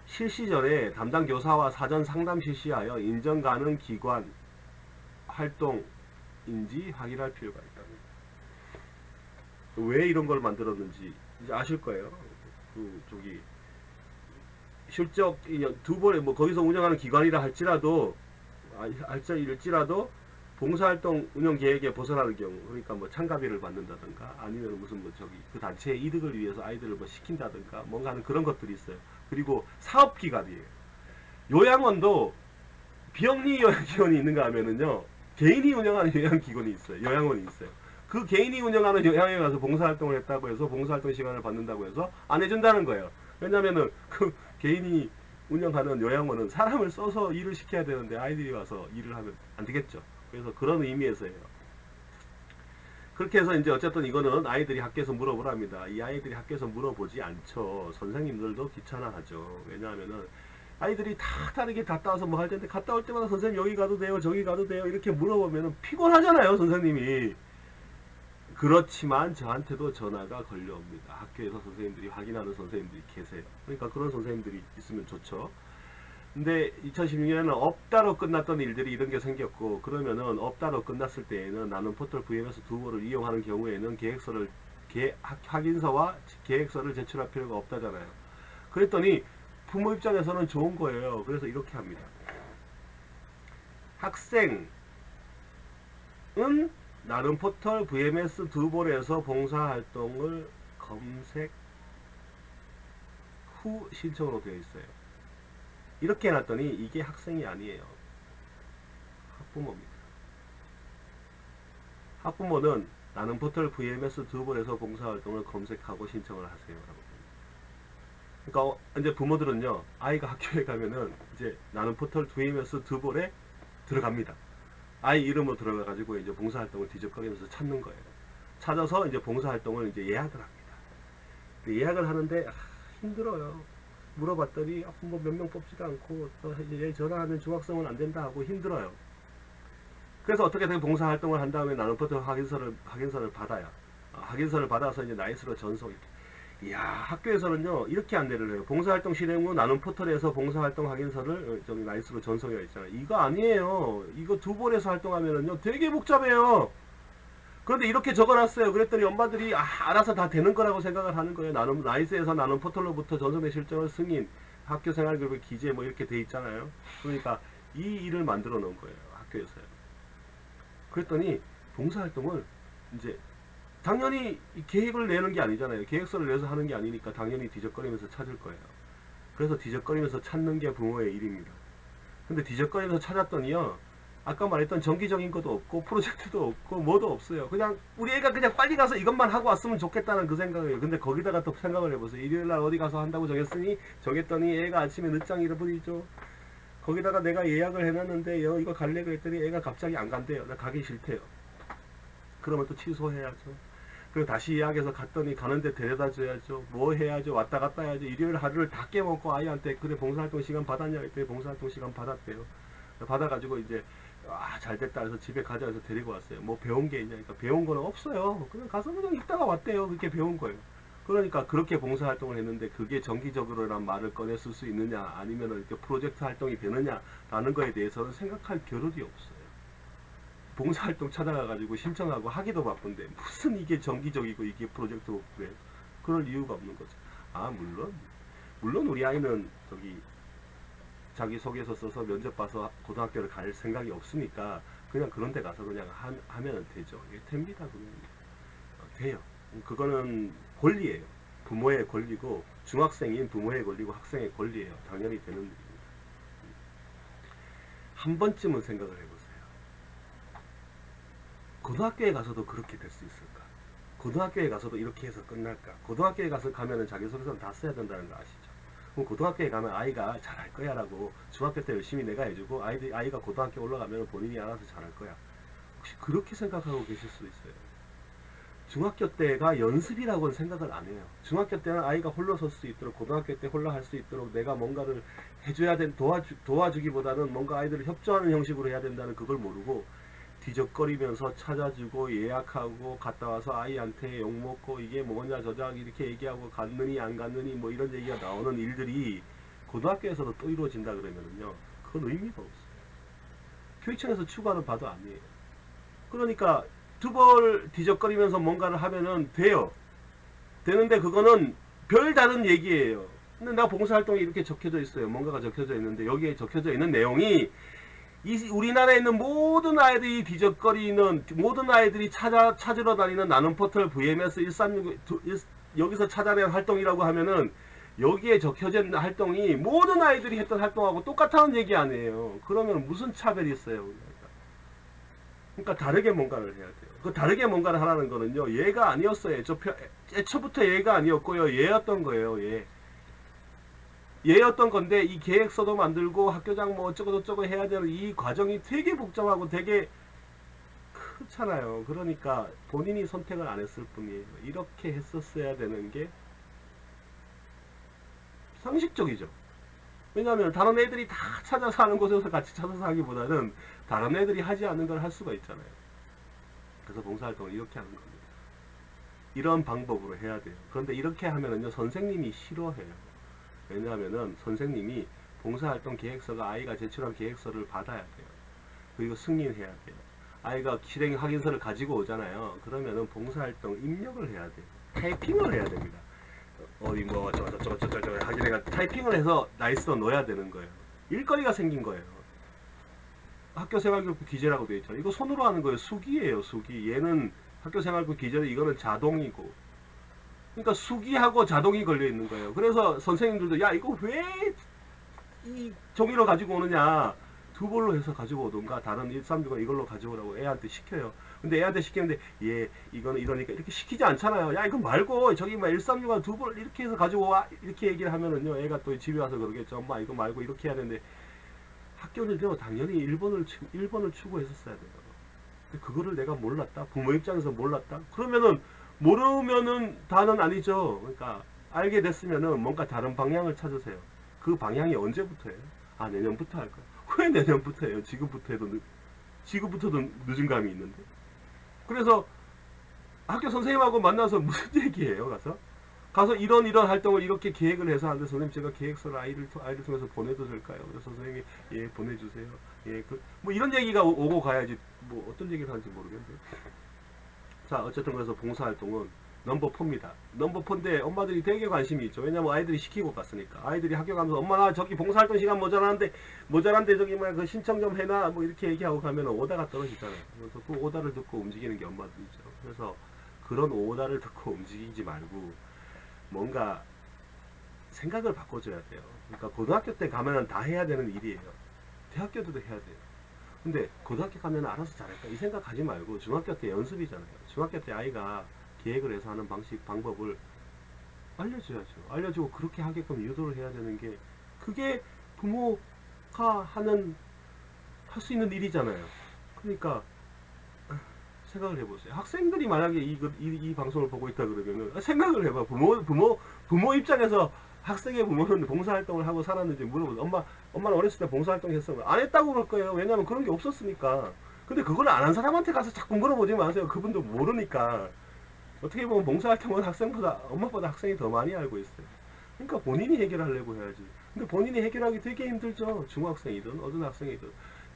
S1: 실시 전에 담당 교사와 사전 상담 실시하여 인정 가능 기관 활동인지 확인할 필요가 있답니다. 왜 이런 걸 만들었는지 이제 아실 거예요. 저기 실적 두벌에 거기서 운영하는 기관이라 할지라도 봉사활동 운영 계획에 벗어나는 경우, 그러니까 참가비를 받는다든가 아니면 무슨 그 단체의 이득을 위해서 아이들을 시킨다든가 뭔가 하는 그런 것들이 있어요. 그리고 사업기관이에요. 요양원도 비영리 요양기관이 있는가 하면은요, 개인이 운영하는 요양기관이 있어요. 요양원이 있어요. 그 개인이 운영하는 요양에 가서 봉사활동을 했다고 해서 봉사활동 시간을 받는다고 해서 안 해준다는 거예요. 왜냐면은 그 개인이 운영하는 요양원은 사람을 써서 일을 시켜야 되는데 아이들이 와서 일을 하면 안 되겠죠. 그래서 그런 의미에서예요. 그렇게 해서 이제 어쨌든 이거는 아이들이 학교에서 물어보랍니다. 이 아이들이 학교에서 물어보지 않죠. 선생님들도 귀찮아하죠. 왜냐하면은 아이들이 다 다르게 갔다 와서 뭐 할 텐데 갔다 올 때마다 선생님 여기 가도 돼요, 저기 가도 돼요 이렇게 물어보면은 피곤하잖아요, 선생님이. 그렇지만 저한테도 전화가 걸려옵니다. 학교에서 선생님들이 확인하는 선생님들이 계세요. 그러니까 그런 선생님들이 있으면 좋죠. 근데 2016년에는 없다로 끝났던 일들이 이런 게 생겼고, 그러면은 없다로 끝났을 때에는 나는 포털 VMS 두보를 이용하는 경우에는 확인서와 계획서를 제출할 필요가 없다잖아요. 그랬더니 부모 입장에서는 좋은 거예요. 그래서 이렇게 합니다. 학생은 나는 포털 VMS 두볼에서 봉사활동을 검색 후 신청으로 되어 있어요. 이렇게 해놨더니 이게 학생이 아니에요. 학부모입니다. 학부모는 나는 포털 VMS 두볼에서 봉사활동을 검색하고 신청을 하세요. 그러니까 이제 부모들은요, 아이가 학교에 가면은 이제 나는 포털 VMS 두볼에 들어갑니다. 아이 이름으로 들어가가지고 이제 봉사활동을 뒤적거리면서 찾는 거예요. 찾아서 이제 봉사활동을 이제 예약을 합니다. 예약을 하는데 힘들어요. 물어봤더니 뭐 몇 명 뽑지도 않고 또 이제 전화하면 중학생은 안 된다 하고 힘들어요. 그래서 어떻게 든 봉사활동을 한 다음에 나는 포털 확인서를 받아요. 확인서를 받아서 이제 나이스로 전송. 이야, 학교에서는요 이렇게 안내를 해요. 봉사활동 실행 후 나는 포털에서 봉사활동 확인서를 좀 나이스로 전송해 있잖아요. 이거 아니에요. 이거 두볼에서 활동하면은요 되게 복잡해요. 그런데 이렇게 적어놨어요. 그랬더니 엄마들이 알아서 다 되는 거라고 생각을 하는 거예요. 나는 나이스에서 나는 포털로부터 전송된 실정을 승인, 학교생활교육 기재 뭐 이렇게 돼 있잖아요. 그러니까 이 일을 만들어 놓은 거예요. 학교에서요. 그랬더니 봉사활동을 이제 당연히 계획을 내는 게 아니잖아요. 계획서를 내서 하는 게 아니니까 당연히 뒤적거리면서 찾을 거예요. 그래서 뒤적거리면서 찾는 게 부모의 일입니다. 근데 뒤적거리면서 찾았더니요, 아까 말했던 정기적인 것도 없고 프로젝트도 없고 뭐도 없어요. 그냥 우리 애가 그냥 빨리 가서 이것만 하고 왔으면 좋겠다는 그 생각이에요. 근데 거기다가 또 생각을 해보세요. 일요일날 어디 가서 한다고 정했더니 애가 아침에 늦장 잃어버리죠. 거기다가 내가 예약을 해놨는데 이거 갈래 그랬더니 애가 갑자기 안 간대요. 나 가기 싫대요. 그러면 또 취소해야죠. 그리고 다시 예약해서 갔더니 가는데 데려다 줘야죠. 뭐 해야죠. 왔다 갔다 해야죠. 일요일 하루를 다 깨먹고 아이한테 그래 봉사활동 시간 받았냐 했더니 봉사활동 시간 받았대요. 받아가지고 이제 잘 됐다 해서 집에 가자 해서 데리고 왔어요. 뭐 배운 게 있냐니까 배운 거는 없어요. 그냥 가서 그냥 있다가 왔대요. 그렇게 배운 거예요. 그러니까 그렇게 봉사활동을 했는데 그게 정기적으로란 말을 꺼냈을 수 있느냐 아니면 이렇게 프로젝트 활동이 되느냐 라는 거에 대해서는 생각할 겨를이 없어요. 봉사활동 찾아가가지고 신청하고 하기도 바쁜데 무슨 이게 정기적이고 이게 프로젝트고 그래. 그럴 이유가 없는 거죠. 물론 우리 아이는 자기소개서 써서 면접 봐서 고등학교를 갈 생각이 없으니까 그냥 그런 데 가서 그냥 하면 되죠. 이게 됩니다. 그러면. 돼요. 그거는 권리예요. 부모의 권리고 중학생인 부모의 권리고 학생의 권리예요. 당연히 되는 일입니다. 한 번쯤은 생각을 해보세요. 고등학교에 가서도 그렇게 될 수 있을까? 고등학교에 가서도 이렇게 해서 끝날까? 고등학교에 가면은 자기소개서는 다 써야 된다는 거 아시죠? 그럼 고등학교에 가면 아이가 잘할 거야 라고 중학교 때 열심히 내가 해주고 아이가 고등학교 올라가면 본인이 알아서 잘할 거야. 혹시 그렇게 생각하고 계실 수도 있어요. 중학교 때가 연습이라고는 생각을 안 해요. 중학교 때는 아이가 홀로 설 수 있도록 고등학교 때 홀로 할 수 있도록 내가 뭔가를 해줘야 도와주기보다는 뭔가 아이들을 협조하는 형식으로 해야 된다는 그걸 모르고 뒤적거리면서 찾아주고 예약하고 갔다 와서 아이한테 욕먹고 이게 뭐냐 저냐 이렇게 얘기하고 갔느니 안 갔느니 뭐 이런 얘기가 나오는 일들이 고등학교에서도 또 이루어진다 그러면은요 그건 의미가 없어요. 교육청에서 추구하는 바도 아니에요. 그러니까 두벌 뒤적거리면서 뭔가를 하면은 돼요. 되는데 그거는 별다른 얘기예요. 근데 나 봉사활동이 이렇게 적혀져 있어요. 뭔가가 적혀져 있는데 여기에 적혀져 있는 내용이 우리나라에 있는 모든 아이들이 뒤적거리는 모든 아이들이 찾으러 다니는 나는 포털 VMS 1369 여기서 찾아낸 활동이라고 하면은 여기에 적혀진 활동이 모든 아이들이 했던 활동하고 똑같다는 얘기 아니에요. 그러면 무슨 차별이 있어요? 그러니까 다르게 뭔가를 해야 돼요. 그 다르게 뭔가를 하라는 거는요 얘가 아니었어요. 애초부터 얘가 아니었고요 얘였던 거예요. 얘였던 건데 이 계획서도 만들고 학교장 뭐 어쩌고저쩌고 해야 되는 이 과정이 되게 복잡하고 되게 그렇잖아요. 그러니까 본인이 선택을 안 했을 뿐이에요. 이렇게 했었어야 되는 게 상식적이죠. 왜냐하면 다른 애들이 다 찾아서 하는 곳에서 같이 찾아서 하기보다는 다른 애들이 하지 않는 걸 할 수가 있잖아요. 그래서 봉사활동을 이렇게 하는 겁니다. 이런 방법으로 해야 돼요. 그런데 이렇게 하면은요 선생님이 싫어해요. 왜냐하면은 선생님이 봉사활동 계획서가 아이가 제출한 계획서를 받아야 돼요. 그리고 승인해야 돼요. 아이가 실행 확인서를 가지고 오잖아요. 그러면은 봉사활동 입력을 해야 돼요. 타이핑을 해야 됩니다. 어디 뭐 저거 하기내가 타이핑을 해서 나이스로 넣어야 되는 거예요. 일거리가 생긴 거예요. 학교생활교육 기재라고 되어 있죠. 이거 손으로 하는 거예요. 수기예요. 수기. 얘는 학교생활교육 기재는 이거는 자동이고. 그러니까 수기하고 자동이 걸려 있는 거예요. 그래서 선생님들도 야 이거 왜 이 종이로 가지고 오느냐, 두 볼로 해서 가지고 오던가 다른 136은 이걸로 가져오라고 애한테 시켜요. 근데 애한테 시키는데 얘 이거는 이러니까 이렇게 시키지 않잖아요. 야 이거 말고 저기 막 136은 두 볼 이렇게 해서 가지고 와, 이렇게 얘기를 하면은요 애가 또 집에 와서 그러겠죠. 엄마 이거 말고 이렇게 해야 되는데, 학교는요 당연히 1번을 추구했었어야 돼요. 근데 그거를 내가 몰랐다, 부모 입장에서 몰랐다, 그러면은 모르면은 다는 아니죠. 그러니까 알게 됐으면은 뭔가 다른 방향을 찾으세요. 그 방향이 언제부터예요? 아 내년부터 할 거야. 왜 내년부터예요? 지금부터도 늦은 감이 있는데. 그래서 학교 선생님하고 만나서 무슨 얘기예요? 가서 이런 활동을 이렇게 계획을 해서 하는데, 선생님 제가 계획서를 아이를 통해서 보내도 될까요? 그래서 선생님이 예 보내주세요. 예 뭐 이런 얘기가 오고 가야지 뭐 어떤 얘기를 하는지 모르겠는데. 자 어쨌든 그래서 봉사활동은 넘버 4입니다. 넘버 4인데 엄마들이 되게 관심이 있죠. 왜냐면 아이들이 시키고 갔으니까. 아이들이 학교 가면서 엄마 나 저기 봉사활동 시간 모자란데 저기 뭐 그 신청 좀 해놔 뭐 이렇게 얘기하고 가면 오다가 떨어지잖아요. 그래서 그 오다를 듣고 움직이는 게 엄마들이죠. 그래서 그런 오다를 듣고 움직이지 말고 뭔가 생각을 바꿔줘야 돼요. 그러니까 고등학교 때 가면은 다 해야 되는 일이에요. 대학교도 해야 돼요. 근데 고등학교 가면 알아서 잘할까 이 생각하지 말고 중학교 때 연습이잖아요. 중학교 때 아이가 계획을 해서 하는 방법을 알려줘야죠. 알려주고 그렇게 하게끔 유도를 해야 되는 게, 그게 부모가 할 수 있는 일이잖아요. 그러니까 생각을 해보세요. 학생들이 만약에 이 방송을 보고 있다 그러면은 생각을 해봐. 부모 입장에서 학생의 부모는 봉사활동을 하고 살았는지 물어보세요. 엄마는 어렸을 때 봉사활동 했어? 안 했다고 그럴 거예요. 왜냐하면 그런 게 없었으니까. 근데 그걸 안 한 사람한테 가서 자꾸 물어보지 마세요. 그분도 모르니까. 어떻게 보면 봉사활동은 엄마보다 학생이 더 많이 알고 있어요. 그러니까 본인이 해결하려고 해야지. 근데 본인이 해결하기 되게 힘들죠. 중학생이든 어떤 학생이든.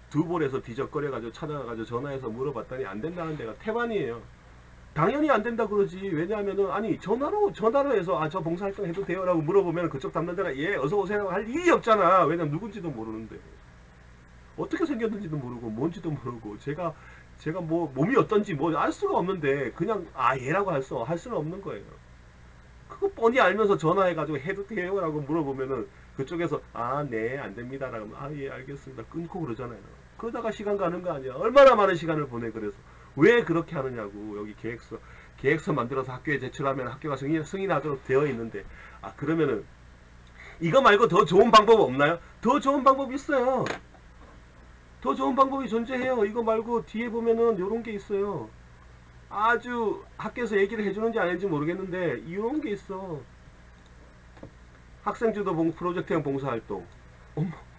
S1: 두 볼에서 뒤적거려가지고 찾아가가지고 전화해서 물어봤더니 안 된다는 데가 태반이에요. 당연히 안 된다 그러지. 왜냐하면은 아니 전화로 해서 저 봉사활동 해도 돼요 라고 물어보면 그쪽 담당자가 예 어서 오세요 할 일이 없잖아. 왜냐면 누군지도 모르는데, 어떻게 생겼는지도 모르고 뭔지도 모르고 제가 뭐 몸이 어떤지 뭐 알 수가 없는데 그냥 얘라고 할 수는 없는 거예요. 그거 뻔히 알면서 전화해가지고 해도 돼요 라고 물어보면은 그쪽에서 네 안됩니다 라고 예 알겠습니다 끊고 그러잖아요. 그러다가 시간 가는 거 아니야. 얼마나 많은 시간을 보내. 그래서 왜 그렇게 하느냐고. 여기 계획서 만들어서 학교에 제출하면 학교가 승인하도록 되어 있는데, 그러면은 이거 말고 더 좋은 방법 없나요? 더 좋은 방법이 있어요. 더 좋은 방법이 존재해요. 이거 말고 뒤에 보면은 요런 게 있어요. 아주 학교에서 얘기를 해주는지 아닌지 모르겠는데 이런 게 있어. 학생주도 프로젝트형 봉사활동.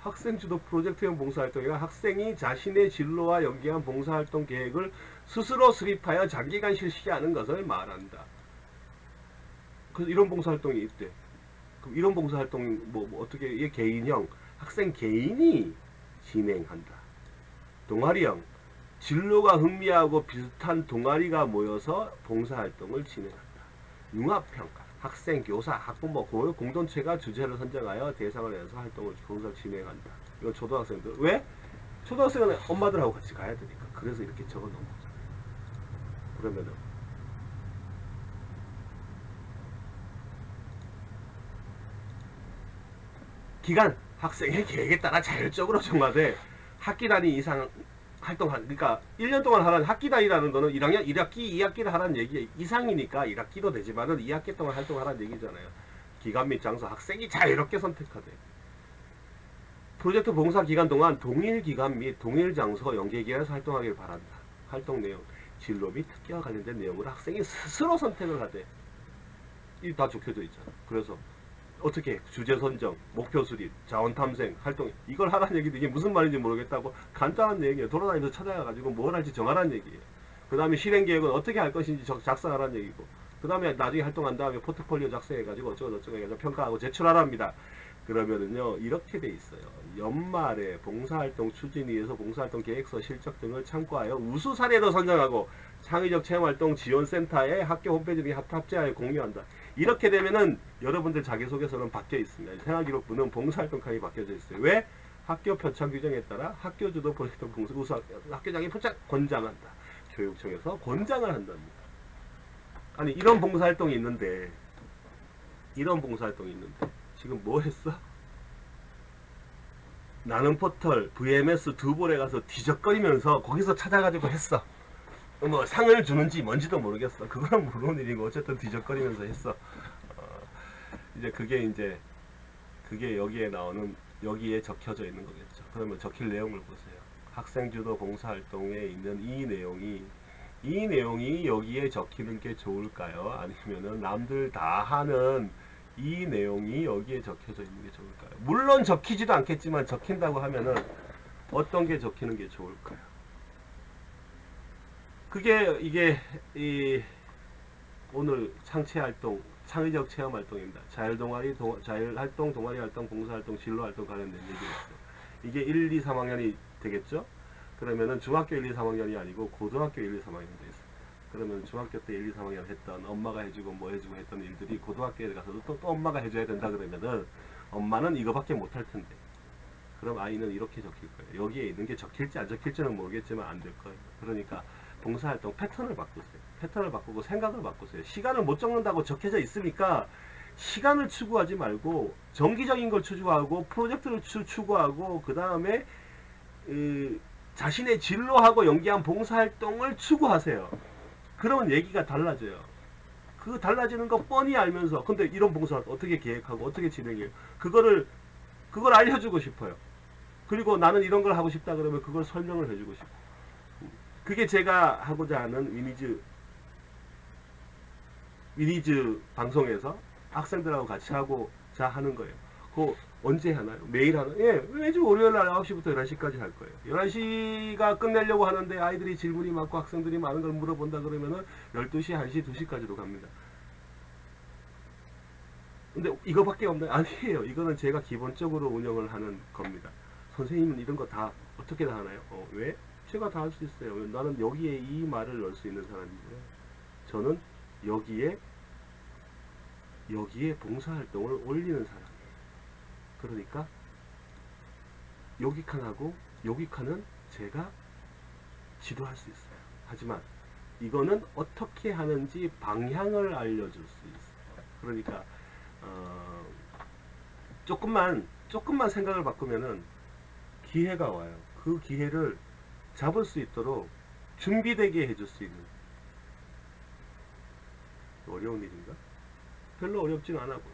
S1: 학생주도 프로젝트형 봉사활동이가 학생이 자신의 진로와 연계한 봉사활동 계획을 스스로 수립하여 장기간 실시하는 것을 말한다. 그래서 이런 봉사활동이 있대. 그럼 이런 봉사활동이 뭐 어떻게 이게 개인형 학생 개인이 진행한다. 동아리형 진로가 흥미하고 비슷한 동아리가 모여서 봉사활동을 진행한다. 융합평가 학생, 교사, 학부모, 공동체가 주제를 선정하여 대상을 해서 활동을 봉사 진행한다. 이건 초등학생들. 왜? 초등학생은 엄마들하고 같이 가야 되니까. 그래서 이렇게 적어 놓은 거잖아요. 그러면은 기간 학생의 계획에 따라 자율적으로 정하되 학기 단위 이상 그러니까 1년 동안 하라는 학기 단위라는 거는 1학년 1학기 2학기를 하라는 얘기 이상이니까 1학기도 되지만은 2학기 동안 활동하라는 얘기잖아요. 기간 및 장소 학생이 자유롭게 선택하되 프로젝트 봉사 기간 동안 동일 기간 및 동일 장소 연계기관에서 활동하길 바란다. 활동 내용 진로 및 특기와 관련된 내용으로 학생이 스스로 선택을 하되 이 다 적혀져 있잖아. 그래서 어떻게 주제 선정, 목표 수립, 자원 탐색, 활동 이걸 하라는 얘기도 이게 무슨 말인지 모르겠다고 간단한 얘기예요. 돌아다니면서 찾아가가지고 뭘 할지 정하라는 얘기예요. 그 다음에 실행 계획은 어떻게 할 것인지 작성하라는 얘기고, 그 다음에 나중에 활동한 다음에 포트폴리오 작성해가지고 어쩌고 저쩌고 해서 평가하고 제출하랍니다. 그러면은요 이렇게 돼 있어요. 연말에 봉사활동 추진위에서 봉사활동 계획서 실적 등을 참고하여 우수 사례로 선정하고 창의적 체험활동 지원센터에 학교 홈페이지 등 합체하여 공유한다. 이렇게 되면은 여러분들 자기소개서는 바뀌어 있습니다. 생활기록부는 봉사활동 칸이 바뀌어져 있어요. 왜? 학교 표창 규정에 따라 학교 주도 프로젝트 봉사 우수 학교장이 표창 권장한다. 교육청에서 권장을 한답니다. 아니 이런 봉사활동이 있는데 지금 뭐 했어? 나는 포털 VMS 두볼에 가서 뒤적거리면서 거기서 찾아가지고 했어. 뭐 상을 주는지 뭔지도 모르겠어. 그거는 모르는 일이고 어쨌든 뒤적거리면서 했어. 이제 그게 여기에 나오는 여기에 적혀져 있는 거겠죠. 그러면 적힐 내용을 보세요. 학생주도 봉사활동에 있는 이 내용이 여기에 적히는 게 좋을까요? 아니면은 남들 다 하는 이 내용이 여기에 적혀져 있는 게 좋을까요? 물론 적히지도 않겠지만 적힌다고 하면은 어떤 게 적히는 게 좋을까요? 이게 오늘 창체활동, 창의적 체험활동입니다. 자율활동, 동아리활동, 봉사활동, 진로활동 관련된 얘기였어요. 이게 1, 2, 3학년이 되겠죠? 그러면은 중학교 1, 2, 3학년이 아니고 고등학교 1, 2, 3학년이 되겠습니다. 그러면 중학교 때 1, 2, 3학년 했던 엄마가 해주고 뭐 해주고 했던 일들이 고등학교에 가서도 또 엄마가 해줘야 된다 그러면은 엄마는 이거밖에 못할 텐데 그럼 아이는 이렇게 적힐 거예요. 여기에 있는 게 적힐지 안 적힐지는 모르겠지만 안 될 거예요. 그러니까 봉사활동 패턴을 바꾸세요. 패턴을 바꾸고 생각을 바꾸세요. 시간을 못 적는다고 적혀져 있으니까 시간을 추구하지 말고 정기적인 걸 추구하고 프로젝트를 추구하고 그 다음에 자신의 진로하고 연계한 봉사활동을 추구하세요. 그러면 얘기가 달라져요. 그 달라지는 거 뻔히 알면서 근데 이런 봉사활동 어떻게 계획하고 어떻게 진행해요. 그걸 알려주고 싶어요. 그리고 나는 이런 걸 하고 싶다 그러면 그걸 설명을 해주고 싶어요. 그게 제가 하고자 하는 위니즈 방송에서 학생들하고 같이 하고자 하는 거예요. 그거 언제 하나요? 매일 하나요? 예, 매주 월요일날 9시부터 11시까지 할 거예요. 11시가 끝내려고 하는데 아이들이 질문이 많고 학생들이 많은 걸 물어본다 그러면은 12시, 1시, 2시까지도 갑니다. 근데 이거밖에 없나요? 아니에요. 이거는 제가 기본적으로 운영을 하는 겁니다. 선생님은 이런 거 다 어떻게 다 하나요? 왜? 제가 다 할 수 있어요. 나는 여기에 이 말을 넣을 수 있는 사람이고요. 저는 여기에 봉사활동을 올리는 사람이에요. 그러니까 여기 칸하고 여기 칸은 제가 지도할 수 있어요. 하지만 이거는 어떻게 하는지 방향을 알려줄 수 있어요. 그러니까 조금만 생각을 바꾸면은 기회가 와요. 그 기회를 잡을 수 있도록 준비되게 해줄 수 있는. 어려운 일인가? 별로 어렵진 않아 보이죠.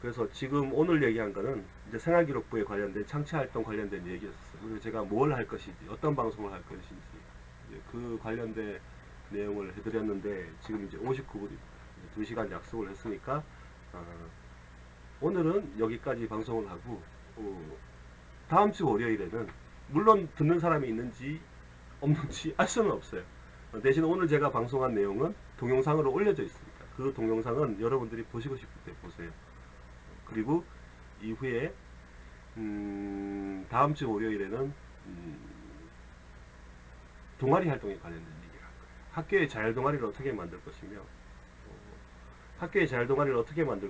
S1: 그래서 지금 오늘 얘기한 거는 이제 생활기록부에 관련된 창체활동 관련된 얘기였어요. 그래서 제가 뭘 할 것인지, 어떤 방송을 할 것인지 이제 그 관련된 내용을 해드렸는데 지금 이제 59분입니다. 2시간 약속을 했으니까 오늘은 여기까지 방송을 하고 다음 주 월요일에는 물론 듣는 사람이 있는지 없는지 알 수는 없어요. 대신 오늘 제가 방송한 내용은 동영상으로 올려져 있습니다. 그 동영상은 여러분들이 보시고 싶을 때 보세요. 그리고 이후에 다음 주 월요일에는 동아리 활동에 관련된 얘기를 할 거예요. 학교의 자율동아리를 어떻게 만들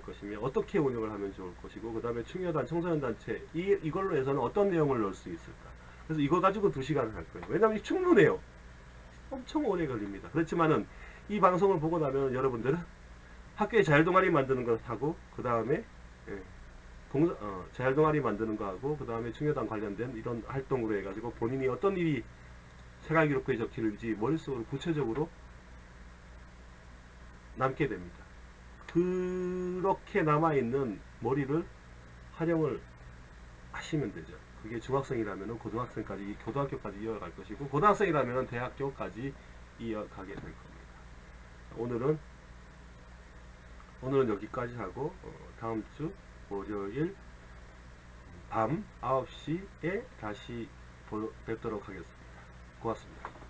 S1: 것이며 어떻게 운영을 하면 좋을 것이고 그 다음에 충여단, 청소년단체 이걸로 해서는 어떤 내용을 넣을 수 있을까. 그래서 이거 가지고 2시간을 할 거예요. 왜냐하면 충분해요. 엄청 오래 걸립니다. 그렇지만은 이 방송을 보고 나면 여러분들은 학교에 자율동아리 만드는 거 하고 그 다음에 자율동아리 만드는 거 하고 그 다음에 충여단 관련된 이런 활동으로 해가지고 본인이 어떤 일이 생활기록부에 적힐지 머릿속으로 구체적으로 남게 됩니다. 그렇게 남아있는 머리를 활용을 하시면 되죠. 그게 중학생이라면 고등학생까지, 고등학교까지 이어갈 것이고 고등학생이라면 대학교까지 이어가게 될 겁니다. 오늘은 여기까지 하고 다음 주 월요일 밤 9시에 다시 뵙도록 하겠습니다. 고맙습니다.